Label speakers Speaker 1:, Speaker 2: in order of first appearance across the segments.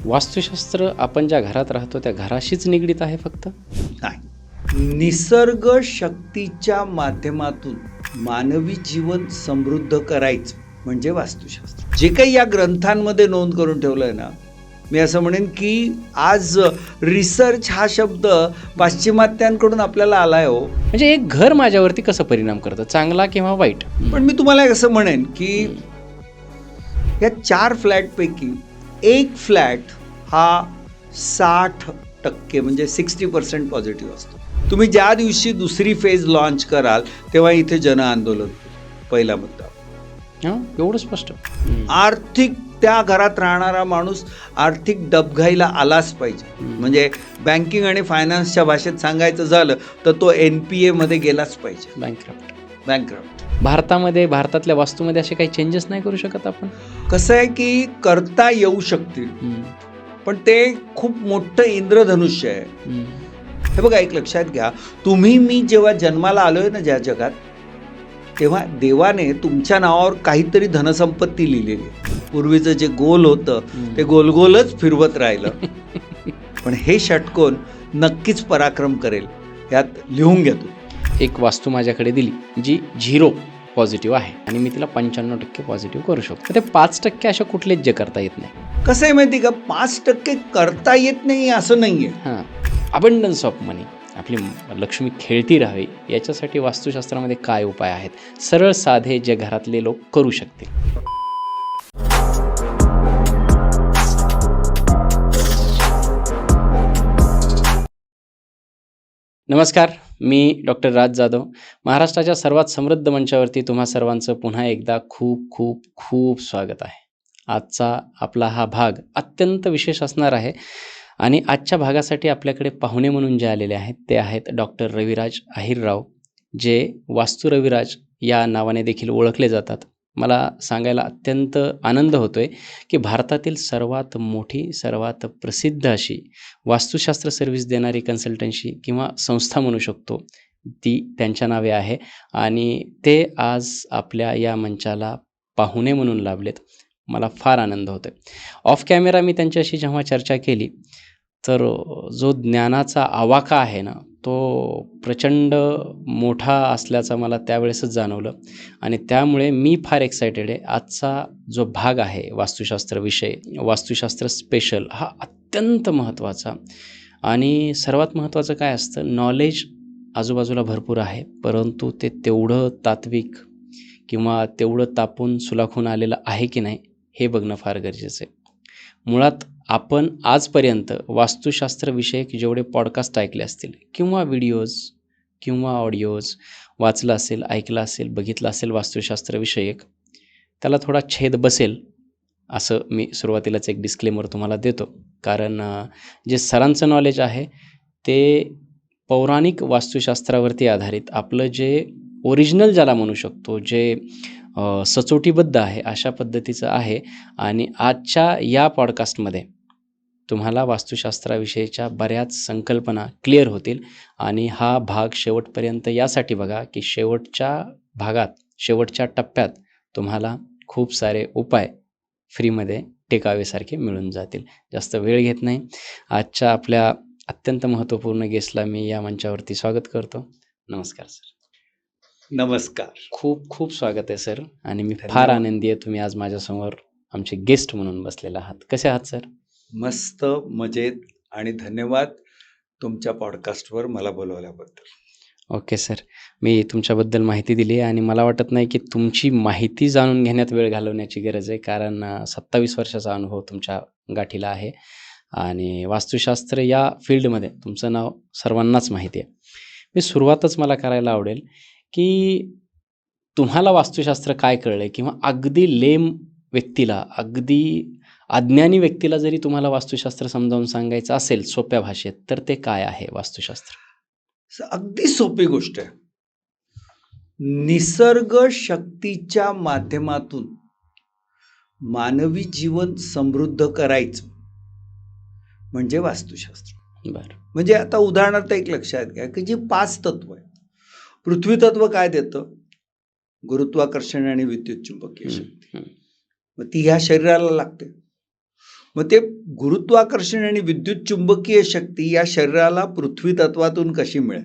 Speaker 1: वास्तुशास्त्र आपण ज्या घरात राहतो त्या घराशीच निगडीत आहे फक्त?
Speaker 2: नाही, निसर्ग शक्तीच्या माध्यमातून मानवी जीवन समृद्ध करायचं म्हणजे वास्तुशास्त्र. जे काही या ग्रंथांमध्ये नोंद करून ठेवलंय ना, मी असं म्हणेन की आज रिसर्च हा शब्द पाश्चिमात्यांकडून आपल्याला आलाय हो.
Speaker 1: म्हणजे एक घर माझ्यावरती कसं परिणाम करतं, चांगला किंवा वाईट?
Speaker 2: पण मी तुम्हाला असं म्हणेन की या 4 फ्लॅटपैकी एक फ्लॅट हा 60% म्हणजे 60% पॉझिटिव्ह असतो. तुम्ही ज्या दिवशी दुसरी फेज लॉन्च कराल तेव्हा इथे जन आंदोलन पहिला मुद्दा.
Speaker 1: एवढं स्पष्ट.
Speaker 2: आर्थिक त्या घरात राहणारा माणूस आर्थिक डबघाईला आलाच पाहिजे. म्हणजे बँकिंग आणि फायनान्सच्या भाषेत सांगायचं झालं तर तो NPA मध्ये गेलाच पाहिजे. बँकरप्ट.
Speaker 1: भारतातल्या वास्तूमध्ये असे काही चेंजेस नाही करू शकत आपण?
Speaker 2: कसं आहे की करता येऊ शकतील, पण ते खूप मोठं इंद्रधनुष्य आहे. हे बघा, एक लक्षात घ्या, तुम्ही मी जेव्हा जन्माला आलोय ना ज्या जगात, तेव्हा देवाने तुमच्या नावावर काहीतरी धनसंपत्ती लिहिलेली आहे. पूर्वीचं जे गोल होतं ते गोलगोलच फिरवत राहिलं. पण हे षटकोन नक्कीच पराक्रम करेल, यात लिहून घ्या. तू
Speaker 1: एक वास्तू माझ्याकडे दिली जी 0 पॉझिटिव्ह आहे आणि मी तिला 95% पॉझिटिव्ह करू शकतो. ते 5% अशा कुठलेच जे करता येत नाही.
Speaker 2: कसं आहे माहिती का, 5% करता येत नाही असं नाहीये.
Speaker 1: अबंडन्स ऑफ मनी, आपली लक्ष्मी खेळती राहावी याच्यासाठी वास्तुशास्त्रामध्ये काय उपाय आहेत, सरळ साधे, जे घरातले लोक करू शकतील? नमस्कार, मी डॉक्टर राज जाधव. महाराष्ट्राच्या सर्वात समृद्ध मंचावरती तुम्हा सर्वांचं पुन्हा एकदा खूप खूप खूप स्वागत आहे. आजचा आपला हा भाग अत्यंत विशेष असणार आहे आणि आजच्या भागासाठी आपल्याकडे पाहुणे म्हणून जे आलेले आहेत ते आहेत डॉक्टर रविराज अहिरराव, जे वास्तू रविराज या नावाने देखील ओळखले जातात. मला सांगायला अत्यंत आनंद होतोय की भारतातील सर्वात मोठी, सर्वात प्रसिद्ध अशी वास्तुशास्त्र सर्व्हिस देणारी कन्सल्टन्सी किंवा संस्था म्हणू शकतो, ती त्यांच्या नावे आहे आणि ते आज आपल्या या मंचाला पाहुणे म्हणून लाभलेत. मला फार आनंद होतोय. ऑफ कॅमेरा मी त्यांच्याशी जेव्हा चर्चा केली तर जो ज्ञानाचा आवाका आहे ना, तो प्रचंड मोठा असल्याचं मला त्यावेळेसच जाणवलं आणि त्यामुळे मी फार एक्सायटेड आहे. आजचा जो भाग आहे वास्तुशास्त्र विषय, वास्तुशास्त्र स्पेशल, हा अत्यंत महत्त्वाचा. आणि सर्वात महत्त्वाचं काय असतं, नॉलेज आजूबाजूला भरपूर आहे, परंतु ते तेवढं तात्विक किंवा तेवढं तापून सुलाखून आलेलं आहे की नाही हे बघणं फार गरजेचं आहे. मुळात आपण आजपर्यंत वास्तुशास्त्रविषयक जेवढे पॉडकास्ट ऐकले असतील किंवा व्हिडिओज किंवा ऑडिओज वाचलं असेल, ऐकलं असेल, बघितलं असेल वास्तुशास्त्रविषयक, त्याला थोडा छेद बसेल असं मी सुरुवातीलाच एक डिस्क्लेमर तुम्हाला देतो. कारण जे सरांचं नॉलेज आहे ते पौराणिक वास्तुशास्त्रावरती आधारित, आपलं जे ओरिजिनल ज्याला म्हणू शकतो, जे सचोटीबद्ध आहे अशा पद्धतीचं आहे. आणि आजच्या या पॉडकास्टमध्ये तुम्हाला वास्तुशास्त्राविषयीच्या बऱ्याच संकल्पना क्लिअर होतील. आणि हा भाग शेवटपर्यंत यासाठी बघा की शेवटच्या भागात, शेवटच्या टप्प्यात तुम्हाला खूप सारे उपाय फ्रीमध्ये टेकावेसारखे मिळून जातील. जास्त वेळ घेत नाही, आजच्या आपल्या अत्यंत महत्त्वपूर्ण गेस्टला मी या मंचावरती स्वागत करतो. नमस्कार सर.
Speaker 2: नमस्कार.
Speaker 1: खूप खूप स्वागत आहे सर. आणि मी फार आनंदी आहे तुम्ही आज माझ्यासमोर आमचे गेस्ट म्हणून बसलेला आहात. कसे आहात सर?
Speaker 2: मस्त, मजेत, आणि धन्यवाद तुमच्या पॉडकास्टवर मला बोलवल्याबद्दल.
Speaker 1: ओके सर, मी तुमच्याबद्दल माहिती दिली आणि मला वाटत नाही की तुमची माहिती जाणून घेण्यात वेळ घालवण्याची गरज आहे, कारण 27 वर्षाचा अनुभव तुमच्या गाठीला आहे आणि वास्तुशास्त्र या फील्डमध्ये तुमचं नाव सर्वांनाच माहिती आहे. मी सुरुवातच मला करायला आवडेल की तुम्हाला वास्तुशास्त्र काय कळलं, किंवा अगदी लेम व्यक्तीला, अगदी अज्ञानी व्यक्तीला जरी तुम्हाला वास्तुशास्त्र समजावून सांगायचं असेल सोप्या भाषेत, तर ते काय आहे वास्तुशास्त्र?
Speaker 2: अगदी सोपी गोष्ट आहे. निसर्ग शक्तीच्या माध्यमातून मानवी जीवन समृद्ध करायचं म्हणजे वास्तुशास्त्र.
Speaker 1: बरं.
Speaker 2: म्हणजे आता उदाहरणार्थ एक लक्षात घ्या की जी 5 तत्व आहे. पृथ्वी तत्व काय देतं? गुरुत्वाकर्षण आणि विद्युत चुंबकीय शक्ती. मग ती ह्या शरीराला लागते. मग ते गुरुत्वाकर्षण आणि विद्युत चुंबकीय शक्ती या शरीराला पृथ्वी तत्वातून कशी मिळेल?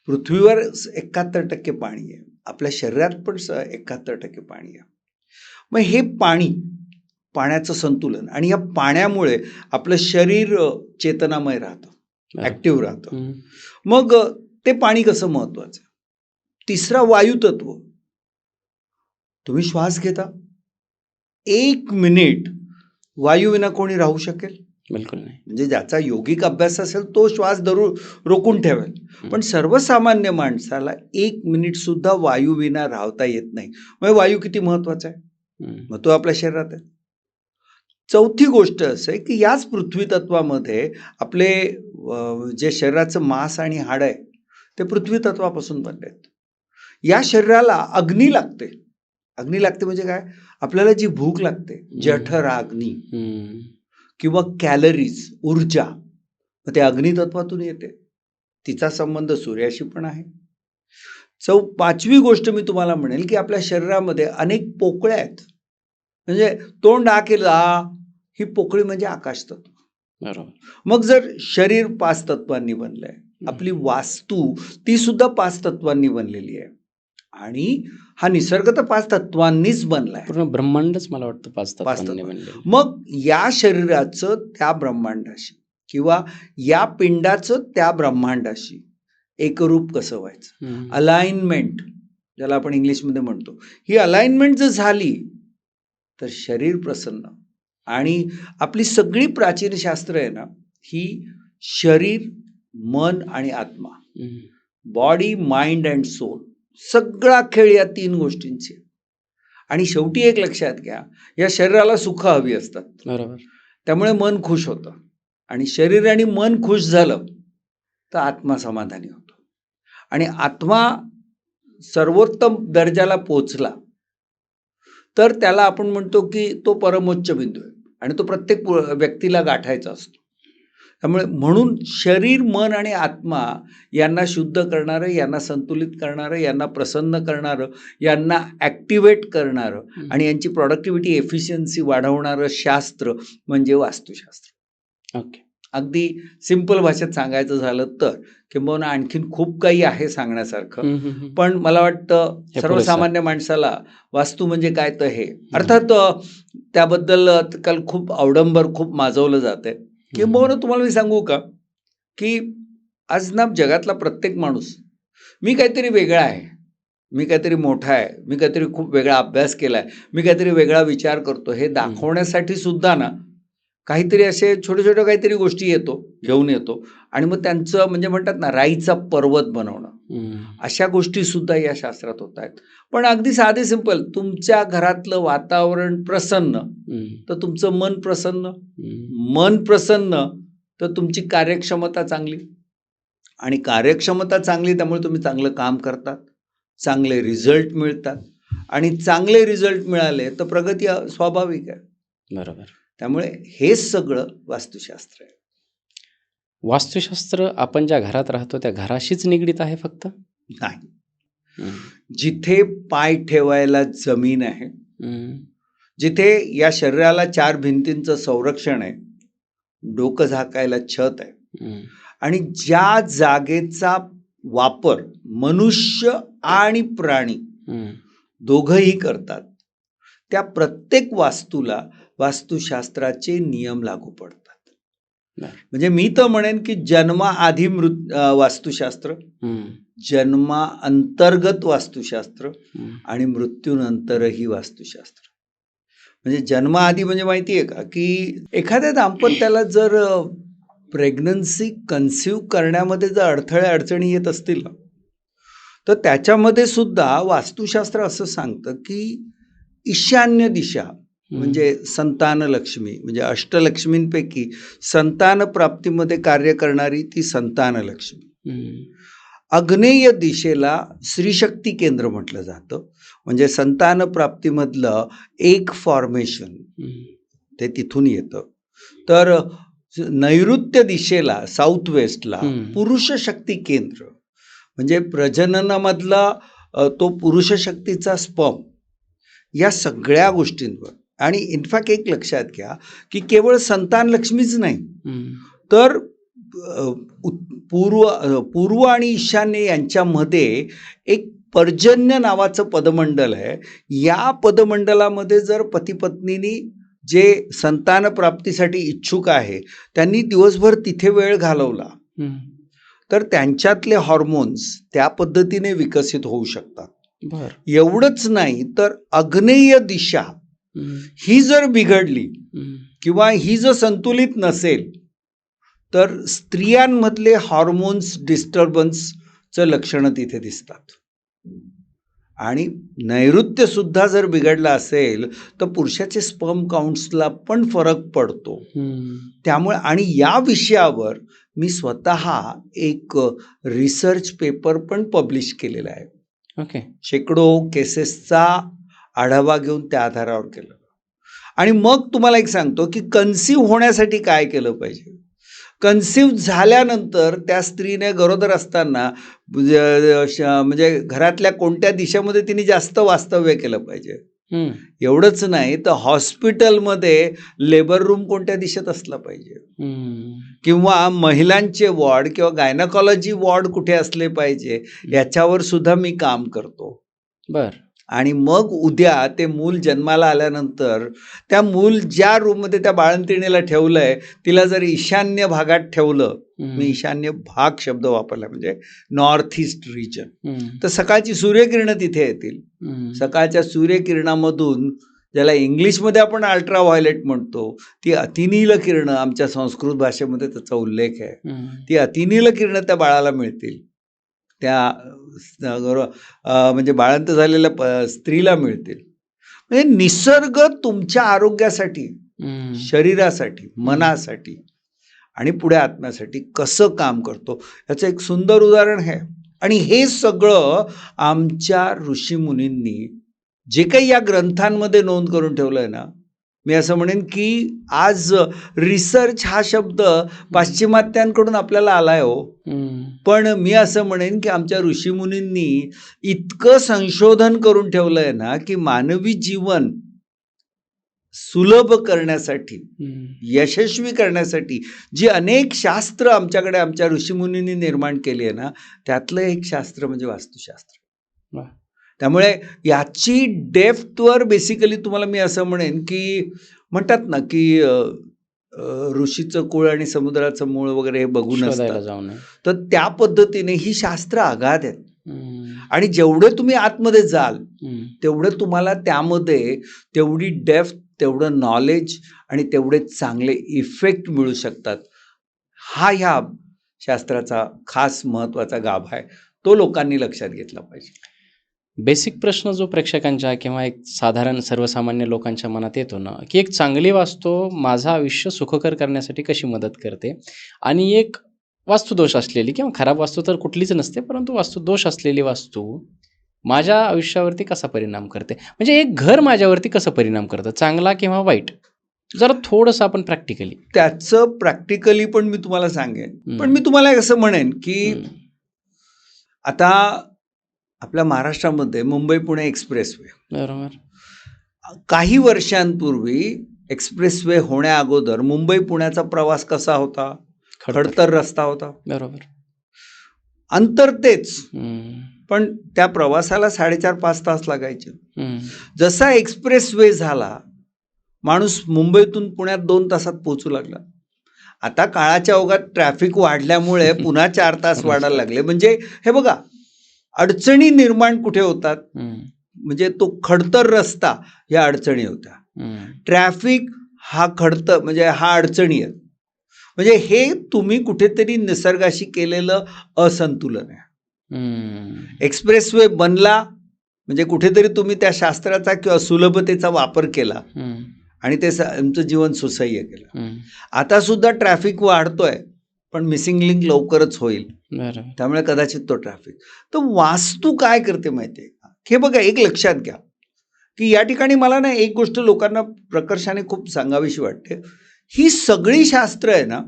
Speaker 2: पृथ्वीवर 71% पाणी आहे, आपल्या शरीरात पण 71% पाणी आहे. मग हे पाण्याचं संतुलन आणि या पाण्यामुळे आपलं शरीर चेतनामय राहतं, ऍक्टिव्ह राहतं. मग ते पाणी कसं महत्वाचं? तिसरा वायुतत्व. तुम्ही श्वास घेता, 1 मिनिट वायूविना कोणी राहू शकेल?
Speaker 1: बिलकुल नाही.
Speaker 2: म्हणजे ज्याचा योगिक अभ्यास असेल तो श्वास रोखून ठेवेल, पण सर्वसामान्य माणसाला 1 मिनिट सुद्धा वायूविना राहता येत नाही. मग वायू किती महत्वाचा आहे? मग तो आपल्या शरीरात आहे. चौथी गोष्ट असं आहे की याच पृथ्वी तत्वामध्ये आपले जे शरीराचं मांस आणि हाड आहे ते पृथ्वी तत्वापासून बनले आहेत. या शरीराला अग्नी लागते. अग्नी लागते म्हणजे काय? आपल्याला जी भूक लागते, जठराग्नी किंवा कॅलरीज, ऊर्जा, ते अग्नितत्वातून येते. तिचा संबंध सूर्याशी पण आहे. पाचवी गोष्ट मी तुम्हाला म्हणेल की आपल्या शरीरामध्ये अनेक पोकळ्या आहेत. म्हणजे तोंड केलं, ही पोकळी म्हणजे आकाश तत्व.
Speaker 1: बरोबर.
Speaker 2: मग जर शरीर 5 तत्वांनी बनलंय, आपली वास्तू ती सुद्धा 5 तत्वांनी बनलेली आहे आणि हा निसर्ग तर 5 तत्वांनीच बनलाय.
Speaker 1: पूर्ण ब्रह्मांडच मला वाटतं 5 तत्वांनी बनलेलं.
Speaker 2: मग या शरीराचं त्या ब्रह्मांडाशी किंवा या पिंडाचं त्या ब्रह्मांडाशी एकरूप कसं व्हायचं? अलाइनमेंट, ज्याला आपण इंग्लिशमध्ये म्हणतो. ही अलाइनमेंट जर झाली तर शरीर प्रसन्न. आणि आपली सगळी प्राचीन शास्त्र आहे ना, ही शरीर, मन आणि आत्मा, बॉडी, माइंड अँड सोल, सगळा खेळ या 3 गोष्टींची. आणि शेवटी एक लक्षात घ्या, या शरीराला सुख हवी असतात.
Speaker 1: बरोबर.
Speaker 2: त्यामुळे मन खुश होतं आणि शरीर आणि मन खुश झालं तर आत्मा समाधानी होतो. आणि आत्मा सर्वोत्तम दर्जाला पोचला तर त्याला आपण म्हणतो की तो परमोच्च बिंदू आहे आणि तो प्रत्येक व्यक्तीला गाठायचा असतो. त्यामुळे म्हणून शरीर, मन आणि आत्मा यांना शुद्ध करणारं, यांना संतुलित करणारं, यांना प्रसन्न करणारं, यांना ॲक्टिवेट करणारं आणि यांची प्रॉडक्टिव्हिटी, एफिशियन्सी वाढवणारं शास्त्र म्हणजे वास्तुशास्त्र.
Speaker 1: ओके.
Speaker 2: अगदी सिंपल भाषेत सांगायचं झालं तर, किंबहुना आणखीन खूप काही आहे सांगण्यासारखं, पण मला वाटतं सर्वसामान्य माणसाला वास्तू म्हणजे काय तर हे. अर्थात त्याबद्दल काल खूप अवडंबर, खूप माजवलं जात आहे. किंबहुना तुम्हाला मी सांगू का की आज ना जगातला प्रत्येक माणूस मी काहीतरी वेगळा आहे, मी काहीतरी मोठा आहे, मी काहीतरी खूप वेगळा अभ्यास केला आहे, मी काहीतरी वेगळा विचार करतो, हे दाखवण्यासाठी सुद्धा ना काहीतरी असे छोटे छोटे काहीतरी गोष्टी घेऊन येतो आणि मग त्यांचं म्हणजे म्हणतात ना राईचा पर्वत बनवणं, अशा गोष्टी सुद्धा या शास्त्रात होत आहेत. पण अगदी साधे सिंपल, तुमच्या घरातलं वातावरण प्रसन्न तर तुमचं मन प्रसन्न, मन प्रसन्न तर तुमची कार्यक्षमता चांगली आणि कार्यक्षमता चांगली त्यामुळे तुम्ही चांगलं काम करतात, चांगले रिझल्ट मिळतात आणि चांगले रिझल्ट मिळाले तर प्रगती स्वाभाविक आहे.
Speaker 1: बरोबर. त्यामुळे
Speaker 2: हे सगळं वास्तुशास्त्र आहे.
Speaker 1: वास्तुशास्त्र आपण ज्या घरात राहतो त्या घराशीच निगडीत आहे फक्त?
Speaker 2: नाही. जिथे पाय ठेवायला जमीन आहे, जिथे या शरीराला 4 भिंतींचं संरक्षण आहे, डोकं झाकायला छत आहे आणि ज्या जागेचा वापर मनुष्य आणि प्राणी दोघंही करतात त्या प्रत्येक वास्तूला वास्तुशास्त्राचे नियम लागू पडतात. म्हणजे मी तर म्हणेन की जन्माआधी वास्तुशास्त्र, जन्माअंतर्गत वास्तुशास्त्र आणि मृत्यूनंतरही वास्तुशास्त्र. म्हणजे जन्माआधी म्हणजे माहिती आहे का की एखाद्या दाम्पत्याला जर प्रेग्नन्सी कन्सिव्ह करण्यामध्ये जर अडचणी येत असतील ना तर त्याच्यामध्ये सुद्धा वास्तुशास्त्र असं सांगतं की ईशान्य दिशा म्हणजे संतान लक्ष्मी, म्हणजे अष्टलक्ष्मींपैकी संतान प्राप्तीमध्ये कार्य करणारी ती संतान लक्ष्मी. आग्नेय दिशेला स्त्रीशक्ती केंद्र म्हटलं जातं, म्हणजे संतान प्राप्तीमधलं एक फॉर्मेशन ते तिथून येतं. तर नैऋत्य दिशेला साऊथ वेस्टला पुरुष शक्ती केंद्र, म्हणजे प्रजननामधला तो पुरुष शक्तीचा स्पर्म, या सगळ्या गोष्टींवर आणि इनफॅक्ट एक लक्षात घ्या की केवळ संतान लक्ष्मीच नाही, तर पूर्व आणि ईशान्य यांच्यामध्ये एक पर्जन्य नावाचं पदमंडल आहे. या पदमंडलामध्ये जर पती पत्नीनी जे संतान प्राप्तीसाठी इच्छुक आहे त्यांनी दिवसभर तिथे वेळ घालवला तर त्यांच्यातले हॉर्मोन्स त्या पद्धतीने विकसित होऊ शकतात. एवढंच नाही तर आग्नेय दिशा ही जर बिघडली किंवा ही जर संतुलित नसेल तर स्त्रियांमधले हॉर्मोन्स डिस्टर्बन्सचं लक्षणं तिथे दिसतात. आणि नैऋत्य सुद्धा जर बिघडला असेल तर पुरुषाचे स्पर्म काउंट्सला पण फरक पडतो. त्यामुळे आणि या विषयावर मी स्वतः एक रिसर्च पेपर पण पब्लिश केलेला आहे.
Speaker 1: ओके.
Speaker 2: शेकडो केसेसचा आढावा घेऊन त्या आधारावर केलं. आणि मग तुम्हाला एक सांगतो की कन्सिव्ह होण्यासाठी काय केलं पाहिजे. कन्सिव्ह झाल्यानंतर त्या स्त्रीने गरोदर असताना म्हणजे घरातल्या कोणत्या दिशेमध्ये तिने जास्त वास्तव्य केलं पाहिजे. एवढंच नाही तर हॉस्पिटलमध्ये लेबर रूम कोणत्या दिशेत असला पाहिजे किंवा महिलांचे वॉर्ड किंवा गायनाकॉलॉजी वॉर्ड कुठे असले पाहिजे याच्यावर सुद्धा मी काम करतो. आणि मग उद्या ते मूल जन्माला आल्यानंतर त्या मूल ज्या रूममध्ये त्या बाळंतिणीला ठेवलंय तिला जर ईशान्य भागात ठेवलं, मी ईशान्य भाग शब्द वापरला म्हणजे नॉर्थ ईस्ट रिजन, तर सकाळची सूर्यकिरणं तिथे येतील. सकाळच्या सूर्यकिरणामधून ज्याला इंग्लिशमध्ये आपण अल्ट्राव्हायलेट म्हणतो ती अतिनील किरणं, आमच्या संस्कृत भाषेमध्ये त्याचा उल्लेख आहे, ती अतिनील किरणं त्या बाळाला मिळतील, त्या म्हणजे बाळंत झालेल्या स्त्रीला मिळतील. म्हणजे निसर्ग तुमच्या आरोग्यासाठी, शरीरासाठी, मनासाठी आणि पुढे आत्म्यासाठी कसं काम करतो याचं एक सुंदर उदाहरण आहे. आणि हे सगळं आमच्या ऋषीमुनींनी जे काही या ग्रंथांमध्ये नोंद करून ठेवलं आहे ना, मी असं म्हणेन की आज रिसर्च हा शब्द पाश्चिमात्यांकडून आपल्याला आलाय हो, पण मी असं म्हणेन की आमच्या ऋषीमुनींनी इतकं संशोधन करून ठेवलं आहे ना की मानवी जीवन सुलभ करण्यासाठी, यशस्वी करण्यासाठी जी अनेक शास्त्र आमच्याकडे आमच्या ऋषीमुनींनी निर्माण केली आहे ना, त्यातलं एक शास्त्र म्हणजे वास्तुशास्त्र. त्यामुळे याची डेप्थवर बेसिकली तुम्हाला मी असं म्हणेन की म्हणतात ना की ऋषीचं कुळ आणि समुद्राचं मूळ वगैरे हे बघून असतात, तर त्या पद्धतीने ही शास्त्र आगाध आहेत. आणि जेवढे तुम्ही आतमध्ये जाल तेवढे तुम्हाला त्यामध्ये तेवढी डेप्थ, तेवढं नॉलेज आणि तेवढे चांगले इफेक्ट मिळू शकतात. हा ह्या शास्त्राचा खास महत्त्वाचा गाभा आहे, तो लोकांनी लक्षात घेतला पाहिजे.
Speaker 1: बेसिक प्रश्न जो प्रेक्षकांच्या किंवा एक साधारण सर्वसामान्य लोकांच्या मनात येतो ना की एक चांगली वास्तू माझं आयुष्य सुखकर करण्यासाठी कशी मदत करते आणि एक वास्तुदोष असलेली किंवा खराब वास्तू तर कुठलीच नसते परंतु वास्तुदोष असलेली वास्तू माझ्या आयुष्यावरती कसा परिणाम करते, म्हणजे एक घर माझ्यावरती कसं परिणाम करतं, चांगला किंवा वाईट, जरा थोडंसं आपण प्रॅक्टिकली
Speaker 2: त्याचं प्रॅक्टिकली पण मी तुम्हाला सांगेन. पण मी तुम्हाला असं म्हणेन की आता आपल्या महाराष्ट्रामध्ये मुंबई पुणे एक्सप्रेसवे,
Speaker 1: बरोबर,
Speaker 2: काही वर्षांपूर्वी एक्सप्रेसवे होण्या अगोदर मुंबई पुण्याचा प्रवास कसा होता, खडतर रस्ता होता,
Speaker 1: बरोबर,
Speaker 2: अंतर तेच, पण त्या प्रवासाला 4.5-5 तास लागायचे. जसा एक्सप्रेसवे झाला माणूस मुंबईतून पुण्यात 2 तासात पोहोचू लागला. आता काळाच्या ओघात ट्रॅफिक वाढल्यामुळे पुन्हा 4 तास वाढायला लागले. म्हणजे हे बघा अडचणी निर्माण कुठे होतात, म्हणजे तो खडतर रस्ता या अडचणी होत्या, ट्रॅफिक हा खडतर म्हणजे हा अडचणी आहेत. म्हणजे हे तुम्ही कुठेतरी निसर्गाशी केलेलं असंतुलन आहे. एक्सप्रेसवे बनला म्हणजे कुठेतरी तुम्ही त्या शास्त्राचा किंवा सुलभतेचा वापर केला आणि ते आमचं जीवन सुसह्य केलं. आता सुद्धा ट्रॅफिक वाढतोय पण मिसिंग लिंक लवकरच होईल, त्यामुळे कदाचित तो ट्रॅफिक. तर वास्तू काय करते माहिती आहे का, हे बघा एक लक्षात घ्या की या ठिकाणी मला ना एक गोष्ट लोकांना प्रकर्षाने खूप सांगावीशी वाटते. ही सगळी शास्त्र आहे ना,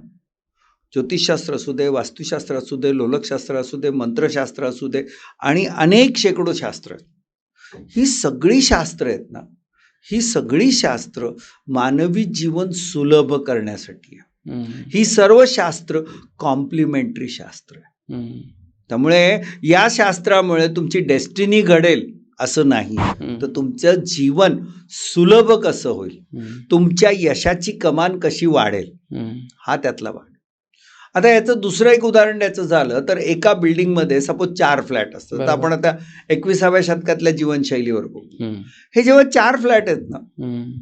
Speaker 2: ज्योतिषशास्त्र असू दे, वास्तुशास्त्र असू दे, लोलकशास्त्र असू दे, मंत्रशास्त्र असू दे आणि अनेक शेकडो शास्त्र, ही सगळी शास्त्र आहेत ना, ही सगळी शास्त्र मानवी जीवन सुलभ करण्यासाठी आहे. ही सर्व शास्त्र कॉम्प्लिमेंटरी शास्त्र आहे. त्यामुळे या शास्त्रामुळे तुमची डेस्टिनी घडेल असं नाही, तर तुमचं जीवन सुलभ कसं होईल, तुमच्या यशाची कमान कशी वाढेल, हा त्यातला भाग. आता याचं दुसरं एक उदाहरण द्यायचं झालं तर एका बिल्डिंगमध्ये सपोज 4 फ्लॅट असतात. तर आपण आता 21व्या शतकातल्या जीवनशैलीवर बघू. हे जेव्हा 4 फ्लॅट आहेत ना,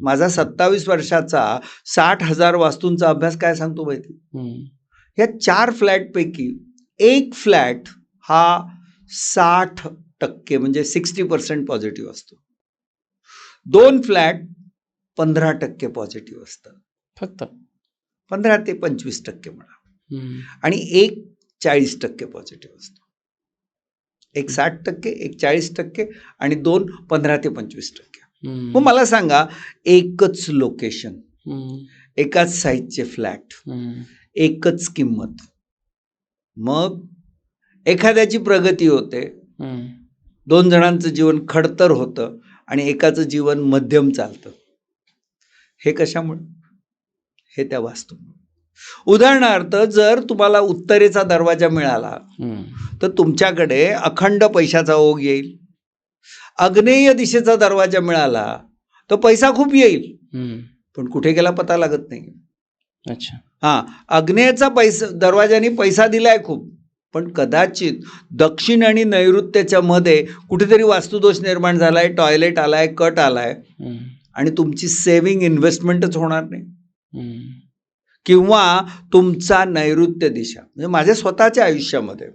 Speaker 2: माझा 27 वर्षाचा 60,000 वास्तूंचा अभ्यास काय सांगतो माहिती, या 4 फ्लॅटपैकी एक फ्लॅट हा 60% म्हणजे 60% पॉझिटिव्ह असतो. 2 फ्लॅट 15% पॉझिटिव्ह असतात, फक्त 15 ते 25% म्हणा, आणि एक 40% पॉझिटिव्ह असतो. एक 60%, एक 40% आणि 2 15 ते 25%. मग मला सांगा, एकच लोकेशन, एकाच साईजचे फ्लॅट, एकच किंमत, मग एखाद्याची प्रगती होते, 2 जणांचं जीवन खडतर होतं आणि एकाचं जीवन मध्यम चालतं. हे कशामुळे? हे त्या वास्तूमुळे. उदाहरणार्थ, जर तुम्हाला उत्तरेचा दरवाजा मिळाला तर तुमच्याकडे अखंड पैशाचा ओघ येईल. आग्नेय दिशेचा दरवाजा मिळाला तर पैसा खूप येईल, पण कुठे गेला पता लागत नाही.
Speaker 1: अच्छा.
Speaker 2: हा, आग्नेयचा दरवाजाने पैसा दिलाय खूप, पण कदाचित दक्षिण आणि नैऋत्यच्या मध्ये कुठेतरी वास्तुदोष निर्माण झालाय, टॉयलेट आलाय, कट आलाय, आणि तुमची सेव्हिंग इन्व्हेस्टमेंटच होणार नाही. किंवा तुमचा नैऋत्य दिशा, म्हणजे माझ्या स्वतःच्या आयुष्यामध्ये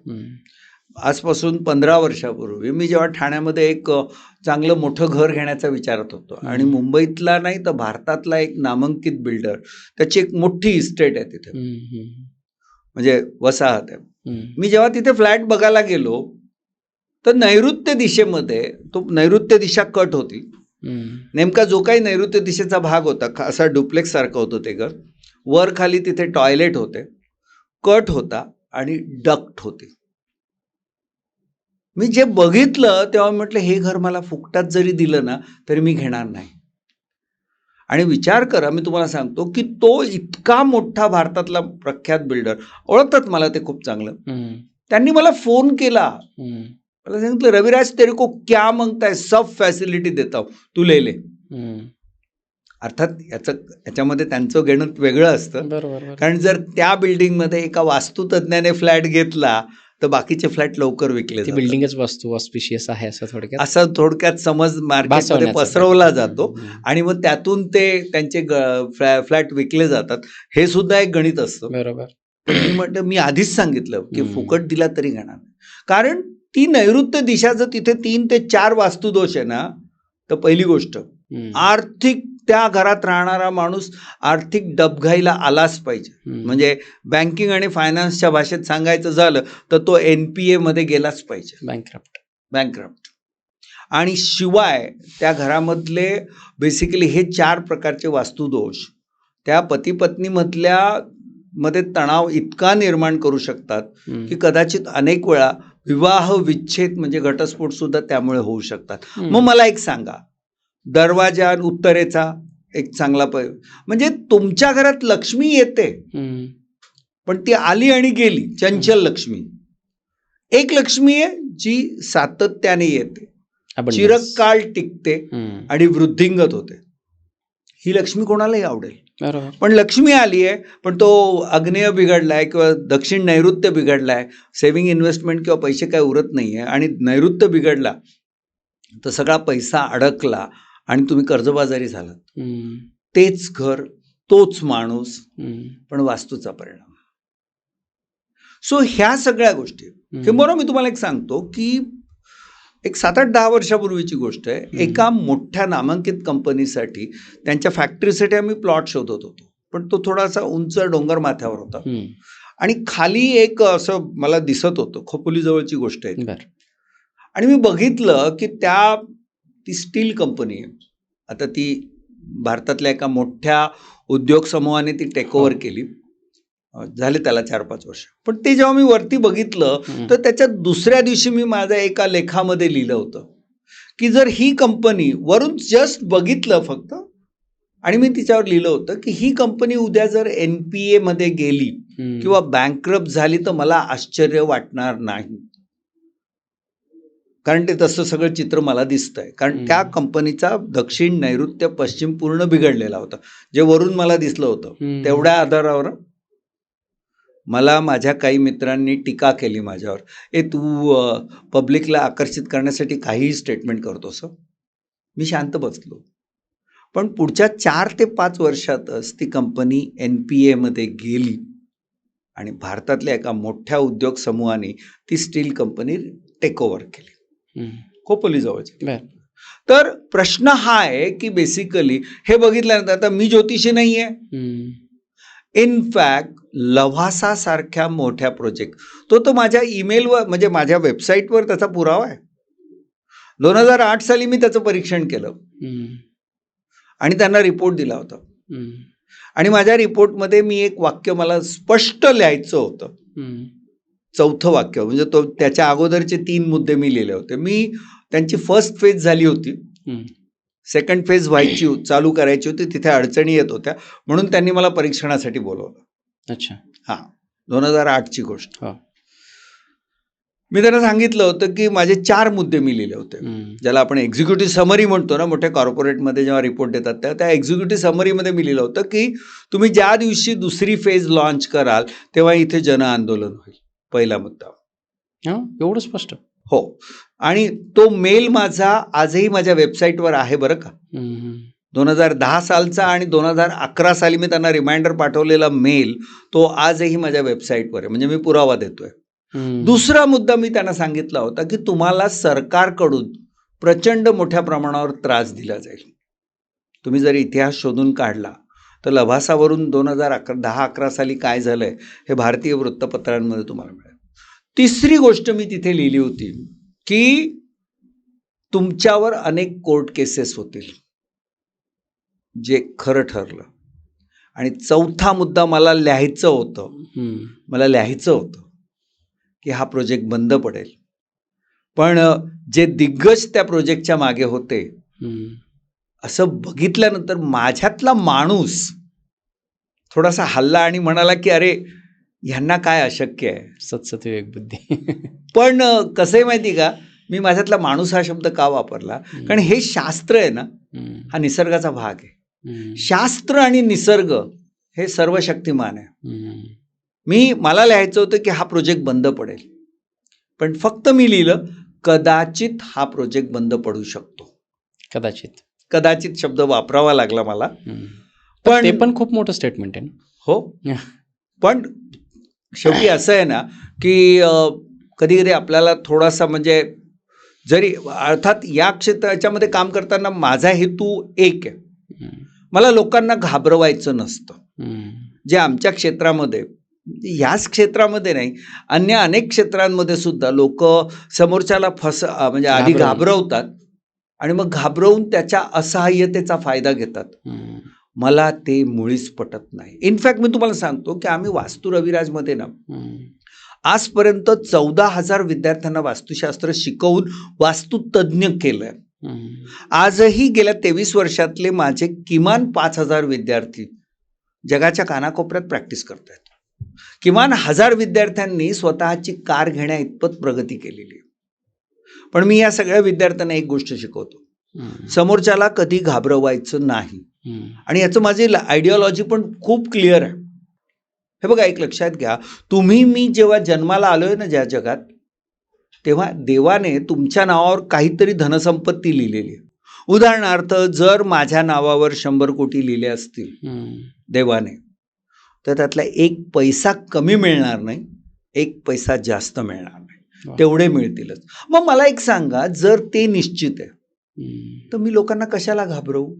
Speaker 2: आजपासून 15 वर्षापूर्वी मी जेव्हा ठाण्यामध्ये एक चांगलं मोठं घर घेण्याचा विचारत होतो, आणि मुंबईतला नाही तर भारतातला एक नामांकित बिल्डर, त्याची एक मोठी इस्टेट आहे तिथे, म्हणजे वसाहत आहे. मी जेव्हा तिथे फ्लॅट बघायला गेलो तर नैऋत्य दिशेमध्ये, तो नैऋत्य दिशा कट होती. नेमका जो काही नैऋत्य दिशेचा भाग होता, असा डुप्लेक्स सारखं होतं ते घर, वर खाली तिथे टॉयलेट होते, कट होता आणि डक्ट होते. मी जे बघितलं तेव्हा म्हटलं, हे घर मला फुकटात जरी दिलं ना तरी मी घेणार नाही. आणि विचार करा, मी तुम्हाला सांगतो की तो इतका मोठा भारतातला प्रख्यात बिल्डर, ओळखतात मला ते खूप चांगलं, त्यांनी मला फोन केला, मला सांगितलं, रविराज तेरे को क्या मांगता है, सब फॅसिलिटी देता हूं, तू ले ले. अर्थात याच्यामध्ये त्यांचं घेणं वेगळं असतं, कारण जर त्या बिल्डिंगमध्ये एका वास्तुतज्ञाने फ्लॅट घेतला तर बाकीचे फ्लॅट लवकर विकले जातात.
Speaker 1: बिल्डिंगच वास्तू ऑस्पिशियस आहे
Speaker 2: असं थोडक्यात समज मार्केटमध्ये पसरवला जातो, आणि मग त्यातून ते त्यांचे फ्लॅट विकले जातात. हे सुद्धा एक गणित असतं.
Speaker 1: बरोबर.
Speaker 2: मी म्हटलं, मी आधीच सांगितलं की फुकट दिला तरी घेणार नाही, कारण ती नैऋत्य दिशा जर तिथे 3 ते 4 वास्तुदोष आहे ना, तर पहिली गोष्ट, आर्थिक, त्या घरात राहणारा माणूस आर्थिक डबघाईला आलाच पाहिजे. म्हणजे बँकिंग आणि फायनान्सच्या भाषेत सांगायचं झालं तर तो NPA मध्ये गेलाच पाहिजे, बँकरप्ट. आणि शिवाय त्या घरामधले बेसिकली हे 4 प्रकारचे वास्तुदोष त्या पती पत्नी मध्ये तणाव इतका निर्माण करू शकतात की कदाचित अनेक वेळा विवाह विच्छेद म्हणजे घटस्फोट सुद्धा त्यामुळे होऊ शकतात. मग मला एक सांगा, दरवाजा उत्तरेचा एक चांगला म्हणजे तुमच्या घरात लक्ष्मी येते, पण ती आली आणि गेली, चंचल लक्ष्मी. एक लक्ष्मी आहे जी सातत्याने येते, चिरकाल टिकते आणि वृद्धिंगत होते. ही लक्ष्मी कोणालाही आवडेल. पण लक्ष्मी आली आहे, पण तो आग्नेय बिघडलाय किंवा दक्षिण नैऋत्य बिघडलाय, सेव्हिंग इन्व्हेस्टमेंट किंवा पैसे काय उरत नाहीये, आणि नैऋत्य बिघडला तर सगळा पैसा अडकला आणि तुम्ही कर्जबाजारी झालात. तेच घर, तोच माणूस, पण वास्तूचा परिणाम. सो ह्या सगळ्या गोष्टी, किंवा मी तुम्हाला एक सांगतो की एक 7-8-10 वर्षापूर्वीची गोष्ट आहे. एका मोठ्या नामांकित कंपनीसाठी त्यांच्या फॅक्टरीसाठी आम्ही प्लॉट शोधत होतो, पण तो थोडासा उंच डोंगर माथ्यावर होता, आणि खाली एक असं मला दिसत होतं, खोपोली जवळची गोष्ट आहे. आणि मी बघितलं की ती स्टील कंपनी आहे. आता ती भारतातल्या एका मोठ्या उद्योग समूहाने ती टेक ओव्हर केली, झाले त्याला 4-5 वर्ष. पण ते जेव्हा मी वरती बघितलं तर त्याच्या दुसऱ्या दिवशी मी माझ्या एका लेखामध्ये लिहिलं होतं की जर ही कंपनी वरून जस्ट बघितलं फक्त, आणि मी तिच्यावर लिहिलं होतं की ही कंपनी उद्या जर NPA मध्ये गेली किंवा बँकरप्ट झाली तर मला आश्चर्य वाटणार नाही, कारण ते तसं सगळं चित्र मला दिसतंय. कारण त्या कंपनीचा दक्षिण, नैऋत्य, पश्चिम पूर्ण बिघडलेला होता. जे वरून मला दिसलं होतं तेवढ्या आधारावर मला माझ्या काही मित्रांनी टीका केली माझ्यावर, तू पब्लिकला आकर्षित करण्यासाठी काहीही स्टेटमेंट करतोस. मी शांत बसलो. पण पुढच्या 4 ते 5 वर्षातच ती कंपनी NPA मध्ये गेली आणि भारतातल्या एका मोठ्या उद्योग समूहाने ती स्टील कंपनी टेक ओव्हर केली, खोपोली जवळची. तर प्रश्न हा आहे की बेसिकली हे बघितल्यानंतर, आता मी ज्योतिषी नाहीये, इनफॅक्ट लव्हासा सारख्या मोठ्या प्रोजेक्ट तो माझ्या ईमेलवर, म्हणजे माझ्या वेबसाईटवर त्याचा पुरावा आहे. 2008 साली मी त्याचं परीक्षण केलं आणि त्यांना रिपोर्ट दिला होता. आणि माझ्या रिपोर्टमध्ये मी एक वाक्य मला स्पष्ट लिहायचं होतं, 4थं वाक्य, म्हणजे तो त्याच्या अगोदरचे 3 मुद्दे मी लिहिले होते. मी त्यांची फर्स्ट फेज झाली होती, सेकंड फेज चालू करायची होती, तिथे अडचणी येत होत्या, म्हणून त्यांनी मला परीक्षणासाठी बोलवलं.
Speaker 1: अच्छा.
Speaker 2: हां, 2008ची गोष्ट. मी त्यांना सांगितलं होतं की माझे 4 मुद्दे मी लिहिले होते, ज्याला आपण एक्झिक्युटिव्ह समरी म्हणतो ना, मोठ्या कॉर्पोरेटमध्ये जेव्हा रिपोर्ट देतात त्या एक्झिक्युटिव्ह समरीमध्ये मी लिहिलं होतं की तुम्ही ज्या दिवशी दुसरी फेज लॉन्च कराल तेव्हा इथे जन आंदोलन होईल, पहिला मुद्दा.
Speaker 1: एवढं स्पष्ट?
Speaker 2: हो. आणि तो मेल माझा आजही माझ्या वेबसाईटवर आहे बरं का. 2010 सालचा आणि 2011 साली मी त्यांना रिमाइंडर पाठवलेला मेल तो आजही माझ्या वेबसाईटवर आहे, म्हणजे मी पुरावा देतोय. दुसरा मुद्दा मी त्यांना सांगितला होता की तुम्हाला सरकारकडून प्रचंड मोठ्या प्रमाणावर त्रास दिला जाईल. तुम्ही जर इतिहास शोधून काढला तर लव्हासावरून 2010-11 साली काय झालंय हे भारतीय वृत्तपत्रांमध्ये तुम्हाला मिळेल. तिसरी गोष्ट मी तिथे लिहिली होती की तुमच्यावर अनेक कोर्ट केसेस होतील, जे खरं ठरलं. आणि 4था मुद्दा मला लिहायचं होतं की हा प्रोजेक्ट बंद पडेल. पण जे दिग्गज त्या प्रोजेक्टच्या मागे होते, असं बघितल्यानंतर माझ्यातला माणूस थोडासा हल्ला आणि म्हणाला की अरे ह्यांना काय अशक्य आहे,
Speaker 1: सत्सविवेक बुद्धी.
Speaker 2: पण कसं आहे माहिती का, मी माझ्यातला माणूस हा शब्द का वापरला, कारण हे शास्त्र आहे ना, हा निसर्गाचा भाग आहे. शास्त्र आणि निसर्ग हे सर्वशक्तिमान आहे. मला लिहायचं होतं की हा प्रोजेक्ट बंद पडेल, पण फक्त मी लिहिलं कदाचित हा प्रोजेक्ट बंद पडू शकतो. कदाचित शब्द वापरावा लागला मला,
Speaker 1: पण ते पण खूप मोठं स्टेटमेंट आहे ना.
Speaker 2: हो, पण शेवटी असं आहे ना की कधी कधी आपल्याला थोडासा, म्हणजे जरी अर्थात या क्षेत्राच्यामध्ये काम करताना माझा हेतू एक आहे, मला लोकांना घाबरवायचं नसतं. जे आमच्या क्षेत्रामध्ये, ह्याच क्षेत्रामध्ये नाही, अन्य अनेक क्षेत्रांमध्ये सुद्धा लोक समोरच्याला म्हणजे आधी घाबरवतात आणि मग घाबरवून त्याच्या असहाय्यतेचा फायदा घेतात. मला ते मुळीच पटत नाही. इनफॅक्ट मी तुम्हाला सांगतो की आम्ही वास्तू रविराजमध्ये ना आजपर्यंत 14,000 विद्यार्थ्यांना वास्तुशास्त्र शिकवून वास्तुतज्ञ केलंय. आजही गेल्या 23 वर्षातले माझे किमान 5,000 विद्यार्थी जगाच्या कानाकोपऱ्यात प्रॅक्टिस करत आहेत. किमान 1,000 विद्यार्थ्यांनी स्वतःची कार घेण्या इतपत प्रगती केलेली आहे. पण मी या सगळ्या विद्यार्थ्यांना एक गोष्ट शिकवतो, समोरच्याला कधी घाबरवायचं नाही. आणि याचं माझी आयडिओलॉजी पण खूप क्लिअर आहे. हे बघा, एक लक्षात घ्या, मी जेव्हा जन्माला आलोय ना ज्या जगात, तेव्हा देवाने तुमच्या नावावर काहीतरी धनसंपत्ती लिहिलेली आहे. उदाहरणार्थ जर माझ्या नावावर 100 कोटी लिहिले असतील देवाने, तर त्यातला 1 पैसा कमी मिळणार नाही, 1 पैसा जास्त मिळणार नाही, तेवढे मिळतीलच. मग मला एक सांगा, जर ते निश्चित आहे तर मी लोकांना कशाला घाबरवू?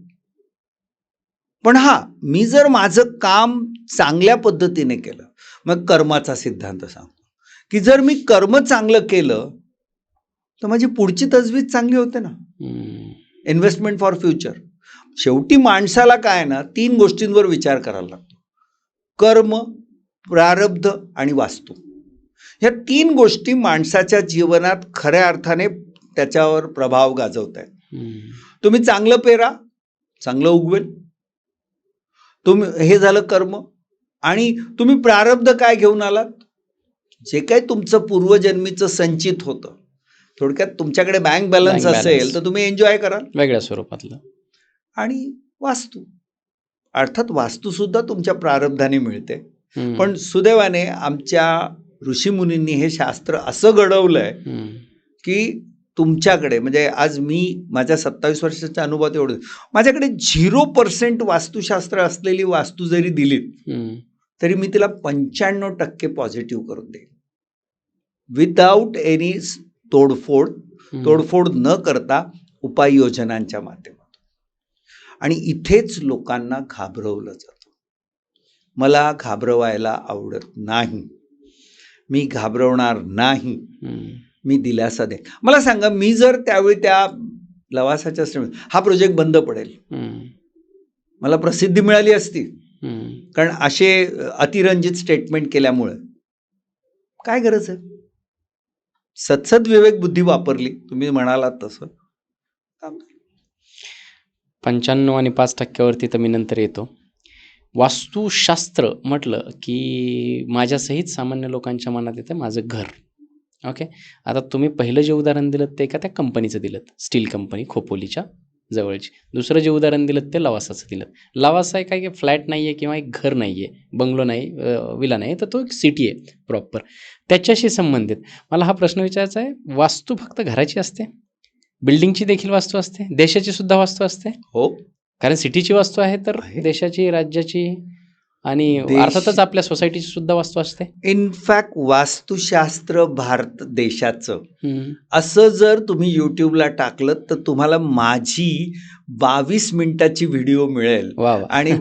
Speaker 2: पण मी जर माझं काम चांगल्या पद्धतीने केलं, मग कर्माचा सिद्धांत सांगतो की जर मी कर्म चांगलं केलं तर माझी पुढची तजवीज चांगली होते ना. Investment for future. शेवटी माणसाला काय ना, 3 गोष्टींवर विचार करायला लागतो: कर्म, प्रारब्ध आणि वास्तू. ह्या 3 गोष्टी माणसाच्या जीवनात खऱ्या अर्थाने त्याच्यावर प्रभाव गाजवताय. तुम्ही चांगलं पेरा, चांगलं उगवेल. तुम्ही हे झालं कर्म. आणि तुम्ही प्रारब्ध काय घेऊन आलात? जे काही तुमचं पूर्वजन्मीचं संचित होतं, थोडक्यात तुमच्याकडे बँक बॅलन्स असेल तर तुम्ही एन्जॉय कराल
Speaker 1: वेगळ्या स्वरूपातलं.
Speaker 2: आणि वास्तू अर्थात वास्तू सुद्धा तुमच्या प्रारब्धाने मिळते. पण सुदैवाने आमच्या ऋषीमुनींनी हे शास्त्र असं घडवलंय की तुमच्याकडे म्हणजे आज मी माझ्या 27 वर्षाच्या अनुभवात एवढं माझ्याकडे 0% वास्तुशास्त्र असलेली वास्तू जरी दिलीत तरी मी तिला 95% पॉझिटिव्ह करून देईन विदाऊट एनी तोडफोड न करता उपाययोजनांच्या माध्यमातून. आणि इथेच लोकांना घाबरवलं जातं. मला घाबरवायला आवडत नाही, मी घाबरवणार नाही, मी दिलासा दे. मला सांगा, मी जर त्यावेळी त्या लवासाच्या हा प्रोजेक्ट बंद पडेल, मला प्रसिद्धी मिळाली असती कारण असे अतिरंजित स्टेटमेंट केल्यामुळे. काय गरज आहे? सत्सद विवेक बुद्धी वापरली, तुम्ही म्हणालात तसं.
Speaker 1: 95 आणि 5% तर मी नंतर येतो. वास्तुशास्त्र म्हटलं की माझ्यासहित सामान्य लोकांच्या मनात येतं माझं घर. ओके, आता तुम्ही पहिलं जे उदाहरण दिलं ते का त्या कंपनीचं दिलं, स्टील कंपनी खोपोलीच्या जवळची. दुसरं जे उदाहरण दिलं ते लवासाचं दिलं. लवासा आहे काय, फ्लॅट नाही आहे किंवा एक घर नाही आहे, बंगलो नाही, विला नाही, तर तो एक सिटी आहे प्रॉपर. त्याच्याशी संबंधित मला हा प्रश्न विचारायचा आहे, वास्तू फक्त घराची असते? बिल्डिंगची देखील वास्तू असते? देशाची सुद्धा वास्तू असते?
Speaker 2: हो, कारण
Speaker 1: सिटीची वास्तू आहे तर देशाची, राज्याची आणि अर्थातच आपल्या सोसायटीची सुद्धा वास्तू असते.
Speaker 2: इनफॅक्ट वास्तुशास्त्र भारत देशाचं असं जर तुम्ही यूट्यूबला टाकलं तर तुम्हाला माझी 22 मिनिटाची व्हिडिओ मिळेल. आणि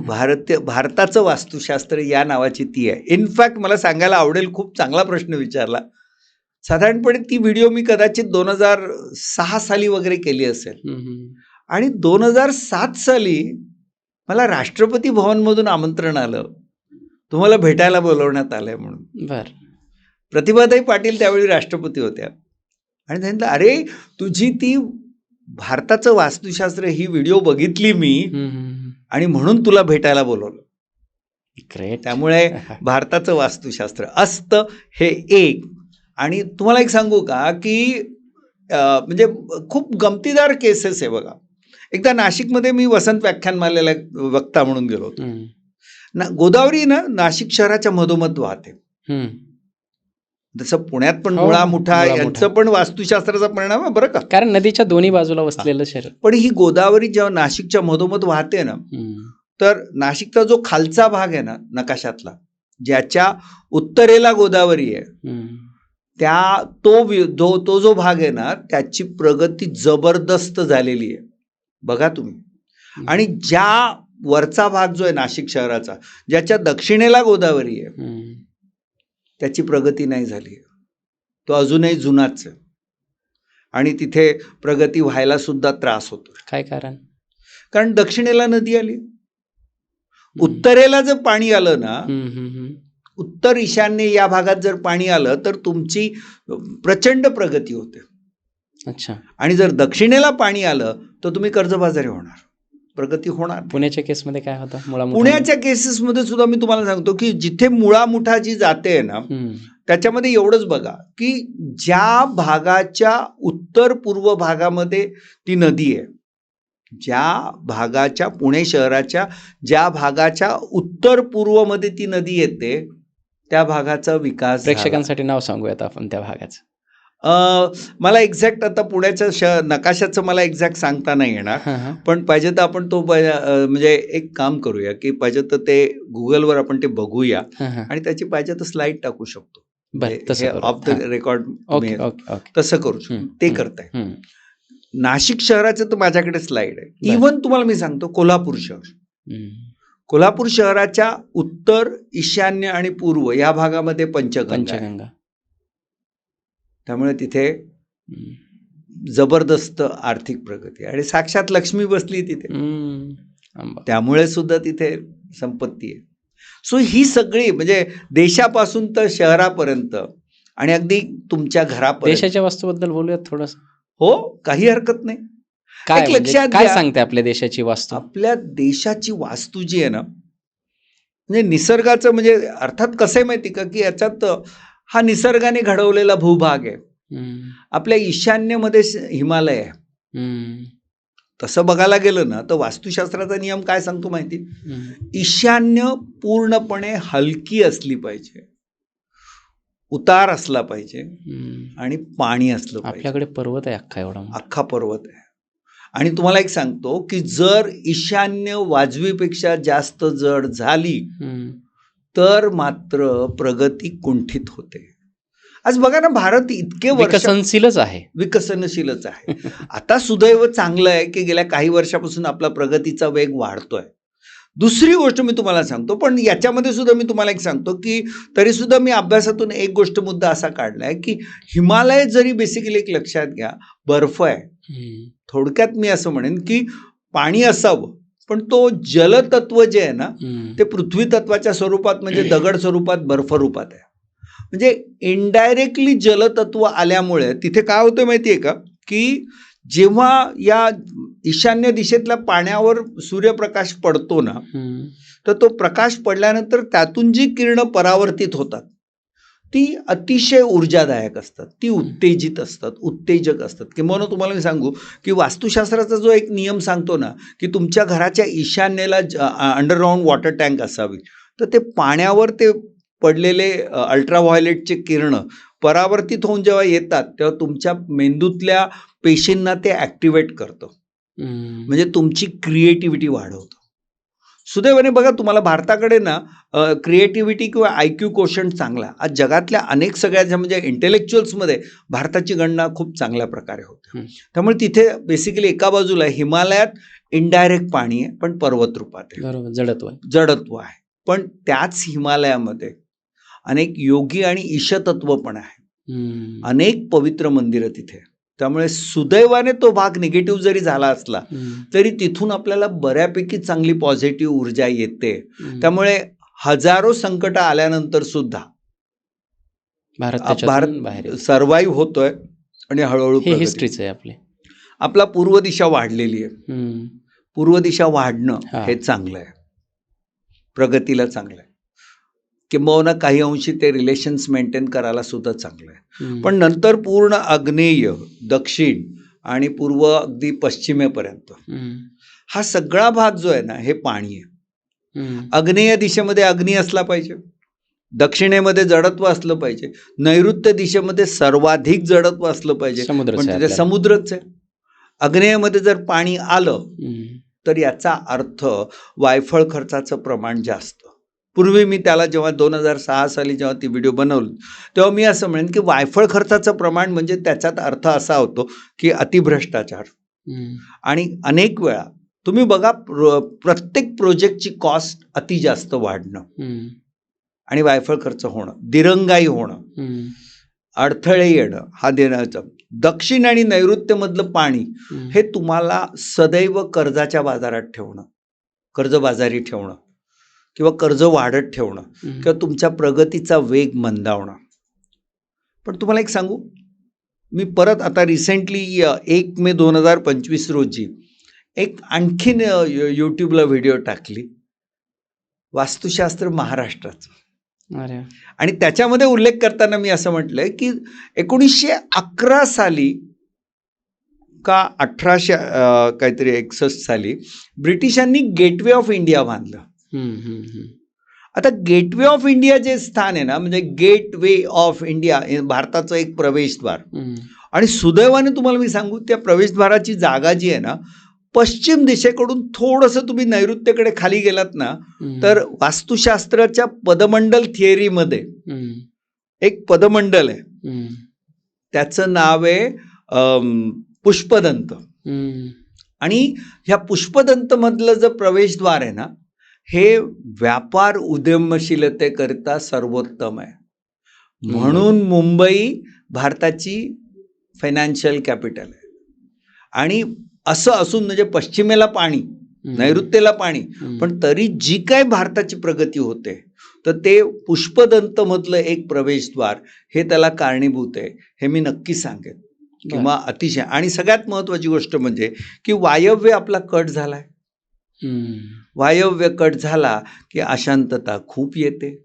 Speaker 2: भारताचं वास्तुशास्त्र या नावाची ती आहे. इनफॅक्ट मला सांगायला आवडेल, खूप चांगला प्रश्न विचारला. साधारणपणे ती व्हिडिओ मी कदाचित 2006 साली वगैरे केली असेल. आणि 2007 साली मला राष्ट्रपती भवनमधून आमंत्रण आलं, तुम्हाला भेटायला बोलवण्यात आलंय म्हणून. प्रतिभाताई पाटील त्यावेळी राष्ट्रपती होत्या आणि सांगितलं, अरे तुझी ती भारताचं वास्तुशास्त्र ही व्हिडिओ बघितली मी आणि म्हणून तुला भेटायला बोलवलं. त्यामुळे भारताचं वास्तुशास्त्र असतं हे एक. आणि तुम्हाला एक सांगू का की म्हणजे खूप गमतीदार केसेस आहे बघा. एकदा नाशिकमध्ये मी वसंत व्याख्यानमालेला वक्ता म्हणून गेलो होतो. गोदावरी ना नाशिक शहराच्या मधोमध वाहते. जसं पुण्यात पण मुळा मुठा यांचं पण वास्तुशास्त्राचा परिणाम आहे बरं का,
Speaker 1: कारण नदीच्या दोन्ही बाजूला वसलेलं शहर.
Speaker 2: पण ही गोदावरी जेव्हा नाशिकच्या मधोमध वाहते ना, तर नाशिकचा जो खालचा भाग आहे ना नकाशातला, ज्याच्या उत्तरेला गोदावरी आहे, तो जो भाग आहे ना त्याची प्रगती जबरदस्त झालेली आहे बघा तुम्ही. आणि ज्या वरचा भाग जो आहे नाशिक शहराचा, ज्याच्या दक्षिणेला गोदावरी आहे, त्याची प्रगती नाही झाली. तो अजूनही जुनाच आहे आणि तिथे प्रगती व्हायला सुद्धा त्रास होतो.
Speaker 1: काय कारण? कारण
Speaker 2: दक्षिणेला नदी आली, उत्तरेला जर पाणी आलं ना, उत्तर ईशान्य या भागात जर पाणी आलं तर तुमची प्रचंड प्रगती होते.
Speaker 1: अच्छा.
Speaker 2: आणि जर दक्षिणेला पाणी आलं तर तुम्ही कर्जबाजारी होणार, प्रगती होणार.
Speaker 1: पुण्याच्या केसमध्ये काय होतं?
Speaker 2: पुण्याच्या केसेसमध्ये सुद्धा मी तुम्हाला सांगतो की जिथे मुळामुठा जी जाते ना, त्याच्यामध्ये एवढंच बघा की ज्या भागाच्या उत्तर पूर्व भागामध्ये ती नदी आहे, ज्या भागाच्या पुणे शहराच्या ज्या भागाच्या उत्तर पूर्व मध्ये ती नदी येते त्या भागाचा विकास.
Speaker 1: प्रेक्षकांसाठी नाव सांगूयात आपण त्या भागाचं.
Speaker 2: मला एक्झॅक्ट आता पुण्याच्या नकाशाचं मला एक्झॅक्ट सांगता नाही येणार, पण पाहिजे तर आपण तो म्हणजे एक काम करूया की पाहिजे तर ते गुगलवर आपण ते बघूया आणि त्याची पाहिजे तर स्लाइड टाकू शकतो ऑफ द रेकॉर्ड. तसं करू शकतो, ते करताय. नाशिक शहराचं तर माझ्याकडे स्लाइड आहे. इव्हन तुम्हाला मी सांगतो कोल्हापूर शहराच्या उत्तर, ईशान्य आणि पूर्व या भागामध्ये पंचगंगा. त्यामुळे तिथे जबरदस्त आर्थिक प्रगती आणि साक्षात लक्ष्मी बसली तिथे, त्यामुळे सुद्धा तिथे संपत्ती आहे. सो ही सगळी म्हणजे देशापासून तर शहरापर्यंत आणि अगदी तुमच्या घरापर्यंत.
Speaker 1: देशाच्या वास्तूबद्दल बोलूयात थोडंसं.
Speaker 2: हो, काही हरकत नाही.
Speaker 1: काय
Speaker 2: एक
Speaker 1: म्हणजे
Speaker 2: लक्षात
Speaker 1: काय
Speaker 2: घ्या,
Speaker 1: सांगते आपल्या देशाची वास्तू?
Speaker 2: आपल्या देशाची वास्तू जी आहे ना, म्हणजे निसर्गाचं, म्हणजे अर्थात कसं आहे माहिती का, की याच्यात हा निसर्गाने घडवलेला भूभाग आहे.
Speaker 1: हम्म,
Speaker 2: आपल्या ईशान्येमध्ये हिमालय आहे.
Speaker 1: हम्म,
Speaker 2: तसं बघायला गेलं ना तर वास्तुशास्त्राचा नियम काय सांगतो माहिती?
Speaker 1: हम्म,
Speaker 2: ईशान्य पूर्णपणे हलकी असली पाहिजे, उतार असला पाहिजे
Speaker 1: हम्म.
Speaker 2: आणि पाणी असलं पाहिजे.
Speaker 1: आपल्याकडे पर्वत आहे अख्खा एवढा मोठा.
Speaker 2: अख्खा पर्वत आहे. आणि तुम्हाला एक सांगतो की जर ईशान्य वाजवीपेक्षा जास्त जड झाली
Speaker 1: हम्म,
Speaker 2: तर मात्र प्रगती कुंठित होते. आज बघा ना, भारत इतके वर्ष
Speaker 1: विकसनशीलच आहे.
Speaker 2: विकसनशीलच आहे. आता सुदैव चांगलं आहे की गेल्या काही वर्षापासून आपला प्रगतीचा वेग वाढतोय. दुसरी गोष्ट मी तुम्हाला सांगतो, पण याच्यामध्ये सुद्धा मी तुम्हाला एक सांगतो की तरी सुद्धा मी अभ्यासातून एक गोष्ट मुद्दा असा काढलाय की हिमालय जरी बेसिकली एक लक्षात घ्या बर्फ आहे.
Speaker 1: हम्म,
Speaker 2: थोडक्यात मी असं म्हणेन की पाणी असावं, पण तो जलतत्व जे आहे ना
Speaker 1: हम्म,
Speaker 2: ते पृथ्वी तत्वाच्या स्वरूपात म्हणजे दगड स्वरूपात, बर्फ रूपात आहे. म्हणजे इनडायरेक्टली जलतत्व आल्यामुळे तिथे काय होतं माहिती आहे का, की जेव्हा या ईशान्य दिशेतल्या पाण्यावर सूर्यप्रकाश पडतो ना,
Speaker 1: हम्म,
Speaker 2: तर तो प्रकाश पडल्यानंतर त्यातून जी किरणं परावर्तित होतात ती अतिशय ऊर्जादायक असतात, ती उत्तेजित असतात, उत्तेजक असतात. किंवा तुम्हाला मी सांगू की वास्तुशास्त्राचा जो एक नियम सांगतो ना की तुमच्या घराच्या ईशान्येला अंडरग्राऊंड वॉटर टँक असावी, तर ते पाण्यावर ते पडलेले अल्ट्राव्हायोलेटचे किरणं परावर्तित होऊन जेव्हा येतात तेव्हा तुमच्या मेंदूतल्या पेशींना ते ॲक्टिवेट करतं.
Speaker 1: हम्म.
Speaker 2: म्हणजे तुमची क्रिएटिव्हिटी वाढवतं. सुदैवाने बघा, तुम्हाला भारताकडे ना क्रिएटिव्हिटी किंवा IQ कोशंट चांगला, आज जगातल्या अनेक सगळ्या म्हणजे इंटेलेक्च्युअल्समध्ये भारताची गणना खूप चांगल्या प्रकारे होते. त्यामुळे तिथे बेसिकली एका बाजूला हिमालयात इनडायरेक्ट पाणी आहे पण पर्वत रूपात आहे,
Speaker 1: बरोबर, जडत्व आहे.
Speaker 2: जडत्व आहे. पण त्याच हिमालयामध्ये अनेक योगी आणि ईशतत्व पण आहे,
Speaker 1: हम्म,
Speaker 2: अनेक पवित्र मंदिरं तिथे. त्यामुळे सुदैवाने तो भाग निगेटिव्ह जरी झाला असला
Speaker 1: हम्म,
Speaker 2: तरी तिथून आपल्याला बऱ्यापैकी चांगली पॉझिटिव्ह ऊर्जा येते.
Speaker 1: हम्म.
Speaker 2: त्यामुळे हजारो संकट आल्यानंतर सुद्धा
Speaker 1: भारत
Speaker 2: भारत
Speaker 1: त्याच्यातून बाहेर येतो.
Speaker 2: सर्वाईव्ह होतोय आणि हळूहळू
Speaker 1: हे
Speaker 2: प्रगती.
Speaker 1: हिस्ट्रीच आहे आपली.
Speaker 2: आपला पूर्व दिशा वाढलेली आहे.
Speaker 1: हम्म,
Speaker 2: पूर्व दिशा वाढणं
Speaker 1: हा.
Speaker 2: हे चांगलं आहे, प्रगतीला चांगलं आहे. किंबहुना काही अंशी ते रिलेशन्स मेंटेन करायला सुद्धा चांगलं आहे.
Speaker 1: हम्म,
Speaker 2: पण नंतर पूर्ण आग्नेय, दक्षिण आणि पूर्व अगदी पश्चिमेपर्यंत
Speaker 1: हम्म,
Speaker 2: हा सगळा भाग जो आहे ना हे पाणी आहे.
Speaker 1: हम्म,
Speaker 2: आग्नेय दिशेमध्ये अग्नी असला पाहिजे, दक्षिणेमध्ये जडत्व असलं पाहिजे, नैऋत्य दिशेमध्ये सर्वाधिक जडत्व असलं पाहिजे,
Speaker 1: समुद्रच
Speaker 2: पण
Speaker 1: आहे
Speaker 2: तिथे
Speaker 1: आपल्याला.
Speaker 2: समुद्रच आहे. आग्नेयमध्ये जर पाणी आलं
Speaker 1: हम्म,
Speaker 2: तर याचा अर्थ वायफळ खर्चाचं प्रमाण जास्त. पूर्वी मी त्याला जेव्हा 2006 साली जेव्हा ती व्हिडिओ बनवली तेव्हा मी असं म्हणेन की वायफळ खर्चाचं प्रमाण म्हणजे त्याच्यात अर्थ असा होतो की अतिभ्रष्टाचार.
Speaker 1: हम्म,
Speaker 2: आणि अनेक वेळा तुम्ही बघा प्रत्येक प्रोजेक्टची कॉस्ट अति जास्त वाढणं
Speaker 1: हम्म,
Speaker 2: आणि वायफळ खर्च होणं, दिरंगाई होणं,
Speaker 1: हम्म,
Speaker 2: अडथळे येणं हा देण्याचं. दक्षिण आणि नैऋत्यमधलं पाणी
Speaker 1: हम्म.
Speaker 2: हे तुम्हाला सदैव कर्जाच्या बाजारात ठेवणं, कर्जबाजारी ठेवणं किंवा कर्ज वाढत ठेवणं
Speaker 1: हम्म.
Speaker 2: किंवा तुमच्या प्रगतीचा वेग मंदावणं. पण तुम्हाला एक सांगू, मी परत आता रिसेंटली 1 मे 2025 रोजी एक आणखीन यूट्यूबला व्हिडिओ टाकली, वास्तुशास्त्र महाराष्ट्राचं.
Speaker 1: अरे वा.
Speaker 2: आणि त्याच्यामध्ये उल्लेख करताना मी असं म्हटलंय की 1911 साली का 1800 काहीतरी 61 साली ब्रिटिशांनी गेटवे ऑफ इंडिया बांधलं.
Speaker 1: हम्म, हम्म, हम्म.
Speaker 2: आता गेटवे ऑफ इंडिया जे स्थान आहे ना, म्हणजे गेटवे ऑफ इंडिया हे भारताचं एक प्रवेशद्वार.
Speaker 1: हम्म,
Speaker 2: आणि सुदैवाने तुम्हाला मी सांगू, त्या प्रवेशद्वाराची जागा जी आहे ना, पश्चिम दिशेकडून थोडंसं तुम्ही नैऋत्येकडे खाली गेलात ना
Speaker 1: हम्म,
Speaker 2: तर वास्तुशास्त्राच्या पदमंडल थिअरीमध्ये
Speaker 1: हम्म,
Speaker 2: एक पदमंडल आहे,
Speaker 1: हम्म,
Speaker 2: त्याचं नाव आहे पुष्पदंत.
Speaker 1: हम्म,
Speaker 2: आणि ह्या पुष्पदंतमधलं जे प्रवेशद्वार आहे ना हे व्यापार उद्यमशीलतेकरिता सर्वोत्तम आहे. म्हणून मुंबई भारताची फायनान्शियल कॅपिटल आहे. आणि असं असून म्हणजे पश्चिमेला पाणी,
Speaker 1: हम्म.
Speaker 2: नैऋत्येला पाणी,
Speaker 1: हम्म.
Speaker 2: पण तरी जी काय भारताची प्रगती होते तर ते पुष्पदंतमधलं एक प्रवेशद्वार हे त्याला कारणीभूत आहे, हे मी नक्की सांगेन. किंवा अतिशय. आणि सगळ्यात महत्त्वाची गोष्ट म्हणजे की वायव्य आपला कट झालाय. वायव्य कट झाला की अशांतता खूप येते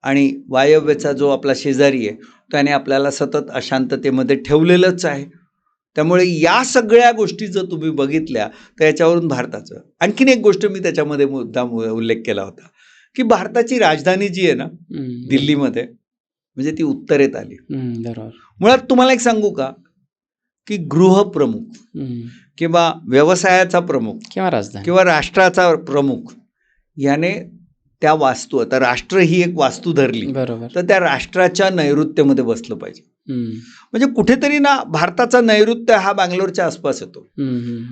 Speaker 2: आणि वायव्यचा जो आपला शेजारी आहे त्याने आपल्याला सतत अशांततेमध्ये ठेवलेलंच आहे. त्यामुळे या सगळ्या गोष्टी जर तुम्ही बघितल्या तर याच्यावरून भारताचं आणखीन एक गोष्ट मी त्याच्यामध्ये मुद्दाम उल्लेख केला होता की भारताची राजधानी जी आहे ना दिल्लीमध्ये, म्हणजे ती उत्तरेत आली.
Speaker 1: बरोबर.
Speaker 2: मुळात तुम्हाला एक सांगू का की गृहप्रमुख किंवा व्यवसायाचा प्रमुख
Speaker 1: किंवा राजधानी
Speaker 2: किंवा राष्ट्राचा प्रमुख याने त्या वास्तू, आता राष्ट्र ही एक वास्तू धरली
Speaker 1: बरोबर,
Speaker 2: तर त्या राष्ट्राच्या नैऋत्यमध्ये बसलं पाहिजे. म्हणजे कुठेतरी ना भारताचा नैऋत्य हा बँगलोरच्या आसपास येतो.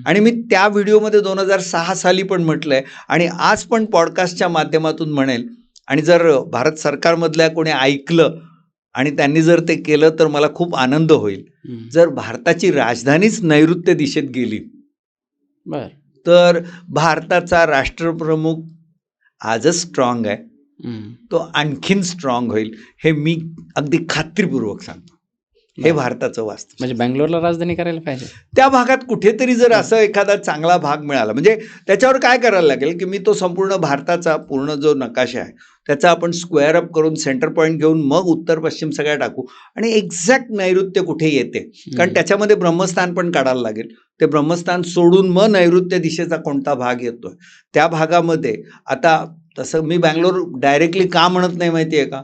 Speaker 2: आणि मी त्या व्हिडिओमध्ये 2006 साली पण म्हटलंय आणि आज पण पॉडकास्टच्या माध्यमातून म्हणेल. आणि जर भारत सरकारमधल्या कोणी ऐकलं आणि त्यांनी जर ते केलं तर मला खूप आनंद होईल. जर भारताची राजधानीच नैऋत्य दिशेत गेली तर भारताचा राष्ट्रप्रमुख आजच स्ट्रॉंग आहे, तो आणखीन स्ट्रॉंग होईल, हे मी अगदी खात्रीपूर्वक सांगतो. हे भारताचं वास्तव.
Speaker 1: म्हणजे बँगलोरला राजधानी करायला पाहिजे.
Speaker 2: त्या भागात कुठेतरी जर असं एखादा चांगला भाग मिळाला, म्हणजे त्याच्यावर काय करायला लागेल की मी तो संपूर्ण भारताचा पूर्ण जो नकाशा आहे त्याचा आपण स्क्वेअर अप करून सेंटर पॉईंट घेऊन मग उत्तर पश्चिम सगळ्या टाकू आणि एक्झॅक्ट नैऋत्य कुठे येते, कारण त्याच्यामध्ये ब्रह्मस्थान पण काढायला लागेल. ते ब्रह्मस्थान सोडून मग नैऋत्य दिशेचा कोणता भाग येतोय त्या भागामध्ये. आता तसं मी बँगलोर डायरेक्टली का म्हणत नाही माहिती आहे का,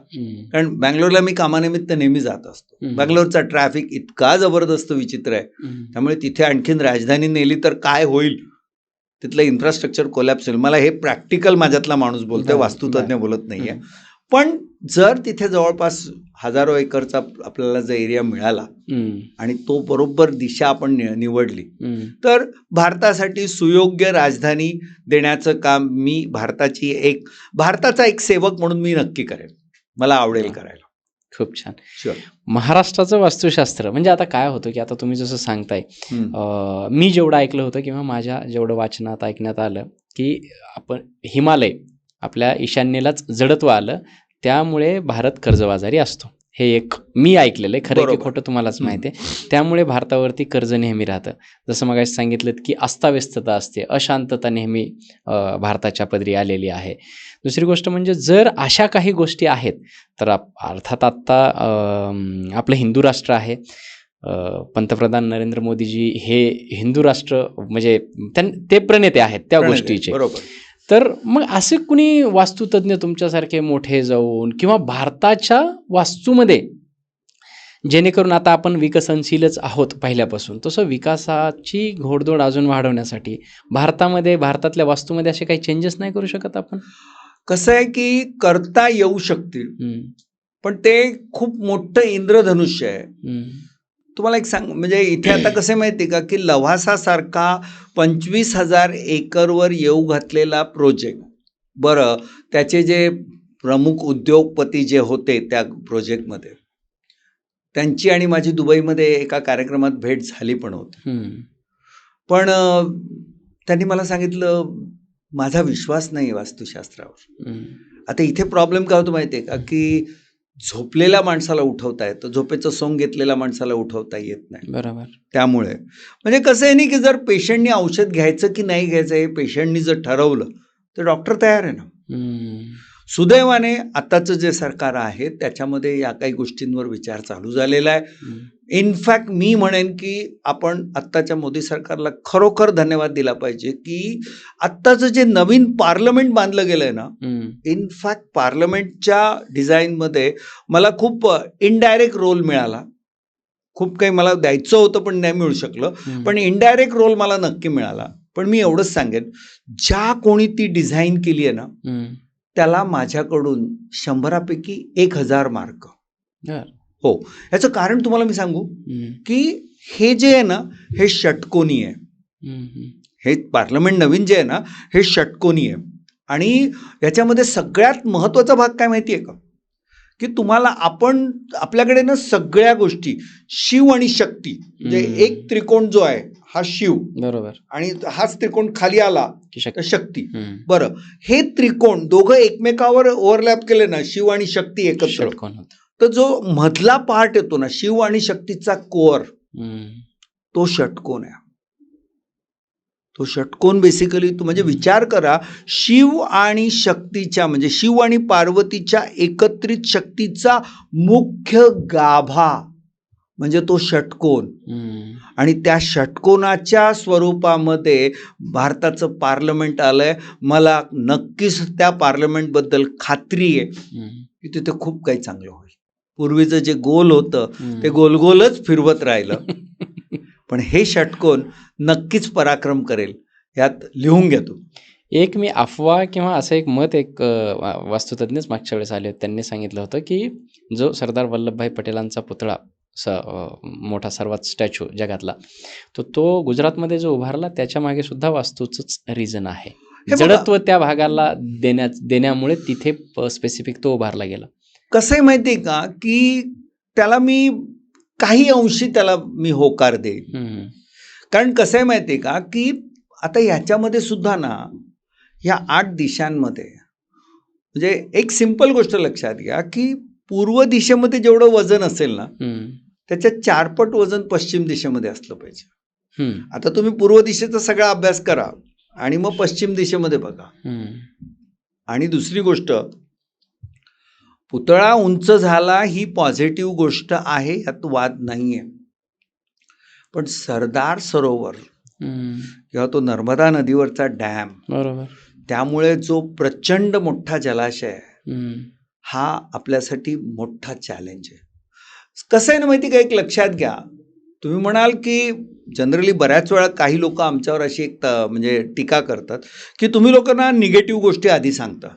Speaker 2: कारण बँगलोरला मी कामानिमित्त नेहमी जात असतो. बँगलोरचा ट्रॅफिक इतका जबरदस्त विचित्र आहे, त्यामुळे तिथे आणखीन राजधानी नेली तर काय होईल, तिथलं इन्फ्रास्ट्रक्चर कोलॅप्स होईल. मला हे प्रॅक्टिकल माझ्यातला माणूस बोलतोय, वास्तुतज्ञ बोलत नाहीये. पण जर तिथे जवळपास हजारो एकरचा आपल्याला जर एरिया मिळाला आणि तो बरोबर दिशा आपण निवडली तर भारतासाठी सुयोग्य राजधानी देण्याचं काम मी भारताचा एक सेवक म्हणून मी नक्की करेन. मला आवडेल करायला.
Speaker 1: खूप छान. महाराष्ट्राचं वास्तुशास्त्र म्हणजे आता काय होतं की आता तुम्ही जसं सांगताय, मी जेवढं ऐकलं होतं किंवा माझ्या जेवढं वाचनात ऐकण्यात आलं की आपण हिमालय आपल्या ईशान्येलाच जडत्व आलं त्यामुळे भारत कर्जबाजारी असतो. हे एक मी ऐकलेलं आहे, खरं की खोटं तुम्हालाच माहिती आहे. त्यामुळे भारतावरती कर्ज नेहमी राहतं. जसं मग सांगितलं की अस्ताव्यस्तता असते, अशांतता नेहमी भारताच्या पदरी आलेली आहे. दुसरी गोष्ट म्हणजे जर अशा काही गोष्टी आहेत तर अर्थात आत्ता आपलं हिंदू राष्ट्र आहे. पंतप्रधान नरेंद्र मोदीजी हे हिंदू राष्ट्र म्हणजे ते प्रणेते आहेत त्या गोष्टीचे.
Speaker 2: बरोबर.
Speaker 1: तर मग असे कुणी वास्तुतज्ञ तुमच्यासारखे मोठे जाऊन किंवा भारताच्या वास्तूमध्ये, जेणेकरून आता आपण विकसनशीलच आहोत पहिल्यापासून, तसं विकासाची घोडदौड अजून वाढवण्यासाठी भारतातल्या वास्तूमध्ये असे काही चेंजेस नाही करू शकत आपण?
Speaker 2: कसं आहे की करता येऊ शकतील, पण ते खूप मोठं इंद्रधनुष्य आहे. तुम्हाला एक सांग, म्हणजे इथे आता कसं माहिती का की लव्हासासारखा 25,000 एकरवर येऊ घातलेला प्रोजेक्ट, बरं त्याचे जे प्रमुख उद्योगपती जे होते त्या प्रोजेक्टमध्ये, त्यांची आणि माझी दुबईमध्ये एका कार्यक्रमात भेट झाली पण होती. पण त्यांनी मला सांगितलं माझा विश्वास नाही वास्तुशास्त्रावर. आता इथे प्रॉब्लेम काय होतो माहिती आहे का की झोपलेल्या माणसाला उठवता येतं, झोपेचं सोंग घेतलेल्या माणसाला उठवता येत नाही.
Speaker 1: बरोबर.
Speaker 2: त्यामुळे म्हणजे कसं आहे नाही की जर पेशंटनी औषध घ्यायचं की नाही घ्यायचं हे पेशंटनी जर ठरवलं तर डॉक्टर तयार आहे ना. सुदैवाने आताचं जे सरकार आहे त्याच्यामध्ये या काही गोष्टींवर विचार चालू झालेला आहे. इनफॅक्ट मी म्हणेन की आपण आत्ताच्या मोदी सरकारला खरोखर धन्यवाद दिला पाहिजे की आत्ताचं जे नवीन पार्लमेंट बांधलं गेलंय ना, इनफॅक्ट पार्लमेंटच्या डिझाईनमध्ये मला खूप इनडायरेक्ट रोल मिळाला. खूप काही मला द्यायचं होतं पण नाही मिळू शकलं, पण इनडायरेक्ट रोल मला नक्की मिळाला. पण मी एवढंच सांगेन, ज्या कोणी ती डिझाईन केली आहे ना त्याला माझ्याकडून 100पैकी 1000 मार्क. हो, याचं कारण तुम्हाला मी सांगू की हे जे आहे ना हे षटकोनी आहे. हे पार्लमेंट नवीन जे आहे ना हे षटकोनी आहे. आणि याच्यामध्ये सगळ्यात महत्त्वाचा भाग काय माहिती आहे का की तुम्हाला आपल्याकडे ना सगळ्या गोष्टी शिव आणि शक्ती, म्हणजे एक त्रिकोण जो आहे हा शिव, बरोबर, आणि हाच त्रिकोण खाली आला तर शक्ती. बरं, हे त्रिकोण दोघं एकमेकावर ओव्हरलॅप केले ना, शिव आणि शक्ती एकत्र, तर जो मधला पार्ट येतो ना शिव आणि शक्तीचा कोअर, तो षटकोन आहे. तो षटकोन बेसिकली तू म्हणजे विचार करा, शिव आणि शक्तीच्या म्हणजे शिव आणि पार्वतीच्या एकत्रित शक्तीचा मुख्य गाभा म्हणजे तो षटकोन. आणि त्या षटकोनाच्या स्वरूपामध्ये भारताचं पार्लमेंट आलंय. मला नक्कीच त्या पार्लमेंटबद्दल खात्री आहे की तिथे खूप काही चांगलं होईल. पूर्वीचं जे गोल होतं ते गोलगोलच फिरवत राहिलं, पण हे षटकोन नक्कीच पराक्रम करेल, यात लिहून घ्या तू.
Speaker 1: एक मी अफवा किंवा असं एक मत वास्तुतज्ञच मागच्या वेळेस आले होते, त्यांनी सांगितलं होतं की जो सरदार वल्लभभाई पटेलांचा पुतळा मोठा सर्वात स्टॅच्यू जगातला, तो गुजरातमध्ये जो उभारला त्याच्या मागे सुद्धा वास्तूचंच रिझन आहे. जडत्व त्या भागाला देण्यामुळे तिथे स्पेसिफिक तो उभारला गेला.
Speaker 2: कसं आहे माहिती आहे का, की त्याला मी काही अंशी त्याला मी होकार देईन. कारण कसं आहे माहिती आहे का, की आता ह्याच्यामध्ये सुद्धा ना, ह्या 8 दिशांमध्ये म्हणजे एक सिंपल गोष्ट लक्षात घ्या की पूर्व दिशेमध्ये जेवढं वजन असेल ना, त्याच्या 4 पट वजन पश्चिम दिशेमध्ये असलं पाहिजे. आता तुम्ही पूर्व दिशेचा सगळा अभ्यास करा आणि मग पश्चिम दिशेमध्ये बघा. आणि दुसरी गोष्ट, पुतळा उंच झाला ही पॉझिटिव्ह गोष्ट आहे, यात वाद नाहीये. पण सरदार सरोवर किंवा तो नर्मदा नदीवरचा डॅम,
Speaker 1: बरोबर,
Speaker 2: त्यामुळे जो प्रचंड मोठा जलाशय हा आपल्यासाठी मोठा चॅलेंज आहे. कसं आहे ना माहिती का, एक लक्षात घ्या, तुम्ही म्हणाल की जनरली बऱ्याच वेळा काही लोक आमच्यावर अशी एक म्हणजे टीका करतात की तुम्ही लोकांना निगेटिव्ह गोष्टी आधी सांगता.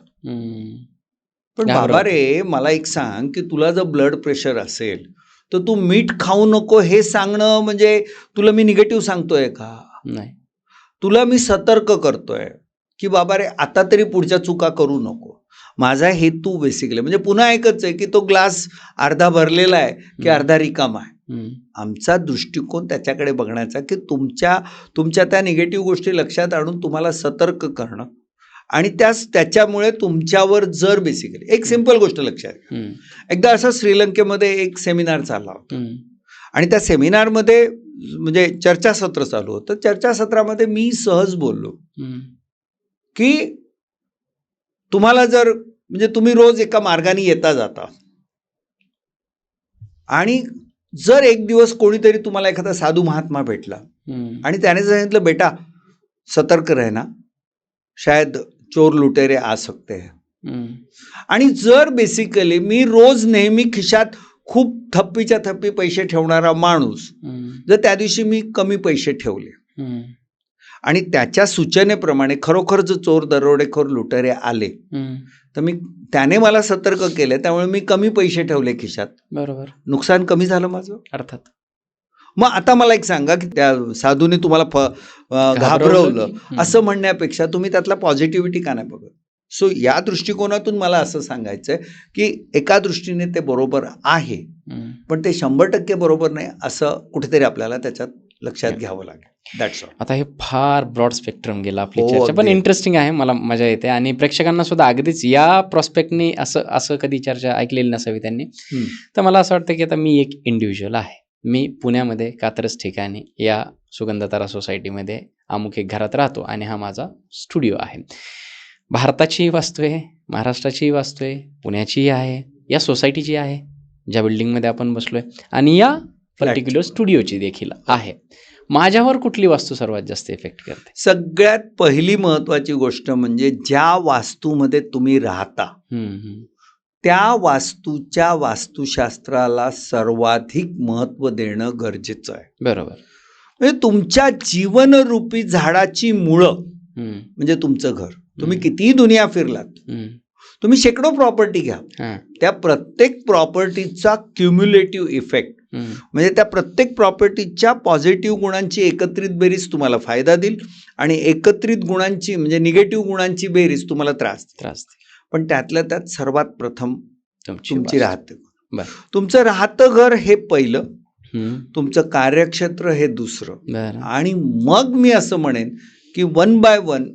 Speaker 2: पण बाबा रे, मला एक सांग की तुला जर ब्लड प्रेशर असेल तर तू मीठ खाऊ नको हे सांगणं म्हणजे तुला मी निगेटिव्ह सांगतोय का?
Speaker 1: नाही.
Speaker 2: तुला मी सतर्क करतोय की बाबा रे, आता तरी पुढच्या चुका करू नको. माझा हेतू बेसिकली म्हणजे पुन्हा एकच आहे की तो ग्लास अर्धा भरलेला आहे की अर्धा रिकामा आहे. आमचा दृष्टिकोन त्याच्याकडे बघण्याचा की तुमच्या त्या निगेटिव्ह गोष्टी लक्षात आणून तुम्हाला सतर्क करणं आणि त्याच्यामुळे तुमच्यावर जर बेसिकली एक सिंपल गोष्ट लक्षात घ्या. एकदा असं श्रीलंकेमध्ये एक सेमिनार चालला होता आणि त्या सेमिनारमध्ये म्हणजे चर्चासत्र चालू होतं. चर्चासत्रामध्ये मी सहज बोललो की तुम्हाला जर म्हणजे तुम्ही रोज एका मार्गाने येता जाता आणि जर एक दिवस कोणीतरी तुम्हाला एखादा साधू महात्मा भेटला आणि त्याने सांगितलं, बेटा सतर्क रहना, शायद चोर लुटेरे आ सकते हैं. आणि जर बेसिकली मी रोज नेहमी खिशात खूप थप्पीच्या थप्पी पैसे ठेवणारा माणूस जर त्या दिवशी मी कमी पैसे ठेवले आणि त्याच्या सूचनेप्रमाणे खरोखर जर चोर दरोडेखोर लुटेरे आले तर त्याने मला सतर्क केले, त्यामुळे मी कमी पैसे ठेवले खिशात, बरोबर, नुकसान कमी झालं माझं अर्थात. मग आता मला एक सांगा की त्या साधूने तुम्हाला घाबरवलं असं म्हणण्यापेक्षा तुम्ही त्यातला पॉझिटिव्हिटी का नाही बघत? सो या दृष्टिकोनातून मला असं सांगायचंय की एका दृष्टीने ते बरोबर आहे, पण ते 100% बरोबर नाही असं कुठेतरी आपल्याला त्याच्यात लक्षात घ्यावं लागेल. That's all.
Speaker 1: आता हे फार ब्रॉड स्पेक्ट्रम गेला आपली चर्चा, पण इंटरेस्टिंग आहे, मला मजा येते आणि प्रेक्षकांना सुद्धा अगदीच या प्रॉस्पेक्टनी असं कधी चर्चा ऐकलेली नसावी त्यांनी. तर मला असं वाटतं की आता मी एक इंडिव्हिज्युअल आहे, मी पुण्यामध्ये कात्रज ठिकाणी या सुगंधतारा सोसायटीमध्ये अमुक एक घरात राहतो आणि हा माझा स्टुडिओ आहे. भारताचीही वास्तू आहे, महाराष्ट्राचीही वास्तू आहे, पुण्याचीही आहे, या सोसायटीची आहे ज्या बिल्डिंगमध्ये आपण बसलोय आणि या पर्टिक्युलर स्टुडिओची देखील आहे. माझ्यावर कुठली वास्तू सर्वात जास्त इफेक्ट करते?
Speaker 2: सगळ्यात पहिली महत्वाची गोष्ट म्हणजे ज्या वास्तूमध्ये तुम्ही राहता त्या वास्तूच्या वास्तुशास्त्राला सर्वाधिक महत्व देणं गरजेचं आहे.
Speaker 1: बरोबर.
Speaker 2: म्हणजे तुमच्या जीवनरूपी झाडाची मुळं म्हणजे तुमचं घर. तुम्ही कितीही दुनिया फिरलात, तुम्ही शेकडो प्रॉपर्टी घ्या, त्या प्रत्येक प्रॉपर्टीचा क्युम्युलेटिव्ह इफेक्ट म्हणजे त्या प्रत्येक प्रॉपर्टीच्या पॉझिटिव्ह गुणांची एकत्रित बेरीज तुम्हाला फायदा देईल आणि एकत्रित गुणांची म्हणजे निगेटिव्ह गुणांची बेरीज तुम्हाला त्रास देईल. पण त्यातल्या त्यात सर्वात प्रथम तुमची राहतं. तुमचं राहतं घर हे पहिलं, तुमचं कार्यक्षेत्र हे दुसरं, आणि मग मी असं म्हणेन की 1 by 1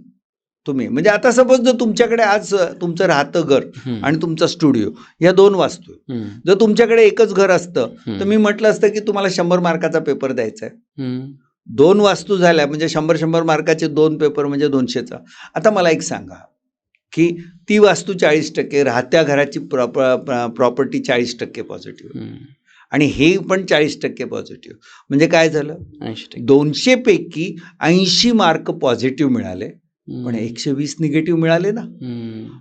Speaker 2: तुम्ही म्हणजे आता सपोज जर तुमच्याकडे आज तुमचं राहतं घर आणि तुमचा स्टुडिओ या 2 वास्तू आहे. जर तुमच्याकडे एकच घर असतं तर मी म्हटलं असतं की तुम्हाला 100 मार्काचा पेपर द्यायचा आहे. 2 वास्तू झाल्या म्हणजे 100 मार्काचे 2 पेपर म्हणजे 200चा. आता मला एक सांगा की ती वास्तू 40%, राहत्या घराची प्रॉपर्टी 40% पॉझिटिव्ह आणि हे पण 40% पॉझिटिव्ह. म्हणजे काय झालं, 200 पैकी 80 मार्क पॉझिटिव्ह मिळाले पण 120 निगेटिव्ह मिळाले ना.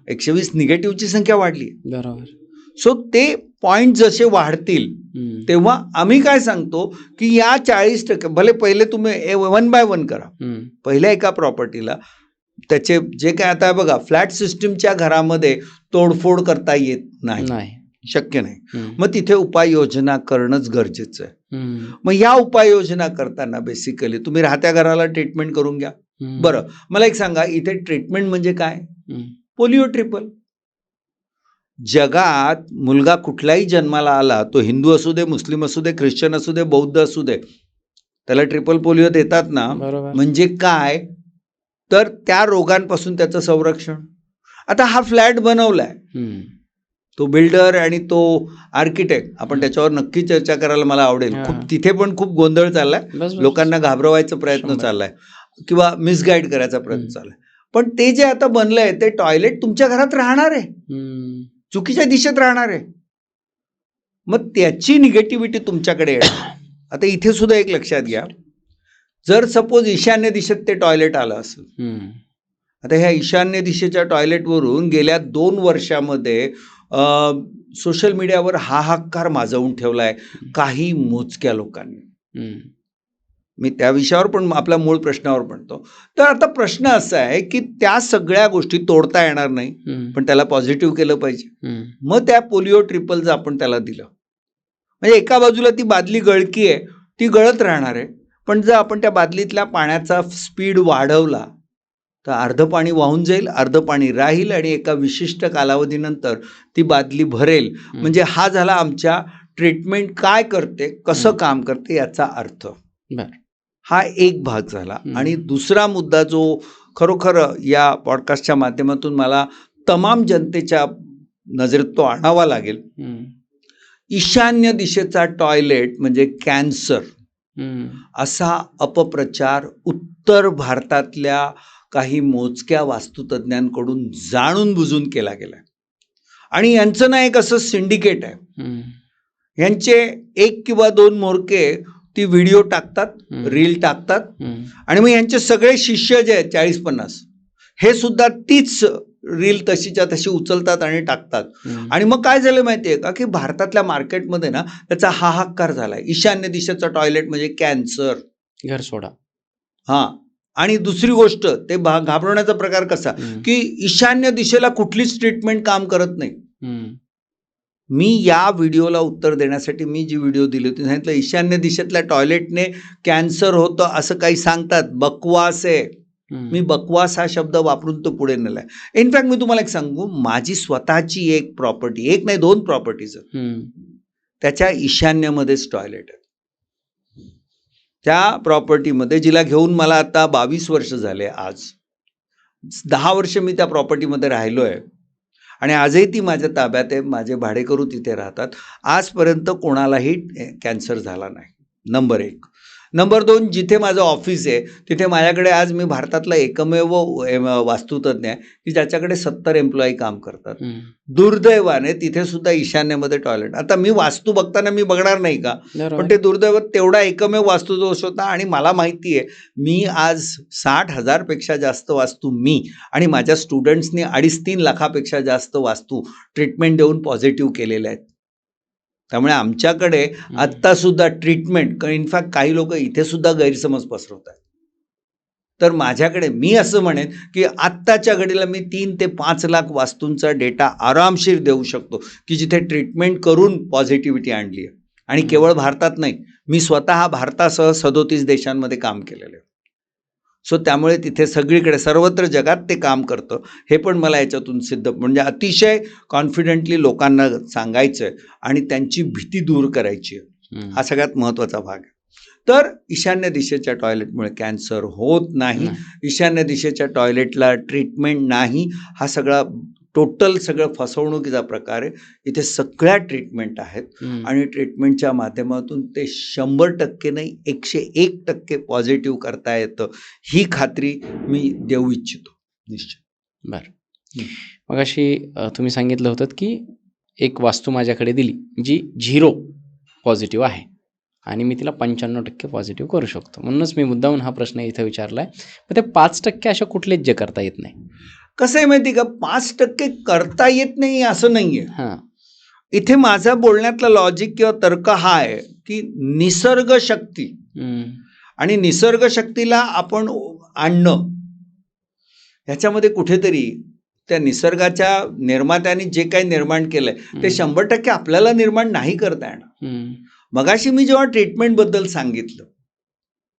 Speaker 2: 120 निगेटिव्हची संख्या वाढली.
Speaker 1: बरोबर.
Speaker 2: सो ते पॉइंट जसे वाढतील तेव्हा आम्ही काय सांगतो की या 40% भले पहिले तुम्ही 1 बाय 1 करा. पहिल्या एका प्रॉपर्टीला त्याचे जे काय आता बघा फ्लॅट सिस्टीमच्या घरामध्ये तोडफोड करता येत नाही, शक्य नाही. मग तिथे उपाययोजना करणंच गरजेचं आहे. मग या उपाययोजना करताना बेसिकली तुम्ही राहत्या घराला ट्रीटमेंट करून घ्या. बरं मला एक सांगा, इथे ट्रीटमेंट म्हणजे काय? Polio triple. जगात मुलगा कुठलाही जन्माला आला, तो हिंदू असू दे, मुस्लिम असू दे, ख्रिश्चन असू दे, बौद्ध असू दे, त्याला ट्रिपल पोलिओ देतात ना. म्हणजे काय तर त्या रोगांपासून त्याचं संरक्षण. आता हा फ्लॅट बनवलाय, तो बिल्डर आणि तो आर्किटेक्ट, आपण त्याच्यावर नक्की चर्चा करायला मला आवडेल. तिथे पण खूप गोंधळ चाललाय, लोकांना घाबरवायचा प्रयत्न चाललाय किंवा मिसगाईड करायचा प्रयत्न चाललाय. पण ते जे आता बनलंय ते टॉयलेट तुमच्या घरात राहणार आहे, चुकीच्या दिशेत राहणार आहे. मग त्याची निगेटिव्हिटी तुमच्याकडे येणार. आता इथे सुद्धा एक लक्षात घ्या, जर सपोज ईशान्य दिशेत ते टॉयलेट आलं असेल, आता ह्या ईशान्य दिशेच्या टॉयलेटवरून गेल्या 2 वर्षामध्ये सोशल मीडियावर हाहाकार माजवून ठेवलाय काही मोजक्या लोकांनी. मी त्या विषयावर पण आपल्या मूळ प्रश्नावर म्हणतो. तर आता प्रश्न असा आहे की त्या सगळ्या गोष्टी तोडता येणार नाही, पण त्याला पॉझिटिव्ह केलं पाहिजे. मग त्या पोलिओ ट्रिपलचं आपण त्याला दिलं. म्हणजे एका बाजूला ती बादली गळकी आहे, ती गळत राहणार आहे, पण जर आपण त्या बादलीतल्या पाण्याचा स्पीड वाढवला तर अर्ध पाणी वाहून जाईल, अर्ध पाणी राहील आणि एका विशिष्ट कालावधीनंतर ती बादली भरेल. म्हणजे हा झाला आमच्या ट्रीटमेंट काय करते, कसं काम करते याचा अर्थ. हा एक भाग झाला. आणि दुसरा मुद्दा जो खरोखर या पॉडकास्टच्या माध्यमातून मला तमाम जनतेच्या नजरेत तो आणावा लागेल. ईशान्य दिशेचा टॉयलेट म्हणजे कॅन्सर असा अपप्रचार उत्तर भारतातल्या काही मोजक्या वास्तुतज्ञांकडून जाणून बुजून केला गेलाय. आणि यांचं ना एक असं सिंडिकेट आहे, यांचे 1 किंवा 2 मोरके ती व्हिडिओ टाकतात, रील टाकतात आणि मग यांचे सगळे शिष्य जे आहेत 40-50 हे सुद्धा तीच रील तशीच्या तशी उचलतात आणि टाकतात. आणि मग काय झालं माहितीये का की भारतातल्या मार्केटमध्ये ना त्याचा हाहाकार झालाय. ईशान्य दिशेचं टॉयलेट म्हणजे कॅन्सर,
Speaker 1: घर सोडा.
Speaker 2: हा. आणि दुसरी गोष्ट ते घाबरवण्याचा प्रकार कसा की ईशान्य दिशेला कुठलीच ट्रीटमेंट काम करत नाही. मी या व्हिडिओला उत्तर देण्यासाठी मी जी व्हिडिओ दिली होती सांगितलं ईशान्य दिशेतल्या टॉयलेटने कॅन्सर होतं असं काही सांगतात, बकवास आहे. मी बकवास हा शब्द वापरून तो पुढे नेलाय. इनफॅक्ट मी तुम्हाला एक सांगू, माझी स्वतःची एक प्रॉपर्टी, एक नाही 2 प्रॉपर्टीज, त्याच्या ईशान्यमध्येच टॉयलेट आहे. त्या प्रॉपर्टीमध्ये जिला घेऊन मला आता 22 वर्ष झाले, आज 10 वर्ष मी त्या प्रॉपर्टीमध्ये राहिलो आहे आणि आजही ती माझ्या ताब्यात आहे. माझे भाडेकरू तिथे राहतात. आजपर्यंत कोणालाही कॅन्सर झाला नाही. नंबर 1. नंबर 2, जिथे माझं ऑफिस आहे तिथे माझ्याकडे आज मी भारतातला एकमेव वास्तुतज्ञ आहे की ज्याच्याकडे 70 एम्प्लॉई काम करतात. दुर्दैवाने तिथे सुद्धा ईशान्येमध्ये टॉयलेट. आता मी वास्तू बघताना मी बघणार नाही का, पण ते दुर्दैव तेवढा एकमेव वास्तुदोष होता. आणि मला माहिती आहे मी आज 60,000 पेक्षा जास्त वास्तू मी आणि माझ्या स्टुडंट्सनी 2.5-3 लाखापेक्षा जास्त वास्तू ट्रीटमेंट देऊन पॉझिटिव्ह केलेल्या आहेत. त्यामुळे आमच्याकडे आत्ता सुद्धा ट्रीटमेंट, इनफॅक्ट काही लोक इथे सुद्धा गैरसमज पसरवत आहेत. तर माझ्याकडे मी असं म्हणेन की आत्ताच्या घडीला मी 3 ते 5 लाख वास्तूंचा डेटा आरामशीर देऊ शकतो की जिथे ट्रीटमेंट करून पॉझिटिव्हिटी आणली आहे. आणि केवळ भारतात नाही, मी स्वतः भारतासह 37 देशांमध्ये काम केलेलं आहे. सो त्यामुळे तिथे सगळीकडे सर्वत्र जगात ते काम करतं हे पण मला याच्यातून सिद्ध, म्हणजे अतिशय कॉन्फिडेंटली लोकांना सांगायचं आहे आणि त्यांची भीती दूर करायची आहे. हा सगळ्यात महत्त्वाचा भाग आहे. तर ईशान्य दिशेच्या टॉयलेटमुळे कॅन्सर होत नाही, ईशान्य दिशेच्या टॉयलेटला ट्रीटमेंट नाही, हा सगळा टोटल सगळं फसवणुकीचा प्रकार आहे. इथे सगळ्या ट्रीटमेंट आहेत आणि ट्रीटमेंटच्या माध्यमातून ते 100% नाही 101% पॉझिटिव्ह करता येतं, ही खात्री मी देऊ इच्छितो. निश्चित.
Speaker 1: बरं. मग अशी तुम्ही सांगितलं होतं की एक वास्तू माझ्याकडे दिली जी 0 पॉझिटिव्ह आहे आणि मी तिला 95% पॉझिटिव्ह करू शकतो. म्हणूनच मी मुद्दामून हा प्रश्न इथं विचारला आहे. पण ते 5% अशा कुठलेच जे करता येत नाही.
Speaker 2: कसं आहे माहिती का, 5% करता येत नाही असं नाहीये.
Speaker 1: हां.
Speaker 2: इथे माझा बोलण्यातला लॉजिक किंवा तर्क हा आहे की निसर्ग शक्ती आणि निसर्ग शक्तीला आपण आणणं, ह्याच्यामध्ये कुठेतरी त्या निसर्गाच्या निर्मात्याने जे काही निर्माण केलंय ते 100% आपल्याला निर्माण नाही करता येणार. मगाशी मी जेव्हा ट्रीटमेंटबद्दल सांगितलं,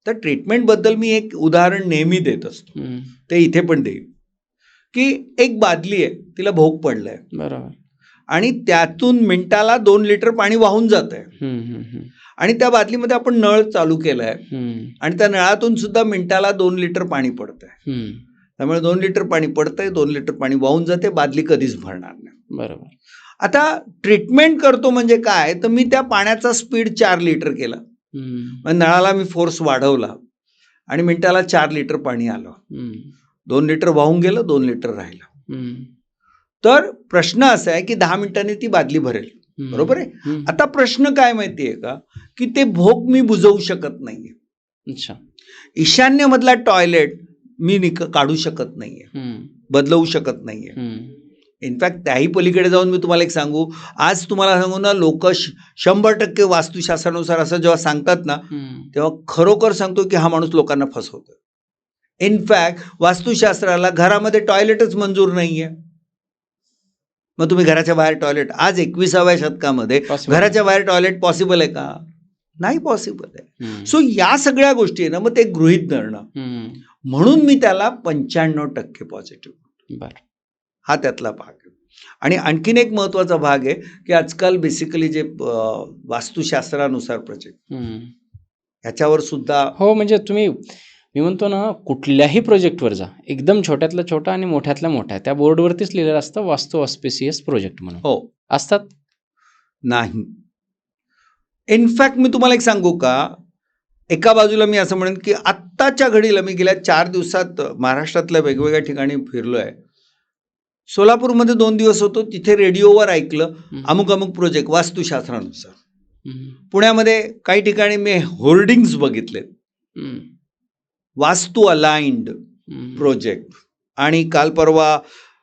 Speaker 2: तर ट्रीटमेंटबद्दल मी एक उदाहरण नेहमी देत असतो, ते इथे पण देईन, की एक बादली आहे, तिला भोग पडलाय,
Speaker 1: बरोबर,
Speaker 2: आणि त्यातून मिनिटाला 2 लिटर पाणी वाहून जात आहे आणि त्या बादलीमध्ये आपण नळ चालू केलाय आणि त्या नळातून सुद्धा मिनिटाला 2 लिटर पाणी पडत आहे. त्यामुळे 2 लिटर पाणी पडतंय, 2 लिटर पाणी वाहून जाते, बादली कधीच भरणार नाही.
Speaker 1: बरोबर.
Speaker 2: आता ट्रीटमेंट करतो म्हणजे काय, तर मी त्या पाण्याचा स्पीड 4 लिटर केला, नळाला मी फोर्स वाढवला आणि मिनिटाला 4 लिटर पाणी आलं, 2 लिटर वाहून गेलं, 2 लिटर राहिलं. तर प्रश्न असा आहे की 10 मिनिटांनी ती बादली भरेल, बरोबर आहे. आता प्रश्न काय माहितीये का, की ते भोग मी बुजवू शकत नाहीये.
Speaker 1: अच्छा.
Speaker 2: ईशान्य मधला टॉयलेट मी काढू शकत नाहीये, बदलवू शकत नाहीये. इनफॅक्ट त्याही पलीकडे जाऊन मी तुम्हाला एक सांगू, आज तुम्हाला सांगू ना, लोक 100% वास्तुशास्त्रानुसार असं जेव्हा सांगतात ना, तेव्हा खरोखर सांगतो की हा माणूस लोकांना फसवतो. इनफॅक्ट वास्तुशास्त्राला घरामध्ये टॉयलेटच मंजूर नाहीये. मग तुम्ही घराच्या बाहेर टॉयलेट, आज 21व्या शतकामध्ये घराच्या बाहेर टॉयलेट पॉसिबल आहे का? नाही पॉसिबल आहे. सो या सगळ्या गोष्टी आहे ना, मग ते गृहीत धरणं, म्हणून मी त्याला 95% पॉझिटिव्ह, हा त्यातला भाग आहे. आणि आणखीन एक महत्वाचा भाग आहे की आजकाल बेसिकली जे वास्तुशास्त्रानुसार प्रोजेक्ट, ह्याच्यावर सुद्धा,
Speaker 1: हो, म्हणजे तुम्ही, मी म्हणतो ना, कुठल्याही प्रोजेक्टवर जा, एकदम छोट्यातला छोटा आणि मोठ्यातला मोठा, त्या बोर्डवरतीच लिहिलेलं असतं वास्तू ऑस्पिशियस प्रोजेक्ट म्हणून.
Speaker 2: हो,
Speaker 1: असतात
Speaker 2: नाही. इनफॅक्ट मी तुम्हाला एक सांगू का, एका बाजूला मी असं म्हणेन की आत्ताच्या घडीला मी गेल्या 4 दिवसात महाराष्ट्रातल्या वेगवेगळ्या ठिकाणी फिरलोय. सोलापूरमध्ये 2 दिवस होतो, तिथे रेडिओवर ऐकलं अमुक अमुक प्रोजेक्ट वास्तुशास्त्रानुसार. पुण्यामध्ये काही ठिकाणी मी होर्डिंग्स बघितले, वास्तू अलाइन्ड प्रोजेक्ट. आणि काल परवा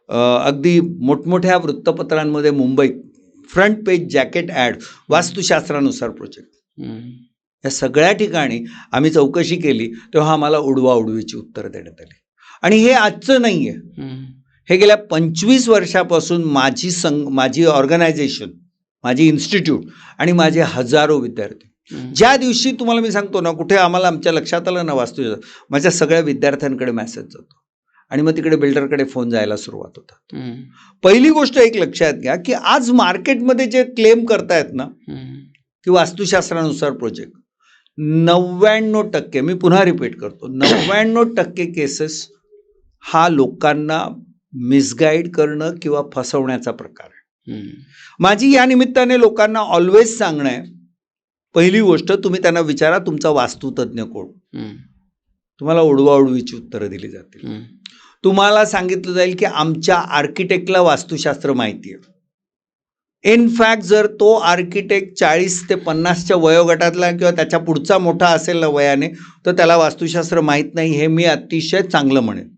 Speaker 2: अगदी मोठमोठ्या वृत्तपत्रांमध्ये मुंबईत फ्रंट पेज जॅकेट ॲड, वास्तुशास्त्रानुसार प्रोजेक्ट. या सगळ्या ठिकाणी आम्ही चौकशी केली तेव्हा आम्हाला उडवाउडवीची उत्तरं देण्यात आली. आणि हे आजचं नाही आहे, हे गेल्या 25 वर्षापासून माझी ऑर्गनायझेशन, माझी इन्स्टिट्यूट आणि माझे हजारो विद्यार्थी, ज्या दिवशी तुम्हाला मी सांगतो ना, कुठे आम्हाला आमच्या लक्षात आलं ना वास्तुशास्त्र, माझ्या सगळ्या विद्यार्थ्यांकडे मेसेज जातो आणि मग तिकडे बिल्डरकडे फोन जायला सुरुवात होतात. पहिली गोष्ट एक लक्षात घ्या की आज मार्केटमध्ये जे क्लेम करतायत ना की वास्तुशास्त्रानुसार प्रोजेक्ट, 99%, मी पुन्हा रिपीट करतो, 99% केसेस हा लोकांना मिसगाईड करणं किंवा फसवण्याचा प्रकार आहे. माझी या निमित्ताने लोकांना ऑलवेज सांगणं आहे, पहिली गोष्ट, तुम्ही त्यांना विचारा तुमचा वास्तुतज्ञ कोण. तुम्हाला उडवाउडवीची उत्तरं दिली जातील. तुम्हाला सांगितलं जाईल की आमच्या आर्किटेक्टला वास्तुशास्त्र माहिती आहे. इनफॅक्ट जर तो आर्किटेक्ट 40 ते 50च्या वयोगटातला किंवा त्याच्या पुढचा मोठा असेल ना वयाने, तर त्याला वास्तुशास्त्र माहीत नाही, हे मी अतिशय चांगलं म्हणेन.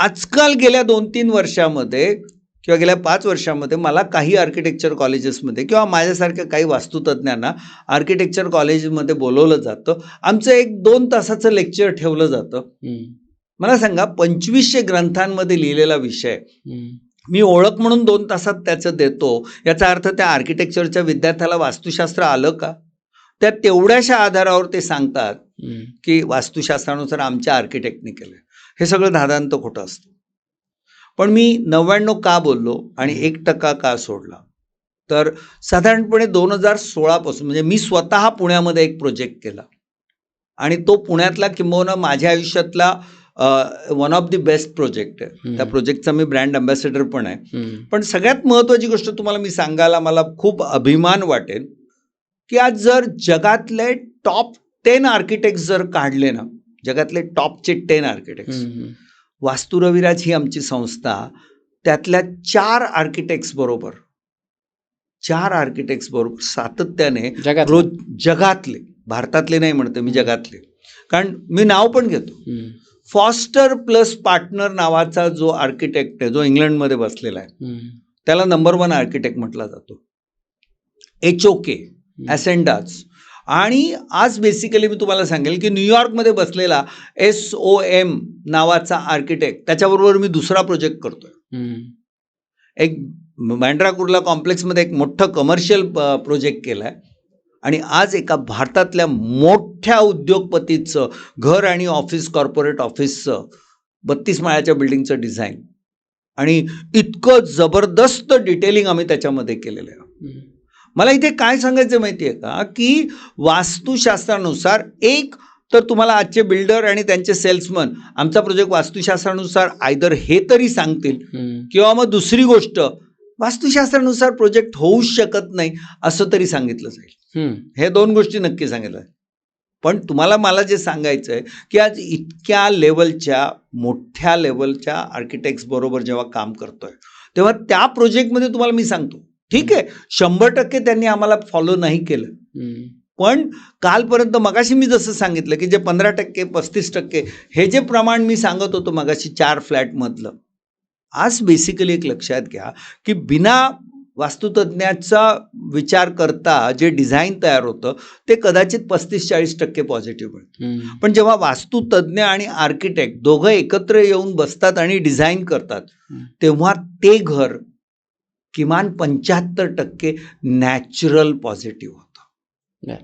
Speaker 2: आजकाल गेल्या 2-3 वर्षामध्ये किंवा गेल्या 5 वर्षामध्ये मला काही आर्किटेक्चर कॉलेजेसमध्ये किंवा माझ्यासारख्या काही वास्तुतज्ञांना आर्किटेक्चर कॉलेजमध्ये बोलवलं जातं. आमचं 1-2 तासाचं लेक्चर ठेवलं जातं. मला सांगा, 2500 ग्रंथांमध्ये लिहिलेला विषय मी ओळख म्हणून 2 तासात त्याचं देतो, याचा अर्थ त्या आर्किटेक्चरच्या विद्यार्थ्याला वास्तुशास्त्र आलं का? त्या तेवढ्याशा आधारावर ते सांगतात की वास्तुशास्त्रानुसार आमच्या आर्किटेक्टने केलं. हे सगळं धादांत खोटं असतं. पण मी 99 का बोललो आणि 1% का सोडला, तर साधारणपणे 2016 पासून, म्हणजे मी स्वतः पुण्यामध्ये एक प्रोजेक्ट केला आणि तो पुण्यातला किंबहुना माझ्या आयुष्यातला one of the best project आहे. त्या प्रोजेक्टचा मी ब्रँड अँबॅसेडर पण आहे. पण सगळ्यात महत्त्वाची गोष्ट तुम्हाला मी सांगायला मला खूप अभिमान वाटेल की आज जर जगातले टॉप 10 आर्किटेक्ट जर काढले ना, जगातले टॉपचे 10 आर्किटेक्ट्स, वास्तू रविराज ही आमची संस्था त्यातल्या 4 आर्किटेक्ट्स बरोबर सातत्याने जगातले, भारतातले नाही म्हणते मी, जगातले, कारण मी नाव पण घेतो. फॉस्टर प्लस पार्टनर नावाचा जो आर्किटेक्ट आहे, जो इंग्लंडमध्ये बसलेला आहे, त्याला नंबर 1 आर्किटेक्ट म्हटला जातो. HOK, ॲसेंडाज. आणि आज बेसिकली मी तुम्हाला सांगेल की न्यूयॉर्कमध्ये बसलेला SOM नावाचा आर्किटेक्ट, त्याच्याबरोबर मी दुसरा प्रोजेक्ट करतोय. एक बँड्रा कुर्ला कॉम्प्लेक्समध्ये एक मोठं कमर्शियल प्रोजेक्ट केला आहे आणि आज एका भारतातल्या मोठ्या उद्योगपतीचं घर आणि ऑफिस, कॉर्पोरेट ऑफिसचं 32 माळ्याच्या बिल्डिंगचं डिझाईन आणि इतकं जबरदस्त डिटेलिंग आम्ही त्याच्यामध्ये केलेलं आहे. मला इथे काय सांगायचं माहिती आहे का, की वास्तुशास्त्रानुसार एक तर तुम्हाला आजचे बिल्डर आणि त्यांचे सेल्समन आमचा प्रोजेक्ट वास्तुशास्त्रानुसार आयदर हे तरी सांगतील किंवा मग दुसरी गोष्ट वास्तुशास्त्रानुसार प्रोजेक्ट होऊच शकत नाही असं तरी सांगितलं जाईल. हे 2 गोष्टी नक्की सांगितलं. पण तुम्हाला मला जे सांगायचं आहे की आज इतक्या लेवलच्या, मोठ्या लेवलच्या आर्किटेक्ट्स बरोबर जेव्हा काम करतोय तेव्हा त्या प्रोजेक्टमध्ये तुम्हाला मी सांगतो, ठीक आहे 100% त्यांनी आम्हाला फॉलो नाही केलं, पण कालपर्यंत मगाशी मी जसं सांगितलं की जे 15%, 35% हे जे प्रमाण मी सांगत होतो मगाशी 4 फ्लॅटमधलं, आज बेसिकली एक लक्षात घ्या की बिना वास्तुतज्ञाचा विचार करता जे डिझाईन तयार होतं ते कदाचित 35-40% पॉझिटिव्ह मिळतं. पण जेव्हा वास्तुतज्ञ आणि आर्किटेक्ट दोघं एकत्र येऊन बसतात आणि डिझाईन करतात तेव्हा ते घर किमान 75% नॅचरल पॉझिटिव्ह होतं.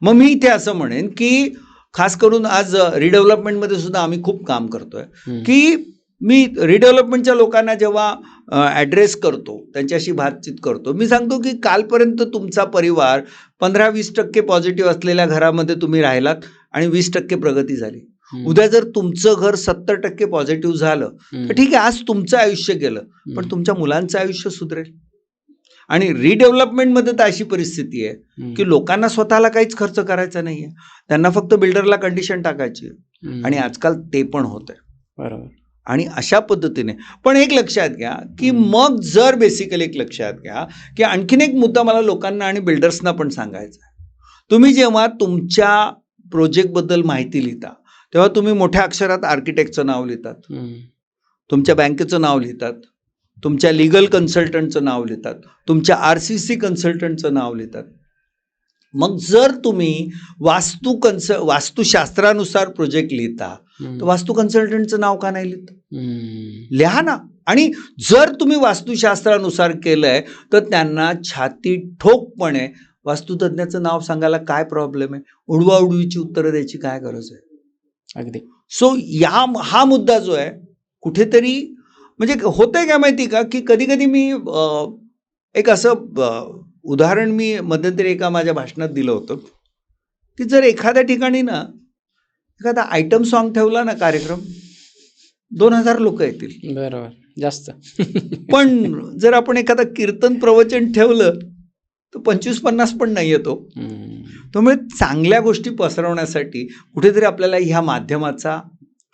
Speaker 2: मग मी इथे असं म्हणेन की खास करून आज रिडेव्हलपमेंटमध्ये सुद्धा आम्ही खूप काम करतोय की मी रिडेव्हलपमेंटच्या लोकांना जेव्हा ॲड्रेस करतो, त्यांच्याशी बातचीत करतो, मी सांगतो की कालपर्यंत तुमचा परिवार 15-20% पॉझिटिव्ह असलेल्या घरामध्ये तुम्ही राहिलात आणि 20% प्रगती झाली. उद्या जर तुमचं घर 70% पॉझिटिव्ह झालं तर ठीक आहे, आज तुमचं आयुष्य गेलं पण तुमच्या मुलांचं आयुष्य सुधरेल. आणि रिडेव्हलपमेंटमध्ये तर अशी परिस्थिती आहे की लोकांना स्वतःला काहीच खर्च करायचा नाही आहे, त्यांना फक्त बिल्डरला कंडिशन टाकायची आणि आजकाल ते पण होत आहे. बरोबर. आणि अशा पद्धतीने पण एक लक्षात घ्या की मग जर बेसिकली एक लक्षात घ्या की आणखीन एक मुद्दा मला लोकांना आणि बिल्डर्सना पण सांगायचा आहे. तुम्ही जेव्हा तुमच्या प्रोजेक्टबद्दल माहिती लिहिता तेव्हा तुम्ही मोठ्या अक्षरात आर्किटेक्टचं नाव लिहितात, तुमच्या बँकेचं नाव लिहितात, तुमच्या लिगल कन्सल्टंटचं नाव लिहितात, तुमच्या RCC कन्सल्टंटचं नाव लिहितात. मग जर तुम्ही वास्तुशास्त्रानुसार प्रोजेक्ट लिहिता तर वास्तू कन्सल्टंटचं नाव का नाही लिहित? लिहा ना. आणि जर तुम्ही वास्तुशास्त्रानुसार केलंय तर त्यांना छाती ठोकपणे वास्तुतज्ञाचं नाव सांगायला काय प्रॉब्लेम आहे? उडवाउडवीची उत्तरं द्यायची काय गरज आहे? अगदी. सो हा मुद्दा जो आहे कुठेतरी म्हणजे होतंय काय माहिती का की कधी कधी मी एक असं उदाहरण मी मध्यंतरी एका माझ्या भाषणात दिलं होतं की जर एखाद्या ठिकाणी ना एखादा आयटम सॉन्ग ठेवला ना कार्यक्रम 2000 लोक येतील. बरोबर, जास्त. पण जर आपण एखादा कीर्तन प्रवचन ठेवलं तर 25-50 पण नाही येतो. त्यामुळे चांगल्या गोष्टी पसरवण्यासाठी कुठेतरी आपल्याला ह्या माध्यमाचा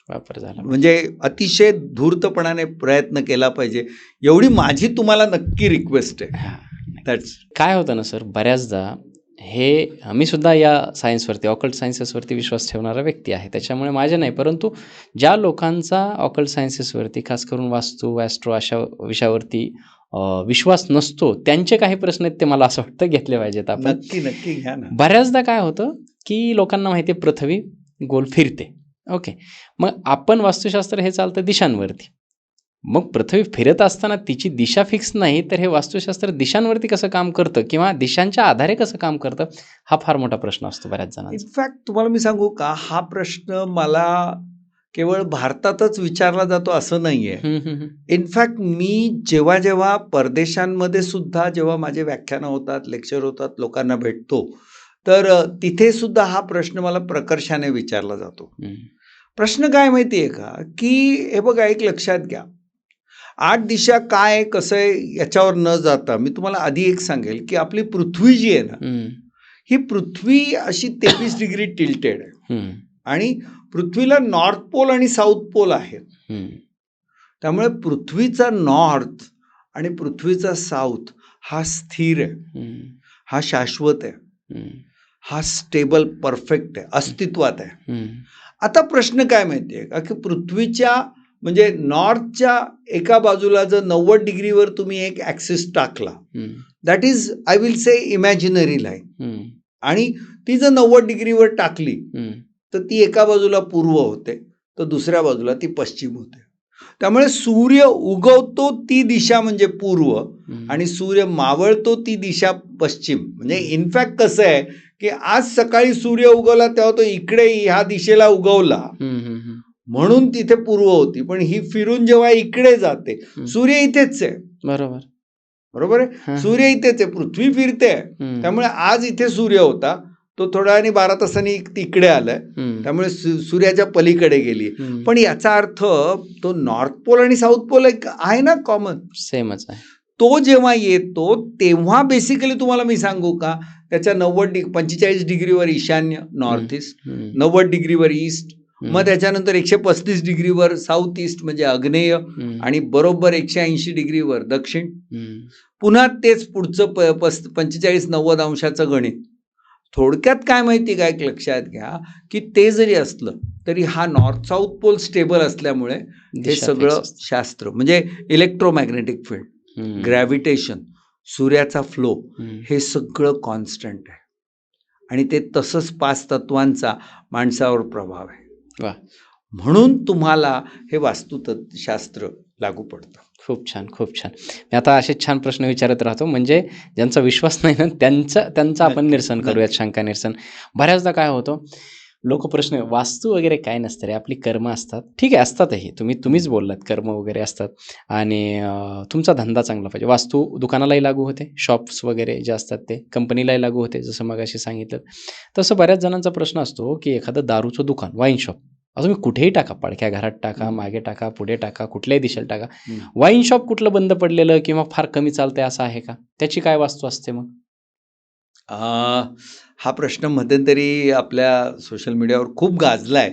Speaker 2: वापर झाला म्हणजे अतिशय धूर्तपणाने प्रयत्न केला पाहिजे, एवढी माझी तुम्हाला नक्की रिक्वेस्ट आहे.
Speaker 1: काय होतं ना सर, बऱ्याचदा हे मी सुद्धा या सायन्सवरती, ऑकल्ट सायन्सेसवरती विश्वास ठेवणारा व्यक्ती आहे. त्याच्यामुळे माझ्या नाही, परंतु ज्या लोकांचा ऑकल्ट सायन्सेसवरती खास करून वास्तू, ॲस्ट्रो अशा विषयावरती विश्वास नसतो त्यांचे काही प्रश्न आहेत ते मला असं वाटतं घेतले पाहिजेत आपण.
Speaker 2: नक्की घ्या ना.
Speaker 1: बऱ्याचदा काय होतं की लोकांना माहिती आहे पृथ्वी गोल फिरते, ओके, मग आपण वास्तुशास्त्र हे चालतं दिशांवरती. मग पृथ्वी फिरत असताना तिची दिशा फिक्स नाही तर हे वास्तुशास्त्र दिशांवरती कसं काम करतं किंवा दिशांच्या आधारे कसं काम करतं हा फार मोठा प्रश्न असतो बऱ्याच जणांचा.
Speaker 2: इनफॅक्ट तुम्हाला मी सांगू का, हा प्रश्न मला केवळ भारतातच विचारला जातो असं नाही आहे. इनफॅक्ट मी जेव्हा परदेशांमध्ये सुद्धा जेव्हा माझे व्याख्यानं होतात, लेक्चर होतात, लोकांना भेटतो तर तिथे सुद्धा हा प्रश्न मला प्रकर्षाने विचारला जातो. प्रश्न काय माहिती आहे का, की हे बघा, एक लक्षात घ्या, 8 दिशा काय कसं आहे याच्यावर न जाता मी तुम्हाला आधी एक सांगेल की आपली पृथ्वी जी आहे ना, ही पृथ्वी अशी 23 डिग्री टिल्टेड आहे आणि पृथ्वीला नॉर्थ पोल आणि साऊथ पोल आहे. त्यामुळे पृथ्वीचा नॉर्थ आणि पृथ्वीचा साऊथ हा स्थिर आहे, हा शाश्वत आहे, हा स्टेबल परफेक्ट आहे, अस्तित्वात आहे. आता प्रश्न काय माहिती आहे का, की पृथ्वीच्या म्हणजे नॉर्थच्या एका बाजूला जर 90 डिग्रीवर तुम्ही एक ॲक्सिस टाकला, that is I will say imaginary line, आणि ती जर 90 डिग्रीवर टाकली तर ती एका बाजूला पूर्व होते तर दुसऱ्या बाजूला ती पश्चिम होते. त्यामुळे सूर्य उगवतो ती दिशा म्हणजे पूर्व आणि सूर्य मावळतो ती दिशा पश्चिम. म्हणजे इनफॅक्ट कसं आहे की आज सकाळी सूर्य उगवला तेव्हा तो इकडे ह्या दिशेला उगवला म्हणून तिथे पूर्व होती, पण ही फिरून जेव्हा इकडे जाते सूर्य इथेच आहे.
Speaker 1: बरोबर
Speaker 2: बरोबर आहे, सूर्य इथेच आहे, पृथ्वी फिरते. त्यामुळे आज इथे सूर्य होता, तो थोड्या वेळाने 12 तासांनी तिकडे आलाय, त्यामुळे सूर्याच्या पलीकडे गेली. पण याचा अर्थ तो नॉर्थ पोल आणि साऊथ पोल आहे ना, कॉमन
Speaker 1: सेमच आहे.
Speaker 2: तो जेव्हा येतो तेव्हा बेसिकली तुम्हाला मी सांगू का, त्याच्या 45 डिग्रीवर ईशान्य नॉर्थ ईस्ट, 90 डिग्रीवर ईस्ट, मग त्याच्यानंतर 135 डिग्रीवर साऊथ ईस्ट म्हणजे आग्नेय, आणि बरोबर 180 डिग्रीवर दक्षिण. पुन्हा तेच पुढचं 45-90 अंशाचं गणित. थोडक्यात काय माहिती काय, लक्षात घ्या की ते जरी असलं तरी हा नॉर्थ साऊथ पोल स्टेबल असल्यामुळे हे सगळं शास्त्र म्हणजे इलेक्ट्रोमॅग्नेटिक फील्ड, ग्रॅव्हिटेशन, सूर्याचा फ्लो, हे सगळं कॉन्स्टंट आहे आणि ते तसंच 5 तत्वांचा माणसावर प्रभाव आहे. म्हणून तुम्हाला हे वास्तुशास्त्र लागू पडतं.
Speaker 1: खूप छान, खूप छान. मी आता असे छान प्रश्न विचारत राहतो, म्हणजे ज्यांचा विश्वास नाही ना त्यांचं आपण निरसन करूयात, शंका निरसन. बऱ्याचदा काय होतं, लोक प्रश्न, वास्तू वगैरे काय नसतं रे, आपली कर्म असतात. ठीक आहे, असतातही, तुम्हीच बोललात, कर्म वगैरे असतात आणि तुमचा धंदा चांगला पाहिजे. वास्तू दुकानालाही लागू होते, शॉप्स वगैरे जे असतात ते कंपनीलाही लागू होते, जसं मगाशी सांगितलं. तसं बऱ्याच जणांचा प्रश्न असतो की एखादं दारूचं दुकान, वाईन शॉप, असं मी कुठेही टाका, पडक्या घरात टाका, मागे टाका, पुढे टाका, कुठल्याही दिशेला टाका, वाईन शॉप कुठलं बंद पडलेलं किंवा फार कमी चालतंय असं आहे का? त्याची काय वास्तू असते मग?
Speaker 2: हा प्रश्न मध्यंतरी आपल्या सोशल मीडियावर खूप गाजलाय.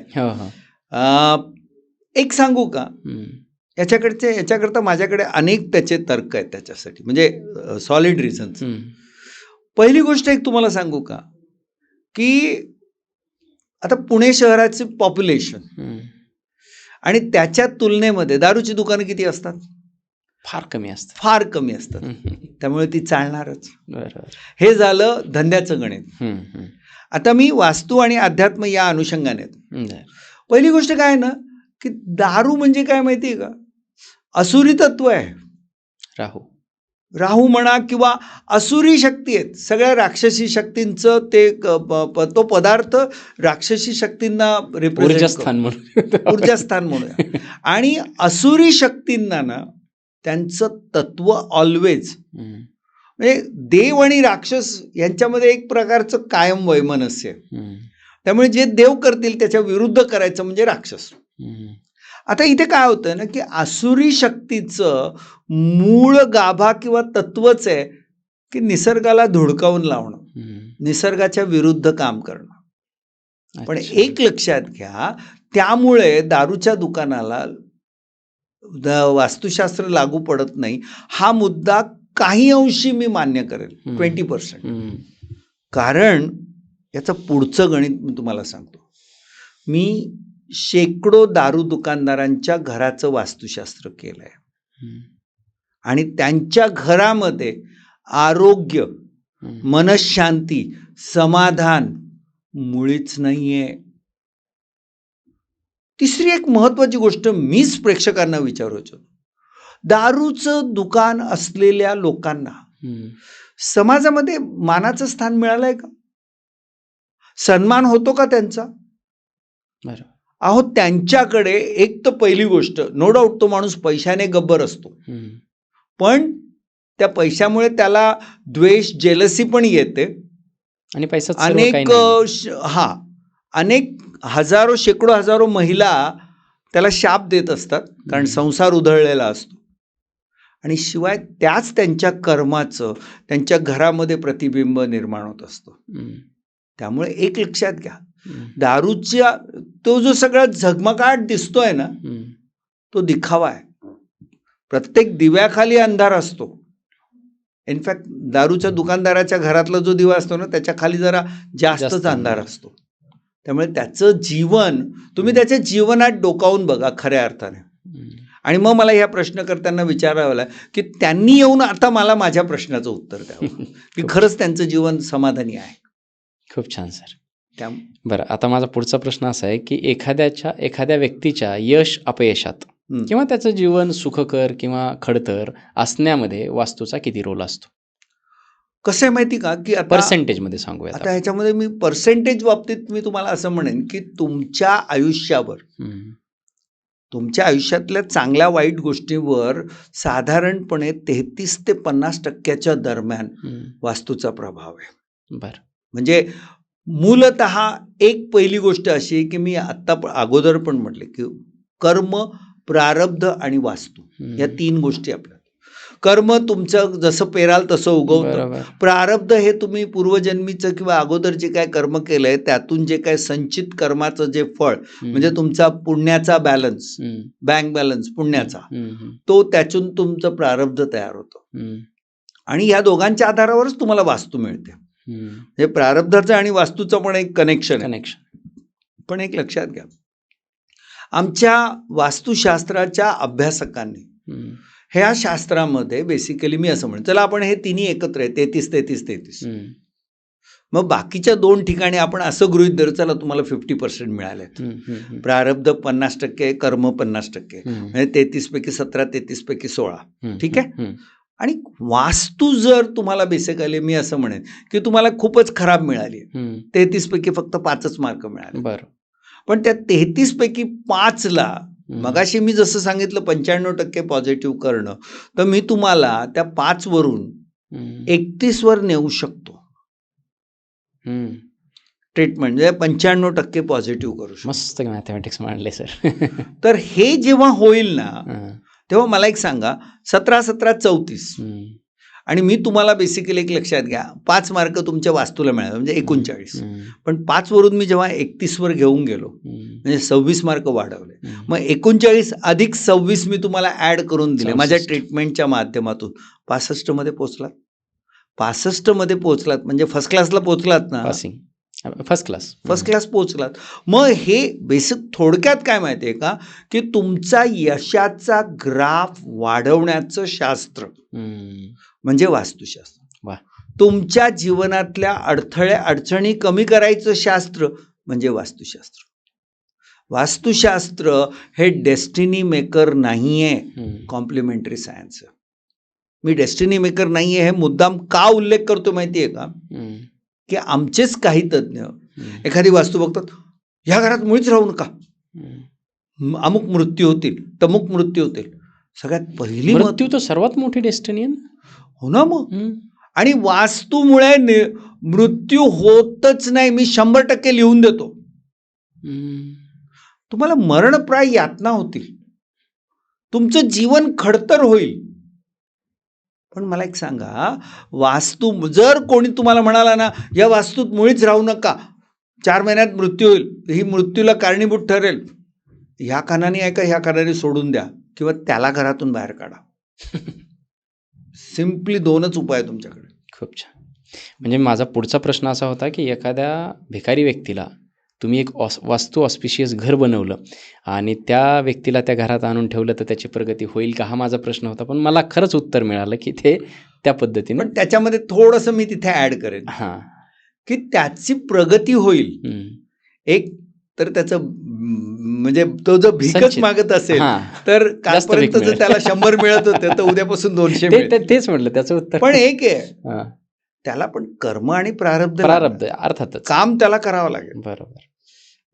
Speaker 2: एक सांगू का, याच्याकरता माझ्याकडे अनेक त्याचे तर्क आहेत त्याच्यासाठी, म्हणजे सॉलिड रिझन्स. पहिली गोष्ट एक तुम्हाला सांगू का, की आता पुणे शहराचे पॉप्युलेशन आणि त्याच्या तुलनेमध्ये दारूची दुकानं किती असतात?
Speaker 1: फार कमी असतात,
Speaker 2: फार कमी असतात. त्यामुळे ती चालणारच.
Speaker 1: बरोबर.
Speaker 2: हे झालं धंद्याचं गणित. आता मी वास्तू आणि अध्यात्म या अनुषंगाने, पहिली गोष्ट काय ना, की दारू म्हणजे काय माहिती आहे का, असुरी तत्व आहे. राहू म्हणा किंवा असुरी शक्ती आहेत, सगळ्या राक्षसी शक्तींचं ते तो पदार्थ राक्षसी शक्तींना ऊर्जास्थान म्हणूया. आणि असुरी शक्तींना ना त्यांचं तत्व ऑलवेज, म्हणजे देव आणि राक्षस यांच्यामध्ये एक प्रकारचं कायम वैमनस्य. त्यामुळे जे देव करतील त्याच्या विरुद्ध करायचं म्हणजे राक्षस. आता इथे काय होतं ना, की आसुरी शक्तीचं मूळ गाभा किंवा तत्वच आहे की निसर्गाला धुडकावून लावणं, निसर्गाच्या विरुद्ध काम करणं. पण एक लक्षात घ्या, त्यामुळे दारूच्या दुकानाला वास्तुशास्त्र लागू पडत नाही हा मुद्दा काही अंशी मी मान्य करेल, 20%. कारण याचं पुढचं गणित मी तुम्हाला सांगतो. मी शेकडो दारू दुकानदारांच्या घराचं वास्तुशास्त्र केलंय आणि त्यांच्या घरामध्ये आरोग्य, मनशांती, समाधान मुळीच नाहीये. तिसरी एक महत्वाची गोष्ट मीच प्रेक्षकांना विचारायचो, दारूचं दुकान असलेल्या लोकांना समाजामध्ये मानाचं स्थान मिळालंय का? सन्मान होतो का त्यांचा? अहो, त्यांच्याकडे एक तर पहिली गोष्ट, नो डाऊट तो माणूस पैशाने गब्बर असतो, पण त्या पैशामुळे त्याला द्वेष, जेलसी पण येते
Speaker 1: आणि पैसा सर्व काही नाही.
Speaker 2: अनेक हजारो शेकडो हजारो महिला त्याला शाप देत असतात, कारण संसार उधळलेला असतो. आणि शिवाय त्याच त्यांच्या कर्माचं त्यांच्या घरामध्ये प्रतिबिंब निर्माण होत असतं. त्यामुळे एक लक्षात घ्या, दारूच्या तो जो सगळा झगमगाट दिसतोय ना, तो दिखावा आहे. प्रत्येक दिव्याखाली अंधार असतो. इनफॅक्ट दारूच्या दुकानदाराच्या घरातला जो दिवा असतो ना, त्याच्या खाली जरा जास्तच अंधार असतो. त्यामुळे त्याचं जीवन तुम्ही त्याच्या जीवनात डोकावून बघा खऱ्या अर्थाने. आणि मग मला ह्या प्रश्नकर्त्यांना विचारावं लागलं की त्यांनी येऊन आता मला माझ्या प्रश्नाचं उत्तर द्यावं की खरंच त्यांचं जीवन समाधानी आहे.
Speaker 1: खूप छान सर. बरं, आता माझा पुढचा प्रश्न असा आहे की एखाद्या व्यक्तीच्या यश अपयशात किंवा त्याचं जीवन सुखकर किंवा खडतर असण्यामध्ये वास्तूचा किती रोल असतो?
Speaker 2: कसं आहे माहिती का, की आता
Speaker 1: पर्सेंटेजमध्ये सांगूया.
Speaker 2: आता ह्याच्यामध्ये मी पर्सेंटेज बाबतीत मी तुम्हाला असं म्हणेन की तुमच्या आयुष्यावर, तुमच्या आयुष्यातल्या चांगल्या वाईट गोष्टीवर साधारणपणे 33 ते 50% दरम्यान वास्तूचा प्रभाव आहे.
Speaker 1: बरं,
Speaker 2: म्हणजे मूलतः एक पहिली गोष्ट अशी आहे की मी आत्ता अगोदर पण म्हटले की कर्म, प्रारब्ध आणि वास्तू या 3 गोष्टी आपल्या. कर्म तुमचं जसं पेराल तसं उगवतं. प्रारब्ध हे तुम्ही पूर्वजन्मीचं किंवा अगोदर जे काय कर्म केलंय त्यातून जे काय संचित कर्माचं जे फळ, म्हणजे तुमचा पुण्याचा बॅलन्स, बँक बॅलन्स पुण्याचा, तो त्यातून तुमचं प्रारब्ध तयार होतं. आणि या दोघांच्या आधारावरच तुम्हाला वास्तू मिळते. हे प्रारब्धाचं आणि वास्तूचं पण एक कनेक्शन आहे. पण एक लक्षात घ्या, आमच्या वास्तुशास्त्राच्या अभ्यासकांनी ह्या शास्त्रामध्ये बेसिकली मी असं म्हणतो, चला आपण हे तिन्ही एकत्र आहे, 33-33-33. मग बाकीच्या 2 ठिकाणी आपण असं गृहीत धरू, चला तुम्हाला 50% मिळाले, प्रारब्ध 50%, कर्म 50%, म्हणजे 33 पैकी 17, 33 पैकी 16. ठीक आहे. आणि वास्तू जर तुम्हाला बेसिकली मी असं म्हणेन की तुम्हाला खूपच खराब मिळाली, 33 पैकी फक्त 5च मार्क मिळाले. बरं, पण त्या 33 पैकी 5ला मगाशी मी जसं सांगितलं 95% पॉझिटिव्ह करणं, तर मी तुम्हाला त्या 5 वरून 31 वर नेऊ शकतो. ट्रीटमेंट म्हणजे 95% पॉझिटिव्ह करू शकतो.
Speaker 1: मस्त मॅथमॅटिक्स मांडले सर.
Speaker 2: तर हे जेव्हा होईल ना, तेव्हा मला एक सांगा, 17-17-34 आणि मी तुम्हाला बेसिकली एक लक्षात घ्या, 5 मार्क तुमच्या वास्तूला मिळाले म्हणजे 39. पण 5 वरून मी जेव्हा 31 वर घेऊन गेलो म्हणजे 26 मार्क वाढवले. मग 39 अधिक 26 मी तुम्हाला ऍड करून दिले माझ्या ट्रीटमेंटच्या माध्यमातून. 65 मध्ये पोहोचलात. 65 मध्ये पोहोचलात म्हणजे फर्स्ट क्लासला पोहोचलात ना, फर्स्ट क्लास पोहोचलात. मग हे बेसिक थोडक्यात काय माहिती आहे का, की तुमचा यशाचा ग्राफ वाढवण्याचं शास्त्र म्हणजे वास्तुशास्त्र. तुमच्या जीवनातल्या अडचणी कमी करायचं शास्त्र म्हणजे वास्तुशास्त्र. वास्तुशास्त्र हे डेस्टिनी मेकर नाहीये, कॉम्प्लिमेंटरी सायन्स. मी डेस्टिनी मेकर नाहीये हे मुद्दाम का उल्लेख करतो माहितीये का, की आमचेच काही तज्ज्ञ एखादी वास्तू बघतात, ह्या घरात मुळीच राहू नका, अमुक मृत्यू होतील, तमुक मृत्यू होतील. सगळ्यात पहिली
Speaker 1: मृत्यू तर सर्वात मोठी डेस्टिनी आहे.
Speaker 2: हो ना. मग आणि वास्तूमुळे मृत्यू होतच नाही. मी 100% लिहून देतो. तुम्हाला मरणप्राय यातना होतील, तुमचं जीवन खडतर होईल. पण मला एक सांगा, वास्तू जर कोणी तुम्हाला म्हणाला ना, या वास्तूत मुळीच राहू नका, 4 महिन्यात मृत्यू होईल, ही मृत्यूला कारणीभूत ठरेल, ह्या कानाने ऐका, ह्या कानाने सोडून द्या किंवा त्याला घरातून बाहेर काढा. सिम्पली 2च उपाय आहे तुमच्याकडे.
Speaker 1: खूप छान. म्हणजे माझा पुढचा प्रश्न असा होता की एखाद्या भिकारी व्यक्तीला तुम्ही एक वास्तू ऑस्पिशियस घर बनवलं आणि त्या व्यक्तीला त्या घरात आणून ठेवलं तर त्याची प्रगती होईल का, हा माझा प्रश्न होता. पण मला खरंच उत्तर मिळालं की ते त्या पद्धतीने.
Speaker 2: पण त्याच्यामध्ये थोडंसं मी तिथे ऍड करेन की त्याची प्रगती होईल. एक तर त्याचं म्हणजे तो जर भिकच मागत असेल तर कालपर्यंत जर त्याला 100 मिळत होते तर उद्यापासून 200 मिळतील.
Speaker 1: तेच म्हटलं त्याचं उत्तर.
Speaker 2: पण एक आहे, त्याला पण कर्म आणि प्रारब्ध
Speaker 1: अर्थातच
Speaker 2: काम त्याला करावं लागेल.
Speaker 1: बरोबर.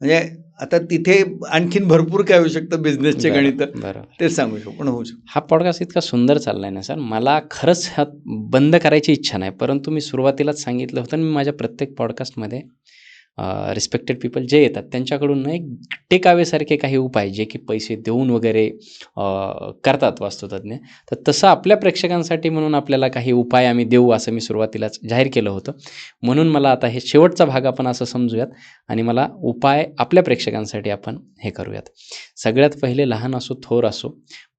Speaker 2: म्हणजे आता तिथे आणखीन भरपूर काय होऊ शकतं बिझनेसचे गणित,
Speaker 1: बरोबर.
Speaker 2: तेच सांगू शकतो, पण होऊ शकतो.
Speaker 1: हा पॉडकास्ट इतका सुंदर चाललाय ना सर, मला खरंच ह्यात बंद करायची इच्छा नाही, परंतु मी सुरुवातीलाच सांगितलं होतं, मी माझ्या प्रत्येक पॉडकास्टमध्ये रिस्पेक्टेड पीपल जे येतात त्यांच्याकडून ना एक टेकावेसारखे काही उपाय जे की पैसे देऊन वगैरे करतात वास्तुतज्ञ, तर तसं आपल्या प्रेक्षकांसाठी म्हणून आपल्याला काही उपाय आम्ही देऊ असं मी सुरुवातीलाच जाहीर केलं होतं. म्हणून मला आता हे शेवटचा भाग आपण असं समजूयात आणि मला उपाय आपल्या प्रेक्षकांसाठी आपण हे करूयात. सगळ्यात पहिले, लहान असो थोर असो,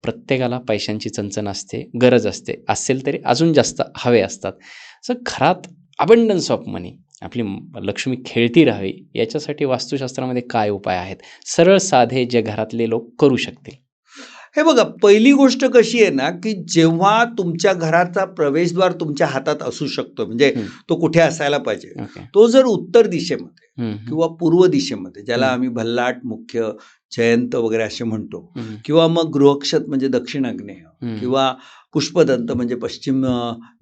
Speaker 1: प्रत्येकाला पैशांची चणचण असते, गरज असते, असेल तरी अजून जास्त हवे असतात. सो घरात अबंडन्स ऑफ मनी, आपली लक्ष्मी खेळती राहावी याच्यासाठी वास्तुशास्त्रामध्ये काय उपाय आहेत, सरळ साधे, जे घरातले लोक करू शकतील?
Speaker 2: हे बघा, पहिली गोष्ट कशी आहे ना, की जेव्हा तुमच्या घराचा प्रवेशद्वार तुमच्या हातात असू शकतो, म्हणजे तो कुठे असायला पाहिजे,
Speaker 1: ओके.
Speaker 2: तो जर उत्तर दिशेमध्ये किंवा पूर्व दिशेमध्ये, ज्याला आम्ही भल्लाट, मुख्य, जयंत वगैरे असे म्हणतो, किंवा मग गृहक्षत म्हणजे दक्षिण आग्नेय, किंवा पुष्पदंत म्हणजे पश्चिम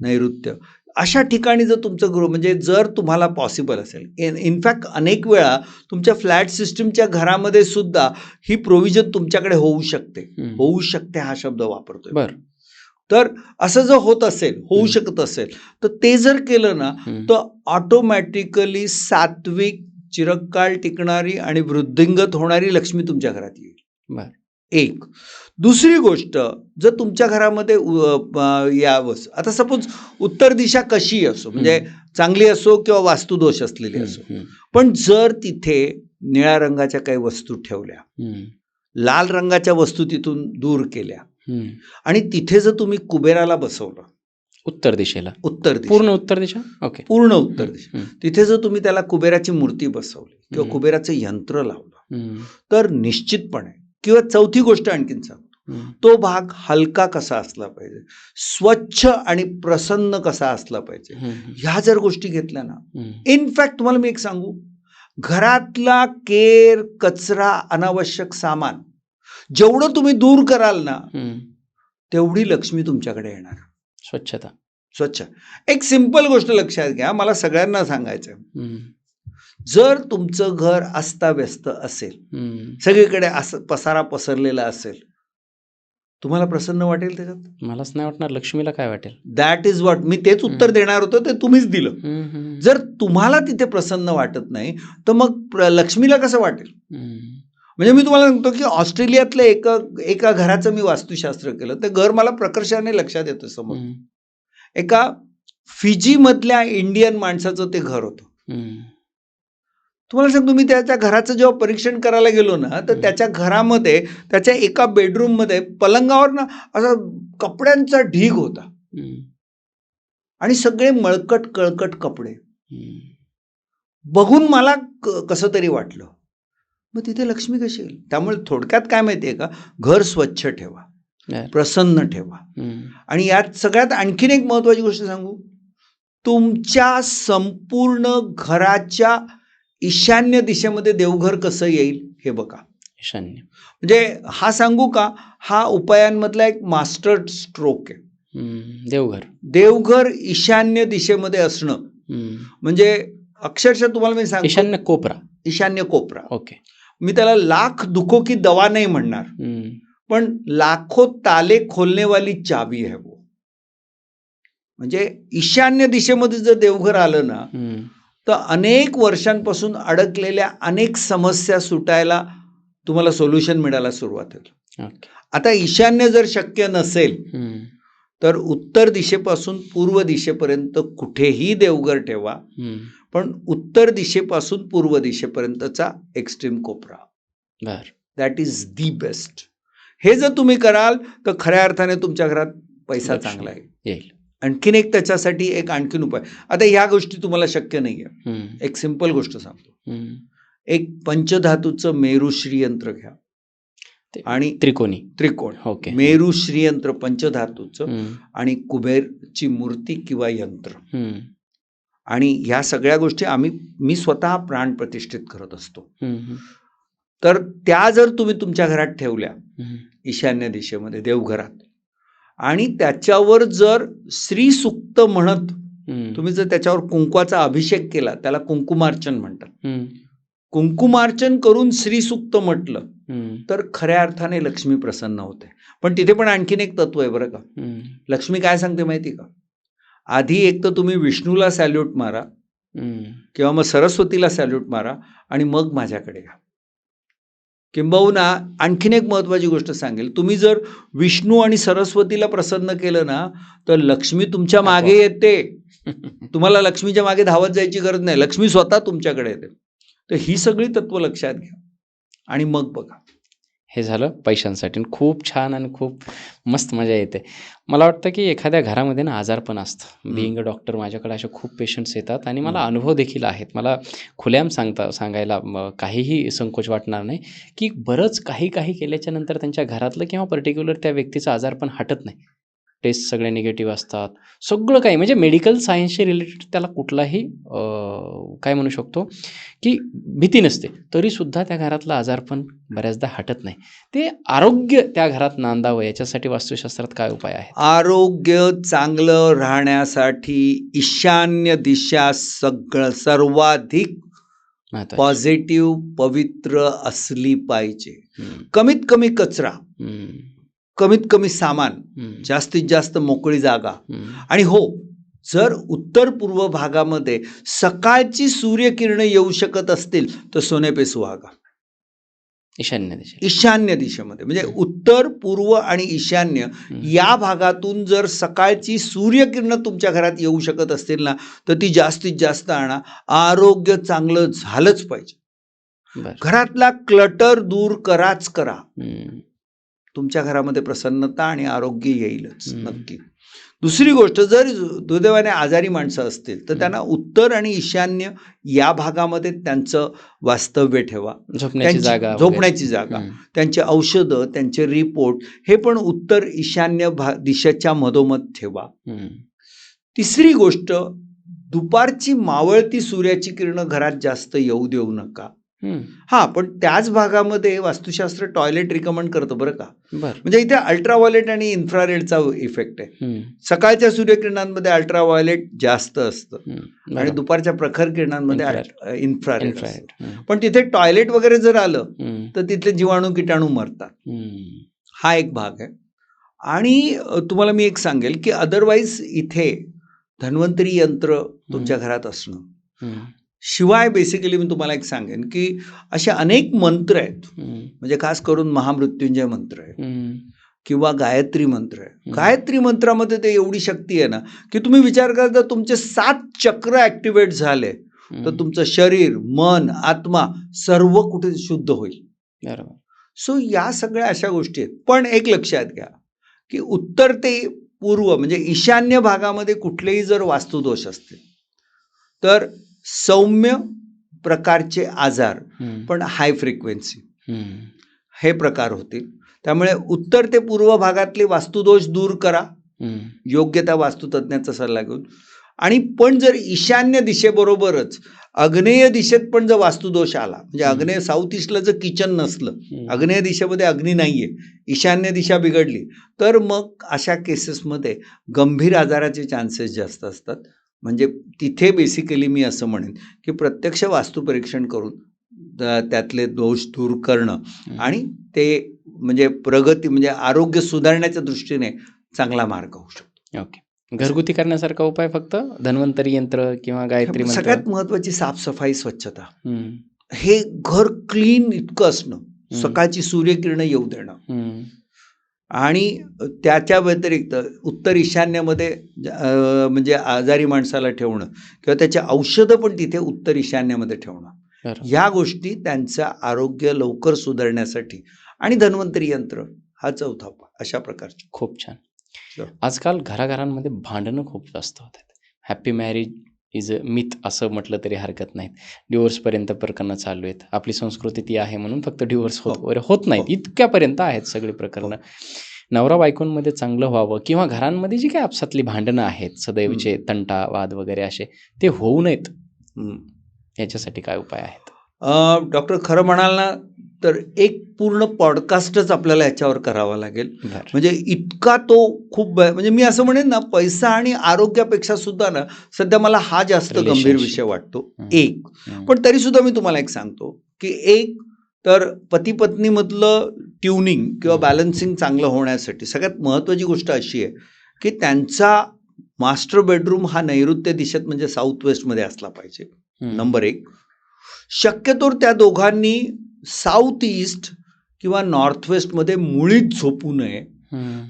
Speaker 2: नैऋत्य, अशा ठिकाणी जर तुमचं गृह, म्हणजे जर तुम्हाला पॉसिबल असेल, इनफॅक्ट अनेक वेळा तुमच्या फ्लॅट सिस्टीमच्या घरामध्ये सुद्धा ही प्रोव्हिजन तुमच्याकडे होऊ शकते हा शब्द वापरतोय.
Speaker 1: बरं.
Speaker 2: तर असं जर होत असेल, होऊ शकत असेल, तर ते जर केलं ना, तर ऑटोमॅटिकली सात्विक, चिरकाल टिकणारी आणि वृद्धिंगत होणारी लक्ष्मी तुमच्या घरात येईल.
Speaker 1: बरं.
Speaker 2: एक. दुसरी गोष्ट, जर तुमच्या घरामध्ये यावंस, आता सपोज उत्तर दिशा कशी असो, म्हणजे चांगली असो किंवा वास्तुदोष असलेली असो, पण जर तिथे निळ्या रंगाच्या काही वस्तू ठेवल्या, लाल रंगाच्या वस्तू तिथून दूर केल्या, आणि तिथे जर तुम्ही कुबेराला बसवलं,
Speaker 1: उत्तर दिशेला,
Speaker 2: पूर्ण
Speaker 1: उत्तर दिशा, ओके,
Speaker 2: पूर्ण उत्तर दिशा, तिथे जर तुम्ही त्याला कुबेराची मूर्ती बसवली किंवा कुबेराचं यंत्र लावलं, तर निश्चितपणे, किंवा चौथी गोष्ट आणखीन सांगतो, तो भाग हलका कसा असला पाहिजे, स्वच्छ आणि प्रसन्न कसा असला पाहिजे, ह्या जर गोष्टी घेतल्या ना, इनफॅक्ट तुम्हाला मी एक सांगू, घरातला केर, कचरा, अनावश्यक सामान जेवढं तुम्ही दूर कराल ना, तेवढी लक्ष्मी तुमच्याकडे येणार. स्वच्छ. एक सिंपल गोष्ट लक्षात घ्या, मला सगळ्यांना सांगायचं, जर तुमचं घर अस्ताव्यस्त असेल, सगळीकडे पसारा पसरलेला असेल, तुम्हाला प्रसन्न वाटेल त्याच्यात?
Speaker 1: मलाच नाही वाटणार, लक्ष्मीला काय वाटेल?
Speaker 2: दॅट इज व्हॉट, मी तेच उत्तर देणार होतो, ते तुम्हीच दिलं. जर तुम्हाला तिथे प्रसन्न वाटत नाही, तर मग लक्ष्मीला कसं वाटेल? म्हणजे मी तुम्हाला सांगतो की ऑस्ट्रेलियातलं एका घराचं मी वास्तुशास्त्र केलं, ते घर मला प्रकर्षाने लक्षात येतं समोर. एका फिजी मधल्या इंडियन माणसाचं ते घर होतं. तुम्हाला सांगतो, मी त्याच्या घराचं जेव्हा परीक्षण करायला गेलो ना, तर त्याच्या घरामध्ये, त्याच्या एका बेडरूम मध्ये पलंगावर ना असा कपड्यांचा ढीग होता, आणि सगळे मळकट कळकट कपडे. बघून मला कसं तरी वाटलं, मग तिथे लक्ष्मी कशी येईल? त्यामुळे थोडक्यात काय माहितीये का, घर स्वच्छ ठेवा, प्रसन्न ठेवा. आणि यात सगळ्यात आणखीन एक महत्वाची गोष्ट सांगू, तुमच्या संपूर्ण घराच्या ईशान्य दिशेमध्ये देवघर कसं येईल हे बघा.
Speaker 1: ईशान्य
Speaker 2: म्हणजे हा सांगू का, हा उपायांमधला एक मास्टर स्ट्रोक आहे. देवघर ईशान्य दिशेमध्ये असणं म्हणजे अक्षरशः तुम्हाला मी सांगतो, ईशान्य कोपरा.
Speaker 1: ओके.
Speaker 2: मी त्याला लाख दुखो की दवा नाही म्हणणार, पण लाखो ताले खोलने वाली चाबी है वो. म्हणजे ईशान्य दिशेमध्ये जर देवघर आलं ना, तर अनेक वर्षांपासून अडकलेल्या अनेक समस्या सुटायला तुम्हाला सोल्युशन मिळायला सुरुवात होईल. आता ईशान्य जर शक्य नसेल, तर उत्तर दिशेपासून पूर्व दिशेपर्यंत कुठेही देवघर ठेवा, पण उत्तर दिशेपासून पूर्व दिशेपर्यंतचा एक्स्ट्रीम कोपरा, दॅट इज दी बेस्ट. हे जर तुम्ही कराल, तर खऱ्या अर्थाने तुमच्या घरात पैसा चांगला येईल. आणखीन एक त्याच्यासाठी एक आणखीन उपाय, आता ह्या गोष्टी तुम्हाला शक्य नाहीये, एक सिंपल गोष्ट सांगतो. एक पंचधातूचं मेरू श्रीयंत्र घ्या, आणि त्रिकोण मेरू श्रीयंत्र पंचधातूचं, आणि कुबेरची मूर्ती किंवा यंत्र, आणि ह्या सगळ्या गोष्टी मी स्वतः प्राण प्रतिष्ठित करत असतो. तर त्या जर तुम्ही तुमच्या घरात ठेवल्या ईशान्य दिशेमध्ये देवघरात, आणि त्याच्यावर जर श्री सुक्त म्हणत तुम्ही जर त्याच्यावर कुंकवाचा अभिषेक केला, त्याला कुंकुमार्चन म्हणतात, कुंकुमार्चन करून श्रीसूक्त म्हटलं तर खऱ्या अर्थाने लक्ष्मी प्रसन्न होते. पण तिथे पण आणखीन एक तत्व आहे बरं का. लक्ष्मी काय सांगते माहिती का? आधी एक तर तुम्ही विष्णूला सॅल्यूट मारा किंवा मग सरस्वतीला सॅल्यूट मारा आणि मग माझ्याकडे या. किंबहुना आणखीन एक महत्त्वाची गोष्ट सांगेल, तुम्ही जर विष्णू आणि सरस्वतीला प्रसन्न केलं ना तर लक्ष्मी तुमच्या मागे येते. तुम्हाला लक्ष्मीच्या मागे धावत जायची गरज नाही, लक्ष्मी स्वतः तुमच्याकडे येते. तर ही सगळी तत्व लक्षात घ्या आणि मग बघा.
Speaker 1: हे झालं पैशांसाठी. खूप छान आणि खूप मस्त मजा येते. मला वाटतं की एखाद्या घरामध्ये ना आजारपण असतं. बिईंग अ डॉक्टर माझ्याकडे असे खूप पेशंट्स येतात आणि मला अनुभव देखील आहेत. मला खुलेआम सांगायला काहीही संकोच वाटणार नाही की बरंच काही केल्याच्या नंतर त्यांच्या घरातलं किंवा पर्टिक्युलर त्या व्यक्तीचं आजारपण हटत नाही. टेस्ट सगळे निगेटिव्ह असतात. सगळं काही म्हणजे मेडिकल सायन्सशी रिलेटेड त्याला कुठलाही काय म्हणू शकतो की भीती नसते. तरीसुद्धा त्या घरातलं आजारपण बऱ्याचदा हटत नाही. ते आरोग्य त्या घरात नांदावं याच्यासाठी वास्तुशास्त्रात काय उपाय आहेत?
Speaker 2: आरोग्य चांगलं राहण्यासाठी ईशान्य दिशा सर्वाधिक पॉझिटिव्ह पवित्र असली पाहिजे. कमीत कमी कचरा, कमीत कमी सामान, जास्तीत जास्त मोकळी जागा. आणि हो, जर उत्तर पूर्व भागामध्ये सकाळची सूर्यकिरण येऊ शकत असतील तर सोने पे सुहागा. ईशान्य दिशेमध्ये म्हणजे उत्तर पूर्व आणि ईशान्य या भागातून जर सकाळची सूर्यकिरण तुमच्या घरात येऊ शकत असतील ना तर ती जास्तीत जास्त आणा. आरोग्य चांगलं झालंच पाहिजे. घरातला क्लटर दूर कराच करा. तुमच्या घरामध्ये प्रसन्नता आणि आरोग्य येईलच नक्की. दुसरी गोष्ट, जर दुर्दैवाने आजारी माणसं असतील तर त्यांना उत्तर आणि ईशान्य या भागामध्ये त्यांचं वास्तव्य ठेवा. झोपण्याची जागा, त्यांचे औषधं, त्यांचे रिपोर्ट हे पण उत्तर ईशान्य दिशेच्या मधोमध ठेवा. तिसरी गोष्ट, दुपारची मावळती सूर्याची किरण घरात जास्त येऊ देऊ नका. पण त्याच भागामध्ये वास्तुशास्त्र टॉयलेट रिकमेंड करतं बरं का. म्हणजे इथे अल्ट्राव्हायोलेट आणि इन्फ्रारेडचा इफेक्ट आहे. सकाळच्या सूर्यकिरणांमध्ये अल्ट्राव्हायोलेट जास्त असतं आणि दुपारच्या प्रखर किरणांमध्ये इन्फ्रारेड. पण तिथे टॉयलेट वगैरे जर आलं तर तिथले जीवाणू किटाणू मरतात. हा एक भाग आहे. आणि तुम्हाला मी एक सांगेल की अदरवाईज इथे धन्वंतरी यंत्र तुमच्या घरात असणं. शिवाय बेसिकली मी तुम्हाला एक सांगेन की असे अनेक मंत्र आहेत. म्हणजे खास करून महामृत्युंजय मंत्र आहे किंवा गायत्री मंत्र आहे. गायत्री मंत्रामध्ये ते एवढी शक्ती आहे ना की तुम्ही विचार करता तुमचे 7 चक्र ऍक्टिव्हेट झाले तर तुमचं शरीर, मन, आत्मा सर्व कुठे शुद्ध होईल. सो या सगळ्या अशा गोष्टी आहेत. पण एक लक्षात घ्या की उत्तर ते पूर्व म्हणजे ईशान्य भागामध्ये कुठलेही जर वास्तुदोष असतील तर सौम्य प्रकारचे आजार पण हाय फ्रिक्वेन्सी हे प्रकार होतील. त्यामुळे उत्तर ते पूर्व भागातले वास्तुदोष दूर करा योग्य त्या वास्तुतज्ञाचा सल्ला घेऊन. आणि पण जर ईशान्य दिशेबरोबरच आग्नेय दिशेत पण जर वास्तुदोष आला, म्हणजे आग्नेय साऊथ ईस्टला जर किचन नसलं, आग्नेय दिशेमध्ये अग्नी नाहीये, ईशान्य दिशा बिघडली तर मग अशा केसेसमध्ये गंभीर आजाराचे चान्सेस जास्त असतात. म्हणजे तिथे बेसिकली मी असं म्हणेन की प्रत्यक्ष वास्तुपरीक्षण करून त्यातले दोष दूर करणं आणि ते म्हणजे प्रगती म्हणजे आरोग्य सुधारण्याच्या दृष्टीने चांगला मार्ग होऊ शकतो.
Speaker 1: ओके. घरगुती करण्यासारखा उपाय फक्त धन्वंतरी यंत्र किंवा गायत्री मंत्र.
Speaker 2: सगळ्यात महत्वाची साफसफाई, स्वच्छता. हे घर क्लीन इतकं असणं, सकाळची सूर्यकिरण येऊ देणं आणि त्याच्या व्यतिरिक्त उत्तर ईशान्यामध्ये म्हणजे आजारी माणसाला ठेवणं किंवा त्याचे औषधं पण तिथे उत्तर ईशान्यामध्ये ठेवणं. या गोष्टी त्यांचं आरोग्य लवकर सुधारण्यासाठी आणि धन्वंतरी यंत्र हा चौथा अशा प्रकारचे.
Speaker 1: खूप छान. आजकाल घराघरांमध्ये भांडणं खूप जास्त होत आहेत. Happy marriage is a myth असं म्हटलं तरी हरकत नाही. डिवोर्सपर्यंत प्रकरणं चालू आहेत. आपली संस्कृती ती आहे म्हणून फक्त डिवोर्स होत नाहीत, इतक्यापर्यंत आहेत सगळी प्रकरणं. नवरा बायकोंमध्ये चांगलं व्हावं किंवा घरांमध्ये जी काही आपसातली भांडणं आहेत, सदैवचे तंटा वाद वगैरे असे, ते होऊ नयेत याच्यासाठी काय उपाय आहेत?
Speaker 2: डॉक्टर, खरं म्हणाल ना तर एक पूर्ण पॉडकास्टच आपल्याला याच्यावर करावा लागेल.
Speaker 1: बरं.
Speaker 2: म्हणजे इतका तो खूप म्हणजे मी असं म्हणेन ना, पैसा आणि आरोग्यापेक्षा सुद्धा ना सध्या मला हा जास्त गंभीर
Speaker 1: Relationship.
Speaker 2: विषय वाटतो.
Speaker 1: हम्म.
Speaker 2: पण तरी सुद्धा मी तुम्हाला एक सांगतो की तर पती पत्नीमधलं ट्युनिंग किंवा बॅलन्सिंग चांगलं होण्यासाठी सगळ्यात महत्त्वाची गोष्ट अशी आहे की त्यांचा मास्टर बेडरूम हा नैऋत्य दिशेत म्हणजे साऊथ वेस्टमध्ये असला पाहिजे. नंबर 1. शक्यतोवर त्या दोघांनी साऊथ ईस्ट किंवा नॉर्थ वेस्टमध्ये मुळीच झोपू नये.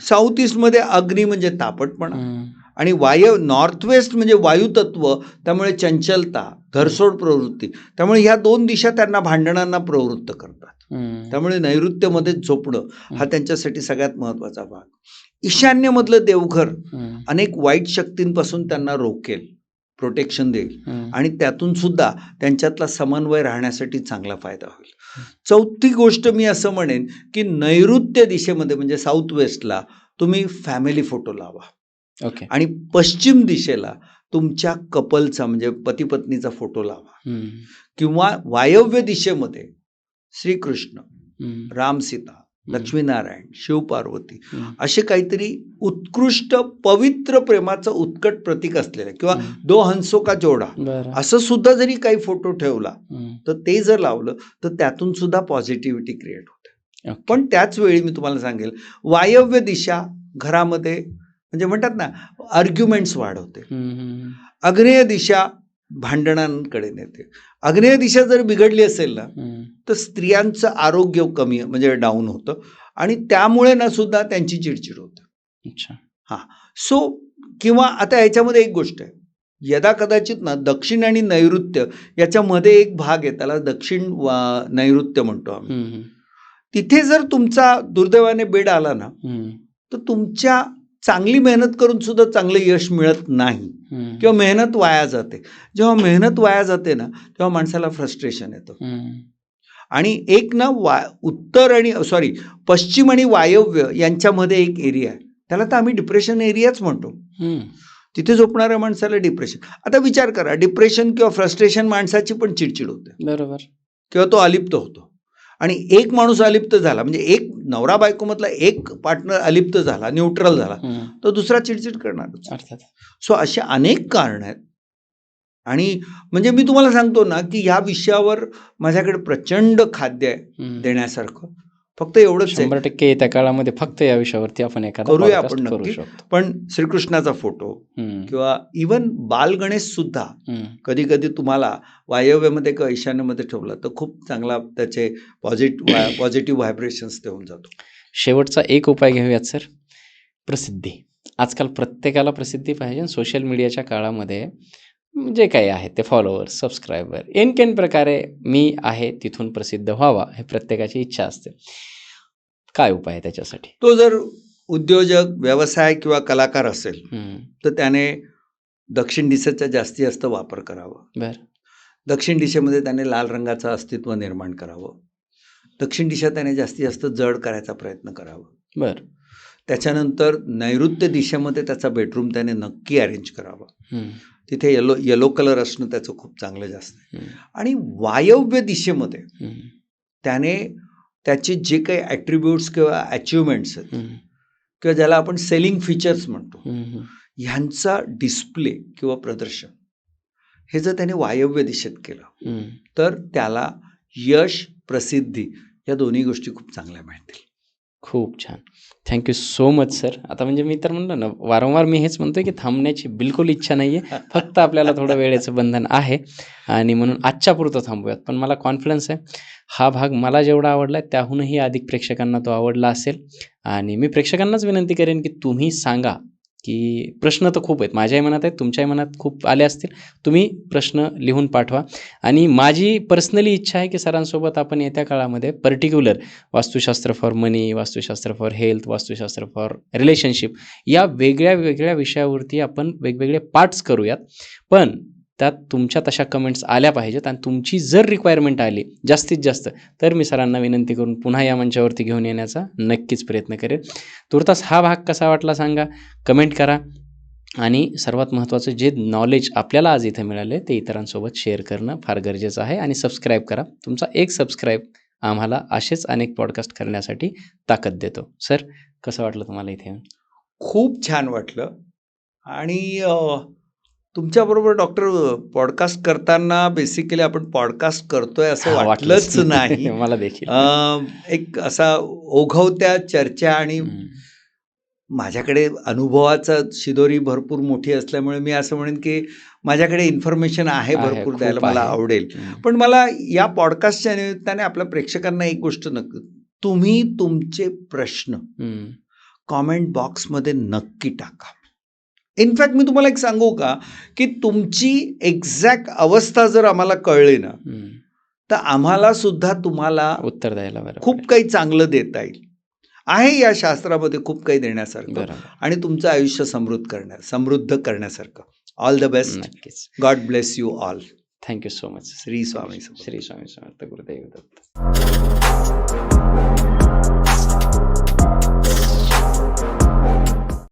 Speaker 2: साऊथ ईस्टमध्ये अग्नी म्हणजे तापटपणा आणि नॉर्थ वेस्ट म्हणजे वायुतत्व, त्यामुळे चंचलता, घरसोड प्रवृत्ती, त्यामुळे ह्या 2 दिशा त्यांना भांडणांना प्रवृत्त करतात. त्यामुळे नैऋत्यमध्ये झोपणं हा त्यांच्यासाठी सगळ्यात महत्त्वाचा भाग. ईशान्यमधलं देवघर अनेक वाईट शक्तींपासून त्यांना रोखेल, प्रोटेक्शन देईल आणि त्यातून सुद्धा त्यांच्यातला समन्वय राहण्यासाठी चांगला फायदा होईल. चौथी गोष्ट मी असं म्हणेन की नैऋत्य दिशेमध्ये म्हणजे साऊथ वेस्टला तुम्ही फॅमिली फोटो लावा.
Speaker 1: ओके.
Speaker 2: आणि पश्चिम दिशेला तुमच्या कपलचा म्हणजे पती पत्नीचा फोटो लावा. किंवा वायव्य दिशेमध्ये श्रीकृष्ण, राम सीता, लक्ष्मीनारायण, शिवपार्वती असे काहीतरी उत्कृष्ट पवित्र प्रेमाचं उत्कट प्रतीक असलेलं किंवा 2 हंसों का जोडा असं सुद्धा जरी काही फोटो ठेवला तर ते जर लावलं तर त्यातून सुद्धा पॉझिटिव्हिटी क्रिएट होते. पण त्याच वेळी मी तुम्हाला सांगेल, वायव्य दिशा घरामध्ये म्हणजे म्हणतात ना आर्ग्युमेंट्स वाढवते. आग्नेय दिशा भांडणांकडे नेते. आग्नेय दिशा जर बिघडली असेल ना तर स्त्रियांचं आरोग्य कमी म्हणजे डाऊन होतं आणि त्यामुळे ना सुद्धा त्यांची चिडचिड होते. सो किंवा आता ह्याच्यामध्ये एक गोष्ट आहे, यदा कदाचित ना दक्षिण आणि नैऋत्य याच्यामध्ये एक भाग आहे, त्याला दक्षिण नैऋत्य म्हणतो आम्ही. तिथे जर तुमचा दुर्दैवाने बेड आला ना तर तुमच्या चांगली मेहनत करून सुद्धा चांगलं यश मिळत नाही किंवा मेहनत वाया जाते. जेव्हा मेहनत वाया जाते ना तेव्हा माणसाला फ्रस्ट्रेशन येतं. आणि एक ना पश्चिम आणि वायव्य यांच्यामध्ये एक एरिया आहे, त्याला तर आम्ही डिप्रेशन एरियाच म्हणतो. तिथे झोपणाऱ्या माणसाला डिप्रेशन. आता विचार करा, डिप्रेशन किंवा फ्रस्ट्रेशन माणसाची पण चिडचिड होते.
Speaker 1: बरोबर. किंवा
Speaker 2: तो अलिप्त होतो. आणि एक माणूस अलिप्त झाला म्हणजे एक नवरा बायकोमधला एक पार्टनर अलिप्त झाला, न्यूट्रल झाला, तो दुसरा चिडचिड करणार अर्थात. सो असे अनेक कारण आहेत. आणि म्हणजे मी तुम्हाला सांगतो ना की ह्या विषयावर माझ्याकडे प्रचंड खाद्य आहे देण्यासारखं. फक्त एवढंच
Speaker 1: 100% येत्या काळामध्ये फक्त या विषयावरती आपण
Speaker 2: करूया आपण नक्की. पण श्रीकृष्णाचा फोटो किंवा इवन बाल गणेश सुद्धा कधी कधी तुम्हाला वायव्यामध्ये किंवा ईशान्यमध्ये ठेवला तर खूप चांगला त्याचे पॉझिटिव्ह व्हायब्रेशन्स देऊन जातो.
Speaker 1: शेवटचा एक उपाय घेऊयात सर, प्रसिद्धी. आजकाल प्रत्येकाला प्रसिद्धी पाहिजे. सोशल मीडियाच्या काळामध्ये जे काही आहे ते फॉलोअर्स, सबस्क्रायबर, एनकेन प्रकारे मी आहे तिथून प्रसिद्ध व्हावा हे प्रत्येकाची इच्छा असते. काय उपाय आहे त्याच्यासाठी?
Speaker 2: तो जर उद्योजक, व्यवसाय किंवा कलाकार असेल तर त्याने दक्षिण दिशेचा जास्तीत जास्त वापर करावा. दक्षिण दिशेमध्ये त्याने लाल रंगाचं अस्तित्व निर्माण करावं. दक्षिण दिशा त्याने जास्तीत जास्त जड करायचा प्रयत्न करावा. त्याच्यानंतर नैऋत्य दिशेमध्ये त्याचा बेडरूम त्याने नक्की अरेंज करावा. तिथे येलो कलर असणं त्याचं खूप चांगलं जास्त. आणि वायव्य दिशेमध्ये त्याने त्याचे जे काही ॲट्रिब्यूट्स किंवा अचिव्हमेंट्स आहेत किंवा ज्याला आपण सेलिंग फीचर्स म्हणतो ह्यांचा डिस्प्ले किंवा प्रदर्शन हे जर त्याने वायव्य दिशेत केलं तर त्याला यश, प्रसिद्धी या दोन्ही गोष्टी खूप चांगल्या मिळतील.
Speaker 1: खूप छान. Thank you so much sir. आता म्हणजे मी तर म्हणलं ना, वारंवार मी हेच म्हणतोय की थांबण्याची बिलकुल इच्छा नाही आहे. फक्त आपल्याला थोडं वेळेचं बंधन आहे आणि म्हणून आजच्या पुरतं थांबूयात. पण मला कॉन्फिडन्स आहे हा भाग मला जेवढा आवडला आहे त्याहूनही अधिक प्रेक्षकांना तो आवडला असेल. आणि मी प्रेक्षकांनाच विनंती करेन की तुम्ही सांगा की प्रश्न तर खूप आहेत, माझ्याही मनात आहेत, तुमच्याही मनात खूप आले असतील. तुम्ही प्रश्न लिहून पाठवा. आणि माझी पर्सनली इच्छा आहे की सरांसोबत आपण येत्या काळामध्ये particular Vastushastra for money, Vastushastra for health, Vastushastra for relationship या वेगळ्या वेगळ्या विषयावरती आपण वेगवेगळे पार्ट्स करूयात. पण त्यात तुमच्या तशा कमेंट्स आल्या पाहिजेत आणि तुमची जर रिक्वायरमेंट आली जास्तीत जास्त तर मी सरांना विनंती करून पुन्हा या मंचावरती घेऊन येण्याचा नक्कीच प्रयत्न करेन. तुर्तास हा भाग कसा वाटला सांगा, कमेंट करा. आणि सर्वात महत्त्वाचं जे नॉलेज आपल्याला आज इथं मिळाले ते इतरांसोबत शेअर करणं फार गरजेचं आहे. आणि सबस्क्राईब करा. तुमचा एक सबस्क्राईब आम्हाला असेच अनेक पॉडकास्ट करण्यासाठी ताकद देतो. सर, कसं वाटलं तुम्हाला इथे येऊन?
Speaker 2: खूप छान वाटलं. आणि तुमच्याबरोबर डॉक्टर पॉडकास्ट करताना बेसिकली आपण पॉडकास्ट करतोय असं
Speaker 1: हा,
Speaker 2: वाटलंच नाही.
Speaker 1: मला देखील.
Speaker 2: एक असा ओघवत्या चर्चा आणि माझ्याकडे अनुभवाचा शिदोरी भरपूर मोठी असल्यामुळे मी असं म्हणेन की माझ्याकडे इन्फॉर्मेशन आहे भरपूर
Speaker 1: खूप
Speaker 2: द्यायला मला
Speaker 1: आहे.
Speaker 2: आवडेल. पण मला या पॉडकास्टच्या निमित्ताने आपल्या प्रेक्षकांना एक गोष्ट तुम्ही तुमचे प्रश्न कॉमेंट बॉक्समध्ये नक्की टाका. इनफॅक्ट मी तुम्हाला एक सांगू का, की तुमची एक्झॅक्ट अवस्था जर आम्हाला कळली ना, तर आम्हाला सुद्धा तुम्हाला
Speaker 1: उत्तर द्यायला बरं
Speaker 2: खूप काही चांगलं देता येईल. आहे या शास्त्रामध्ये खूप काही देण्यासारखं
Speaker 1: बरोबर.
Speaker 2: आणि तुमचं आयुष्य समृद्ध करण्यासारखं. All the best.
Speaker 1: नक्कीच.
Speaker 2: God bless you all.
Speaker 1: Thank you so much.
Speaker 2: Shri Swami Samarth.
Speaker 1: Shri Swami Samarth. Gurudev Datta.